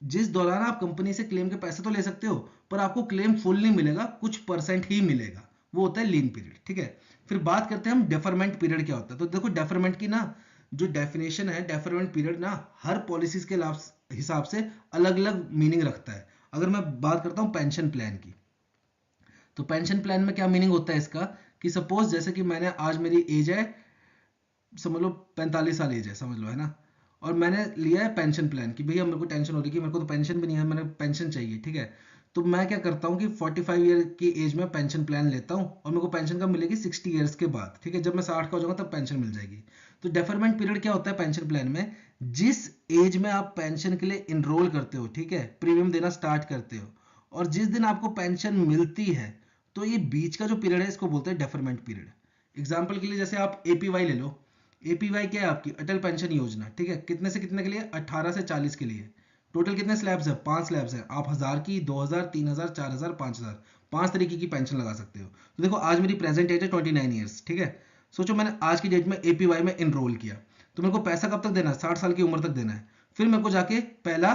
जिस दौरान आप कंपनी से क्लेम के पैसे तो ले सकते हो पर आपको क्लेम फुल नहीं मिलेगा, कुछ परसेंट ही मिलेगा, वो होता है लीन पीरियड, ठीक है। फिर बात करते हैं हम डेफरमेंट पीरियड क्या होता है। तो देखो डेफरमेंट की ना जो डेफिनेशन है, डेफरमेंट पीरियड ना हर पॉलिसीज के हिसाब से अलग अलग मीनिंग रखता है। अगर मैं बात करता हूं पेंशन प्लान की, तो पेंशन प्लान में क्या मीनिंग होता है इसका, कि सपोज जैसे कि मैंने आज मेरी एज है समझ लो 45 साल एज है, समझ लो, है ना, और मैंने लिया है पेंशन प्लान कि भैया मेरे को टेंशन हो रही है कि मेरे को तो पेंशन भी नहीं है, मैंने पेंशन चाहिए, ठीक है। तो मैं क्या करता हूँ कि 45 ईयर की एज में पेंशन प्लान लेता हूँ, और मेरे को पेंशन कब मिलेगी, 60 ईयर्स के बाद, ठीक है, जब मैं 60 का हो जाऊंगा तब पेंशन मिल जाएगी। तो डेफरमेंट पीरियड क्या होता है पेंशन प्लान में, जिस एज में आप पेंशन के लिए इनरोल करते हो, ठीक है, प्रीमियम देना स्टार्ट करते हो, और जिस दिन आपको पेंशन मिलती है, तो ये बीच का जो पीरियड है इसको बोलते हैं डेफरमेंट पीरियड। एग्जाम्पल के लिए जैसे आप एपीवाई ले लो, एपीवाई क्या है आपकी अटल पेंशन योजना, ठीक है, कितने से कितने के लिए, 18 से 40 के लिए। टोटल कितने स्लैब्स है, 5 स्लैब्स है, आप 1000 की, 2000, 3000, 4000, 5000, 5 तरीके की पेंशन लगा सकते हो। तो देखो आज मेरी प्रेजेंट एज है 29 ईयर्स, ठीक है। सोचो मैंने आज की डेट में एपीवाई में इनरोल किया, तो मेरे को पैसा कब तक देना है, 60 साल की उम्र तक देना है। फिर मेरे को जाके पहला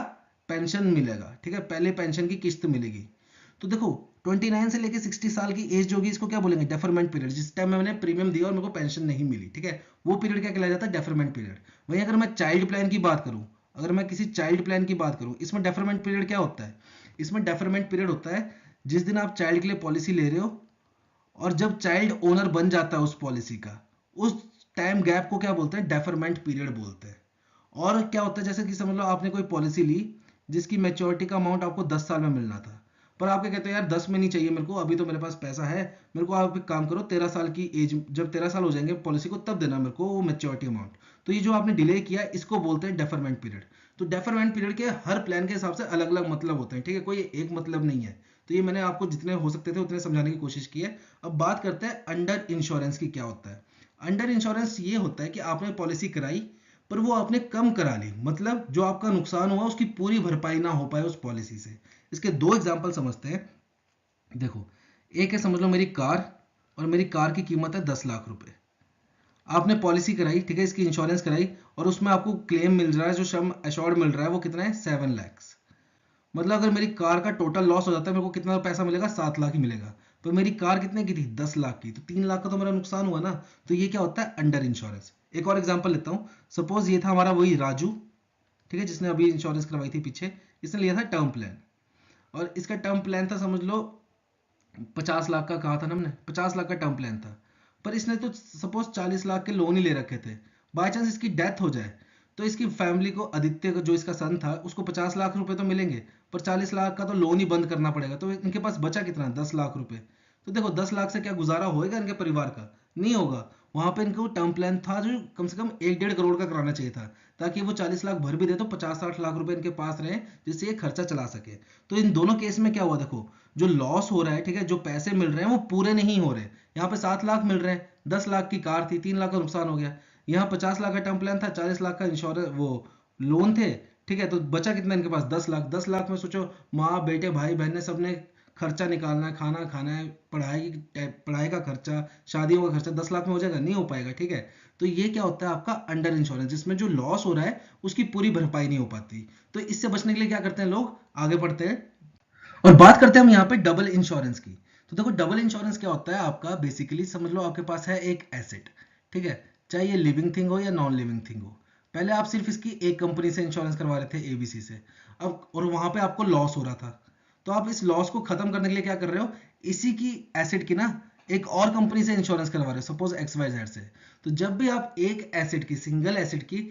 पेंशन मिलेगा, ठीक है, पहले पेंशन की किस्त मिलेगी। तो देखो 29 से लेके 60 साल की एज जो होगी इसको क्या बोलेंगे, डेफरमेंट पीरियड। जिस टाइम में मैंने प्रीमियम दिया और मेरे को पेंशन नहीं मिली, ठीक है, वो पीरियड क्या कहलाया जाता है, डेफरमेंट पीरियड। वहीं अगर मैं चाइल्ड प्लान की बात करूं, अगर मैं किसी चाइल्ड प्लान की बात करूं, इसमें डेफरमेंट पीरियड क्या होता है, इसमें डेफरमेंट पीरियड होता है जिस दिन आप चाइल्ड के लिए पॉलिसी ले रहे हो और जब चाइल्ड ओनर बन जाता है उस पॉलिसी का, उस टाइम गैप को क्या बोलते हैं, डेफरमेंट पीरियड बोलते हैं। और क्या होता है, जैसे कि समझ लो आपने कोई पॉलिसी ली जिसकी मैच्योरिटी का अमाउंट आपको 10 साल में मिलना था, पर आप क्या कहते हो, यार 10 में नहीं चाहिए मेरे को, अभी तो मेरे पास पैसा है, मेरे को आप एक काम करो 13 साल की एज, जब 13 साल हो जाएंगे पॉलिसी को तब देना मेरे को वो मैच्योरिटी अमाउंट। तो ये जो आपने डिले किया इसको बोलते हैं डेफरमेंट पीरियड। तो डेफरमेंट पीरियड के हर प्लान के हिसाब से अलग अलग मतलब होते हैं, ठीक है, कोई एक मतलब नहीं है। तो ये मैंने आपको जितने हो सकते थे उतने समझाने की कोशिश की है। अब बात करते हैं अंडर इंश्योरेंस की क्या होता है। अंडर इंश्योरेंस ये होता है कि आपने पॉलिसी कराई पर वो आपने कम करा ली, मतलब जो आपका नुकसान हुआ उसकी पूरी भरपाई ना हो पाए उस पॉलिसी से। इसके दो एग्जांपल समझते हैं। देखो, एक है समझ लो मेरी कार, और मेरी कार की कीमत है 10 लाख रुपए। आपने पॉलिसी कराई, ठीक है, इसकी इंश्योरेंस कराई और उसमें आपको क्लेम मिल रहा है, जो सम एश्योर्ड मिल रहा है वो कितना है, 7 लाख। मतलब अगर मेरी कार का टोटल लॉस हो जाता है मेरे को कितना पैसा मिलेगा, 7 लाख ही मिलेगा। तो मेरी कार कितने की थी, 10 लाख की, तो 3 लाख का तो मेरा नुकसान हुआ ना। तो ये क्या होता है, अंडर इंश्योरेंस। एक और एग्जांपल लेता हूँ। सपोज ये था हमारा वही राजू, ठीक है, जिसने अभी इंश्योरेंस करवाई थी पीछे। इसने लिया था टर्म प्लान, और इसका टर्म प्लान था समझ लो 50 लाख का, कहा था ना हमने 50 लाख का टर्म प्लान था। पर इसने तो सपोज 40 लाख के लोन ही ले रखे थे। बाय चांस इसकी डेथ हो जाए तो इसकी फैमिली को, आदित्य को जो इसका सन था, उसको 50 लाख रुपए तो मिलेंगे, पर 40 लाख का तो लोन ही बंद करना पड़ेगा। तो इनके पास बचा कितना, 10 लाख रुपए। तो देखो 10 लाख से क्या गुजारा होएगा इनके परिवार का, नहीं होगा। वहां पे इनको टर्म प्लान था जो कम से कम 1-1.5 करोड़ का कराना चाहिए था, ताकि वो 40 लाख भर भी दे तो 50-60 लाख रुपए इनके पास रहे, जिससे ये खर्चा चला सके। तो इन दोनों केस में क्या हुआ, देखो जो लॉस हो रहा है, ठीक है, जो पैसे मिल रहे हैं वो पूरे नहीं हो रहे। यहाँ पे 7 लाख मिल रहे हैं, 10 लाख की कार थी, 3 लाख का नुकसान हो गया। यहाँ 50 लाख का टर्म प्लान था, 40 लाख का इंश्योरेंस वो लोन थे, ठीक है, तो बचा कितना इनके पास, 10 लाख। 10 लाख में सोचो माँ बेटे भाई बहन ने सबने खर्चा निकालना है, खाना खाना है, पढ़ाई का खर्चा, शादियों का खर्चा, 10 लाख में हो जाएगा, नहीं हो पाएगा, ठीक है। तो ये क्या होता है आपका अंडर इंश्योरेंस, जिसमें जो लॉस हो रहा है उसकी पूरी भरपाई नहीं हो पाती। तो इससे बचने के लिए क्या करते हैं लोग, आगे बढ़ते हैं और बात करते हैं हम यहाँ पे डबल इंश्योरेंस की। तो देखो डबल इंश्योरेंस क्या होता है आपका, बेसिकली समझ लो आपके पास है एक एसेट, ठीक है, चाहे ये लिविंग थिंग हो या नॉन लिविंग थिंग हो। पहले आप सिर्फ इसकी एक कंपनी से इंश्योरेंस करवा रहे थे, एबीसी से। अब और वहां पे आपको लॉस हो रहा था, तो आप इस लॉस को खत्म करने के लिए क्या कर रहे हो, इसी की एसेट की ना एक और कंपनी से इंश्योरेंस करवा रहे हो, सपोज XYZ से। तो जब भी आप एक एसेट की, सिंगल एसेट की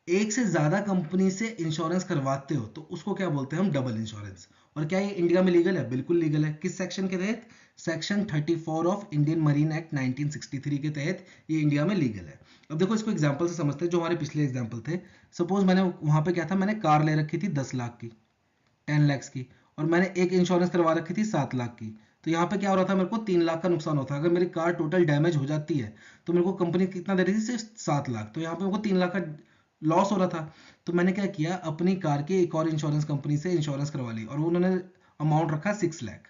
एक से ज्यादा कंपनी से इंश्योरेंस करवाते हो तो उसको क्या बोलते हैं हम, डबल इंश्योरेंस। और क्या ये इंडिया में लीगल है, बिल्कुल लीगल है। किस सेक्शन के तहत, section 34 of Indian marine act 1963 के तहत ये इंडिया में लीगल है। अब देखो इसको एग्जांपल से समझते हैं, जो हमारे पिछले एग्जांपल थे। सपोज मैंने वहां पे क्या था, मैंने कार ले रखी थी 10 लाख की, 10 lakhs की, और मैंने एक इंश्योरेंस करवा रखी थी 7 लाख की। तो यहाँ पे क्या हो रहा था, मेरे को 3 लाख का नुकसान होता है। अगर मेरी कार टोटल डैमेज हो जाती है तो मेरे को कंपनी कितना दे रही थी, सिर्फ 7 लाख। तो यहाँ पे मेरे को 3 लाख का लॉस हो रहा था। तो मैंने क्या किया, अपनी कार की एक और इंश्योरेंस कंपनी से इंश्योरेंस करवा ली, और उन्होंने अमाउंट रखा 6 लाख।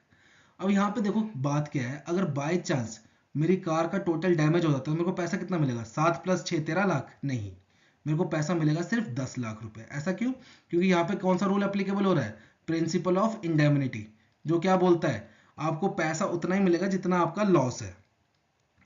अब यहाँ पे देखो बात क्या है, अगर बाय चांस मेरी कार का टोटल डैमेज हो जाता है तो मेरे को पैसा कितना मिलेगा, 7 + 6 13 लाख, नहीं, मेरे को पैसा मिलेगा सिर्फ 10 लाख रुपए। ऐसा क्यों, क्योंकि यहाँ पे कौन सा रूल एप्लीकेबल हो रहा है, प्रिंसिपल ऑफ इंडेमनिटी, जो क्या बोलता है आपको पैसा उतना ही मिलेगा जितना आपका लॉस है।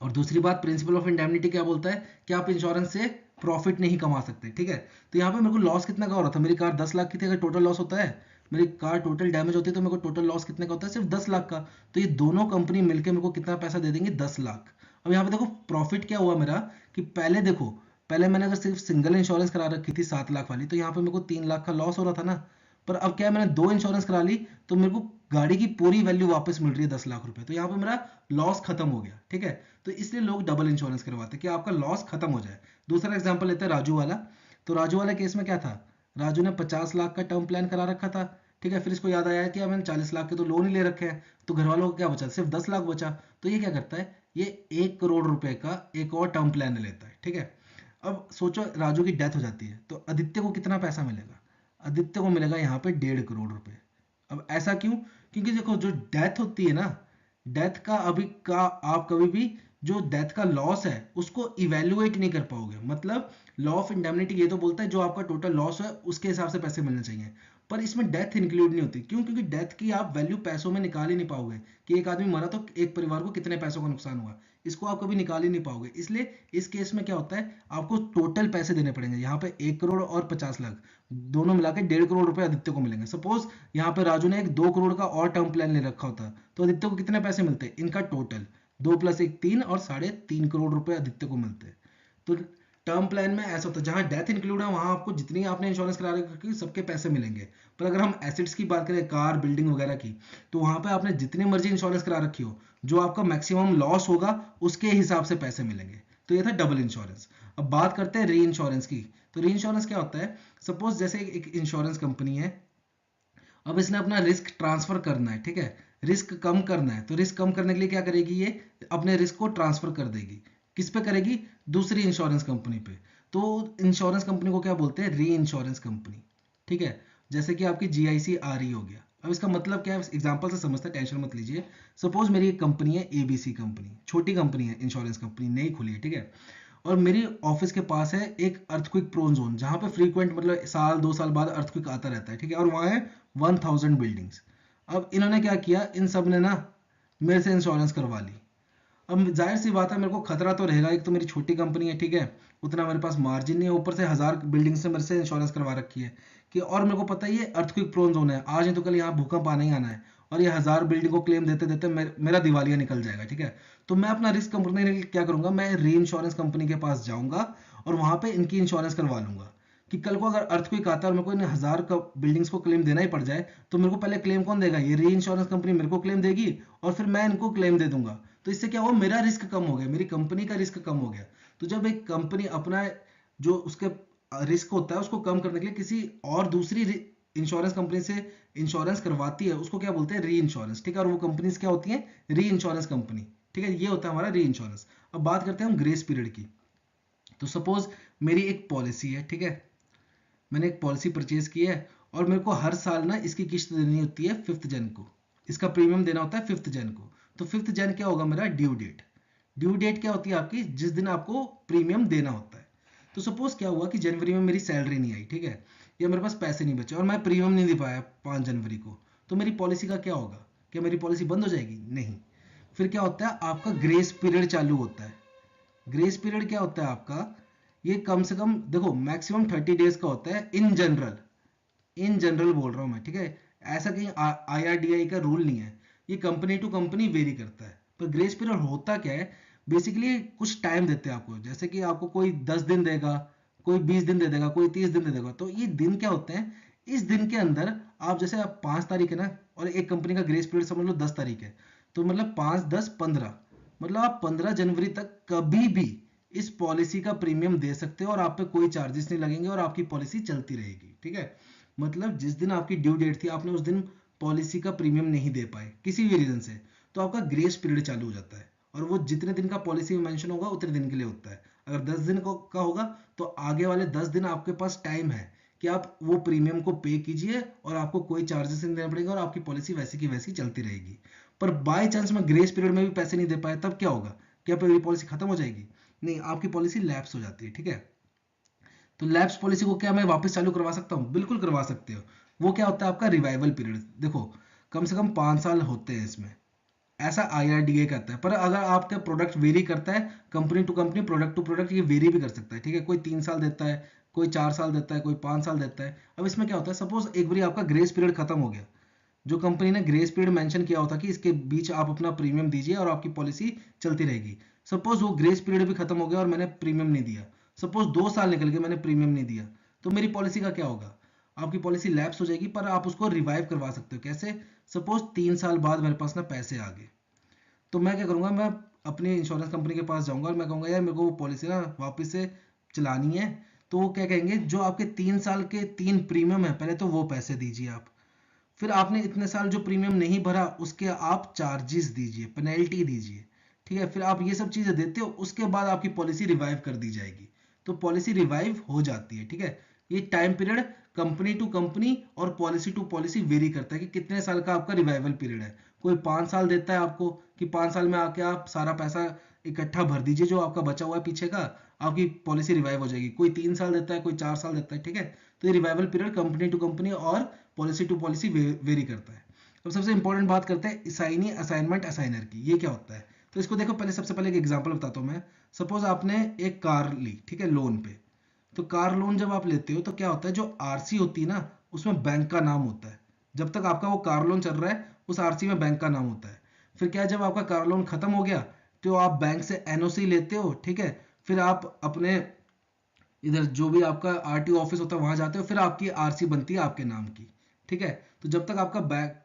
और दूसरी बात, प्रिंसिपल ऑफ इंडेमनिटी क्या बोलता है कि आप इंश्योरेंस से प्रॉफिट नहीं कमा सकते, ठीक है। तो यहाँ पे मेरे को लॉस कितना का हो रहा था, मेरी कार 10 लाख की थी, अगर टोटल लॉस होता है, मेरी कार टोटल डैमेज होती है तो मेरे को टोटल लॉस कितने का होता है, सिर्फ 10 लाख का। तो ये दोनों कंपनी मिलकर मेरे को कितना पैसा दे देंगे, 10 लाख। अब यहाँ पे देखो प्रॉफिट क्या हुआ मेरा, कि पहले देखो, पहले मैंने अगर सिर्फ सिंगल इंश्योरेंस करा रखी थी 7 लाख वाली, तो यहाँ पे मेरे को 3 लाख का लॉस हो रहा था ना। पर अब क्या है, मैंने दो इंश्योरेंस करा ली तो मेरे को गाड़ी की पूरी वैल्यू वापस मिल रही है, 10 लाख रुपए। तो यहाँ पे मेरा लॉस खत्म हो गया, ठीक है। तो इसलिए लोग डबल इंश्योरेंस करवाते हैं कि आपका लॉस खत्म हो जाए। दूसरा एग्जांपल लेते हैं राजू वाला। तो राजू वाला केस में क्या था, राजू ने 50 लाख का टर्म प्लान करा रखा था, ठीक है। फिर इसको याद आया कि मैंने 40 लाख के तो लोन ही ले रखे हैं, तो घर वालों को क्या बचा, सिर्फ 10 लाख बचा। तो ये क्या करता है, ये 1 करोड़ रुपए का एक और टर्म प्लान लेता है, ठीक है। अब सोचो राजू की डेथ हो जाती है तो आदित्य को कितना पैसा मिलेगा, आदित्य को मिलेगा यहाँ पे 1.5 करोड़ रुपए। अब ऐसा क्यों, क्योंकि देखो जो डेथ होती है ना, डेथ का अभी का आप कभी भी जो डेथ का लॉस है उसको इवेल्युएट नहीं कर पाओगे। मतलब लॉ ऑफ इंडेमनिटी ये तो बोलता है जो आपका टोटल लॉस है उसके हिसाब से पैसे मिलने चाहिए, पर इसमें डेथ इंक्लूड नहीं होती। क्यों? क्योंकि डेथ की आप वैल्यू पैसों में निकाल ही नहीं पाओगे कि एक आदमी मरा तो एक परिवार को कितने पैसों का नुकसान हुआ, इसको आप कभी निकाल ही नहीं पाओगे। इसलिए इस केस में क्या होता है, आपको टोटल पैसे देने पड़ेंगे। यहाँ पे 1 करोड़ और 50 लाख दोनों मिला के 1.5 करोड़ रुपए आदित्य को मिलेंगे। सपोज यहाँ पे राजू ने एक 2 करोड़ का और टर्म प्लान ले रखा होता तो आदित्य को कितने पैसे मिलते, इनका टोटल 2 + 1 3 और 3.5 करोड़ रुपए आदित्य को मिलते। तो टर्म प्लान में ऐसा होता है, जहां डेथ इंक्लूड है वहां आपको जितनी आपने इंश्योरेंस करा रखी सबके पैसे मिलेंगे। पर अगर हम एसेट्स की बात करें, कार बिल्डिंग वगैरह की, तो वहां पे आपने जितनी मर्जी इंश्योरेंस करा रखी हो, जो आपका मैक्सिमम लॉस होगा उसके हिसाब से पैसे मिलेंगे। तो ये था डबल इंश्योरेंस। अब बात करते हैं री इंश्योरेंस की। तो री इंश्योरेंस क्या होता है, सपोज जैसे एक इंश्योरेंस कंपनी है, अब इसने अपना रिस्क ट्रांसफर करना है, ठीक है, रिस्क कम करना है, तो रिस्क कम करने के लिए क्या करेगी, ये अपने रिस्क को ट्रांसफर कर देगी। किस पे करेगी, दूसरी इंश्योरेंस कंपनी पे। तो इंश्योरेंस कंपनी को क्या बोलते हैं, री इंश्योरेंस कंपनी, ठीक है। जैसे कि आपकी जीआईसी आरई हो गया। अब इसका मतलब क्या है, एग्जांपल से समझते हैं, टेंशन मत लीजिए। सपोज मेरी एक कंपनी है एबीसी कंपनी, छोटी कंपनी है, इंश्योरेंस कंपनी नई खुली है, ठीक है। और मेरी ऑफिस के पास है एक अर्थक्विक प्रोन जोन, जहां पे फ्रीक्वेंट मतलब साल 2 साल बाद अर्थक्विक आता रहता है, ठीक है। और वहां है 1000 बिल्डिंग्स। अब इन्होंने क्या किया, इन सब ने ना मेरे से इंश्योरेंस करवा ली। अब जाहिर सी बात है मेरे को खतरा तो रहेगा, एक तो मेरी छोटी कंपनी है, ठीक है, उतना मेरे पास मार्जिन नहीं है, ऊपर से 1000 बिल्डिंग से मेरे से इंश्योरेंस करवा रखी है कि, और मेरे को पता ही है अर्थक्विक प्रोन जोन है, आज नहीं तो कल यहाँ भूकंप आना ही आना है, और ये 1000 बिल्डिंग को क्लेम देते देते मेरा दिवालिया निकल जाएगा, ठीक है। तो मैं अपना रिस्क कंपनी के लिए क्या करूंगा, मैं री इंश्योरेंस कंपनी के पास जाऊंगा और वहां पे इनकी इंश्योरेंस करवा लूंगा कि कल को अगर अर्थक्वेक आता है और मेरे को इन 1000 बिल्डिंग्स को क्लेम देना ही पड़ जाए, तो मेरे को पहले क्लेम कौन देगा, ये री इंश्योरेंस कंपनी मेरे को क्लेम देगी और फिर मैं इनको क्लेम दे दूंगा। तो इससे क्या हुआ, मेरा रिस्क कम हो गया, मेरी कंपनी का रिस्क कम हो गया। तो जब एक कंपनी अपना जो उसके रिस्क होता है उसको कम करने के लिए किसी और दूसरी इंश्योरेंस कंपनी से इंश्योरेंस करवाती है, उसको क्या बोलते हैं, री इंश्योरेंस, ठीक है। और वो कंपनीज क्या होती है, री इंश्योरेंस कंपनी, ठीक है। ये होता है हमारा री इंश्योरेंस। अब बात करते हैं हम ग्रेस पीरियड की। तो सपोज मेरी एक पॉलिसी है, ठीक है, मैंने एक पॉलिसी परचेज की है और मेरे को हर साल ना इसकी किस्त देनी होती है 5th जन को, इसका प्रीमियम देना होता है 5th जन को। तो 5th जन क्या होगा, मेरा ड्यू डेट। ड्यू डेट क्या होती है आपकी, जिस दिन आपको प्रीमियम देना होता है। तो सपोज क्या हुआ कि जनवरी में मेरी सैलरी नहीं आई, ठीक है, या मेरे पास पैसे नहीं बचे और मैं प्रीमियम नहीं दे पाया 5 जनवरी को, तो मेरी पॉलिसी का क्या होगा, क्या मेरी पॉलिसी बंद हो जाएगी, नहीं। फिर क्या होता है, आपका ग्रेस पीरियड चालू होता है। ग्रेस पीरियड क्या होता है आपका, ये कम से कम देखो मैक्सिमम 30 डेज का होता है इन जनरल, इन जनरल बोल रहा हूं मैं, ठीक है। ऐसा कहीं आईआरडीआई का रूल नहीं है, ये कंपनी टू कंपनी वेरी करता है। पर ग्रेस पीरियड होता क्या है, बेसिकली कुछ टाइम देते हैं आपको, जैसे कि आपको कोई 10 दिन देगा, कोई 20 दिन दे देगा, कोई 30 दिन दे देगा। तो ये दिन क्या होते हैं, इस दिन के अंदर आप जैसे आप 5 तारीख है ना, और एक कंपनी का ग्रेस पीरियड समझ लो 10 तारीख है, तो मतलब 5 10 15, मतलब आप 15 जनवरी तक कभी भी इस पॉलिसी का प्रीमियम दे सकते हो और आप पे कोई चार्जेस नहीं लगेंगे और आपकी पॉलिसी चलती रहेगी, ठीक है। मतलब जिस दिन आपकी ड्यू डेट थी, आपने उस दिन पॉलिसी का प्रीमियम नहीं दे पाए किसी भी रीजन से, तो आपका ग्रेस पीरियड चालू हो जाता है और वो जितने दिन का पॉलिसी में मेंशन होगा उतने दिन के लिए होता है। अगर 10 दिन का होगा तो आगे वाले 10 दिन आपके पास टाइम है कि आप वो प्रीमियम को पे कीजिए और आपको कोई चार्जेस नहीं देना पड़ेगा और आपकी पॉलिसी वैसी की वैसी चलती रहेगी। पर बाय चांस में ग्रेस पीरियड में भी पैसे नहीं दे पाए, तब क्या होगा, क्या मेरी पॉलिसी खत्म हो जाएगी, नहीं, आपकी पॉलिसी लैप्स हो जाती है, ठीक है। तो लैप्स पॉलिसी को क्या मैं वापस चालू करवा सकता हूँ, बिल्कुल करवा सकते हो। वो क्या होता है आपका रिवाइवल पीरियड, देखो कम से कम 5 साल होते हैं इसमें, ऐसा आईआरडीए कहता है। पर अगर आपका प्रोडक्ट वेरी करता है, company to company, product to product, ये वेरी भी कर सकता है, ठीक है। कोई 3 साल देता है, कोई 4 साल देता है, कोई 5 साल देता है। अब इसमें क्या होता है, सपोज एक बार आपका ग्रेस पीरियड खत्म हो गया, जो कंपनी ने ग्रेस पीरियड मेंशन किया होता कि इसके बीच आप अपना प्रीमियम दीजिए और आपकी पॉलिसी चलती रहेगी, सपोज वो ग्रेस पीरियड भी खत्म हो गया और मैंने प्रीमियम नहीं दिया, सपोज 2 साल निकल गए मैंने प्रीमियम नहीं दिया, तो मेरी पॉलिसी का क्या होगा, आपकी पॉलिसी लैप्स हो जाएगी। पर आप उसको रिवाइव करवा सकते हो, कैसे, सपोज 3 साल बाद मेरे पास ना पैसे आ गए, तो मैं क्या करूंगा, मैं अपनी इंश्योरेंस कंपनी के पास जाऊंगा और मैं कहूंगा यार मेरे को वो पॉलिसी ना वापस से चलानी है। तो वो क्या कहेंगे, जो आपके 3 साल के 3 प्रीमियम है पहले तो वो पैसे दीजिए आप, फिर आपने इतने साल जो प्रीमियम नहीं भरा उसके आप चार्जेस दीजिए, पेनल्टी दीजिए, ठीक है। फिर आप ये सब चीजें देते हो, उसके बाद आपकी पॉलिसी रिवाइव कर दी जाएगी। तो पॉलिसी रिवाइव हो जाती है, ठीक है। ये time period company to company और पॉलिसी टू पॉलिसी वेरी करता है कि कितने साल का आपका रिवाइवल पीरियड है। कोई 5 साल देता है आपको कि 5 साल में आके आप सारा पैसा इकट्ठा भर दीजिए जो आपका बचा हुआ है पीछे का, आपकी पॉलिसी रिवाइव हो जाएगी। कोई 3 साल देता है, कोई 4 साल देता है, ठीक है। तो ये revival period company to company और पॉलिसी टू पॉलिसी वेरी करता है। अब सबसे इंपॉर्टेंट बात करते हैं असाइनी, असाइनमेंट, असाइनर की। ये क्या होता है? तो इसको देखो, पहले सबसे पहले एक एग्जांपल बताता हूँ मैं। सपोज आपने एक कार ली, ठीक है, लोन पे। तो कार लोन जब आप लेते हो तो क्या होता है, जो आरसी होती है ना, उसमें बैंक का नाम होता है। जब तक आपका वो कार लोन चल रहा है उस आरसी में बैंक का नाम होता है। फिर क्या है, जब आपका कार लोन खत्म हो गया तो आप बैंक से एनओसी लेते हो, ठीक है। फिर आप अपने इधर जो भी आपका आरटीओ ऑफिस होता है वहां जाते हो, फिर आपकी आरसी बनती है आपके नाम की, ठीक है। तो जब तक आपका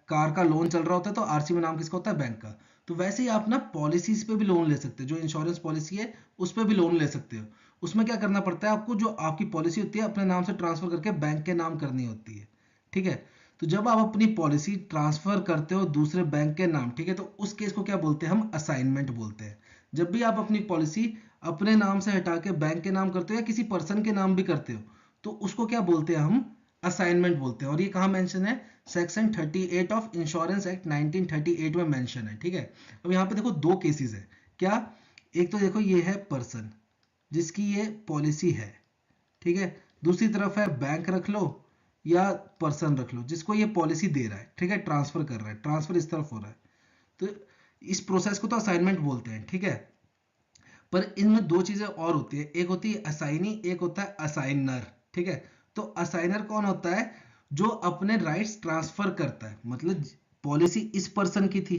कार का लोन चल रहा होता है तो आरसी में नाम किसका होता है? बैंक का। तो वैसे ही आप ना पॉलिसीज पे भी लोन ले सकते हो, जो इंश्योरेंस पॉलिसी है उस पर भी लोन ले सकते हो। उसमें क्या करना पड़ता है आपको, जो आपकी पॉलिसी होती है अपने नाम से ट्रांसफर करके बैंक के नाम करनी होती है, ठीक है। तो जब आप अपनी पॉलिसी ट्रांसफर करते हो दूसरे बैंक के नाम, ठीक है, तो उस केस को क्या बोलते हैं? हम असाइनमेंट बोलते हैं। जब भी आप अपनी पॉलिसी अपने नाम से हटा के बैंक के नाम करते हो या किसी पर्सन के नाम भी करते हो तो उसको क्या बोलते हैं? हम असाइनमेंट बोलते हैं। और ये कहाँ मेंशन है? सेक्शन 38 ऑफ इंश्योरेंस एक्ट 1938 में मेंशन है, ठीक है। अब यहाँ पे देखो दो केसेस है। क्या? एक तो देखो ये है पर्सन जिसकी ये पॉलिसी है, ठीक है। दूसरी तरफ है बैंक रख लो या पर्सन रख लो जिसको ये पॉलिसी दे रहा है, ठीक है, ट्रांसफर कर रहा है, ट्रांसफर इस तरफ हो रहा है। तो इस प्रोसेस को तो असाइनमेंट बोलते हैं, ठीक है। पर इनमें दो चीजें और होती है, एक होती है असाइनी, एक होता है असाइनर, ठीक है। तो असाइनर कौन होता है? जो अपने राइट्स ट्रांसफर करता है। मतलब पॉलिसी इस पर्सन की थी,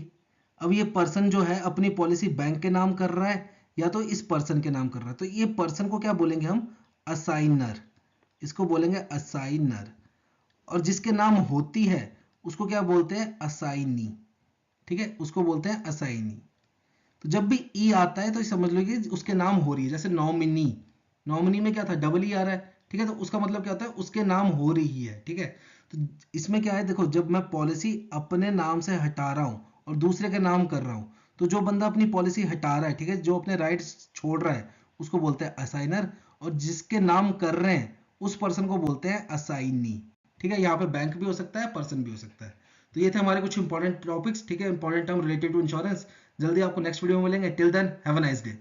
अब ये पर्सन जो है अपनी पॉलिसी बैंक के नाम कर रहा है या तो इस पर्सन के नाम कर रहा है, तो ये पर्सन को क्या बोलेंगे हम? असाइनर। इसको बोलेंगे असाइनर। और जिसके नाम होती है उसको क्या बोलते हैं? असाइनी, ठीक है, उसको बोलते हैं असाइनी। तो जब भी ई आता है तो समझ लो कि उसके नाम हो रही है। जैसे नॉमिनी, नॉमिनी में क्या था? डबल ई आ रहा है, ठीक है। तो उसका मतलब क्या होता है? उसके नाम हो रही है, ठीक है। तो इसमें क्या है, देखो, जब मैं पॉलिसी अपने नाम से हटा रहा हूं और दूसरे के नाम कर रहा हूं, तो जो बंदा अपनी पॉलिसी हटा रहा है, ठीक है, जो अपने राइट्स छोड़ रहा है, उसको बोलते हैं असाइनर। और जिसके नाम कर रहे हैं उस पर्सन को बोलते हैं असाइनी, ठीक है। यहाँ पे बैंक भी हो सकता है, पर्सन भी हो सकता है। तो ये थे हमारे कुछ इंपॉर्टेंट टॉपिक्स, ठीक है, important term related to insurance. जल्दी आपको नेक्स्ट वीडियो में मिलेंगे। Till then have a nice day.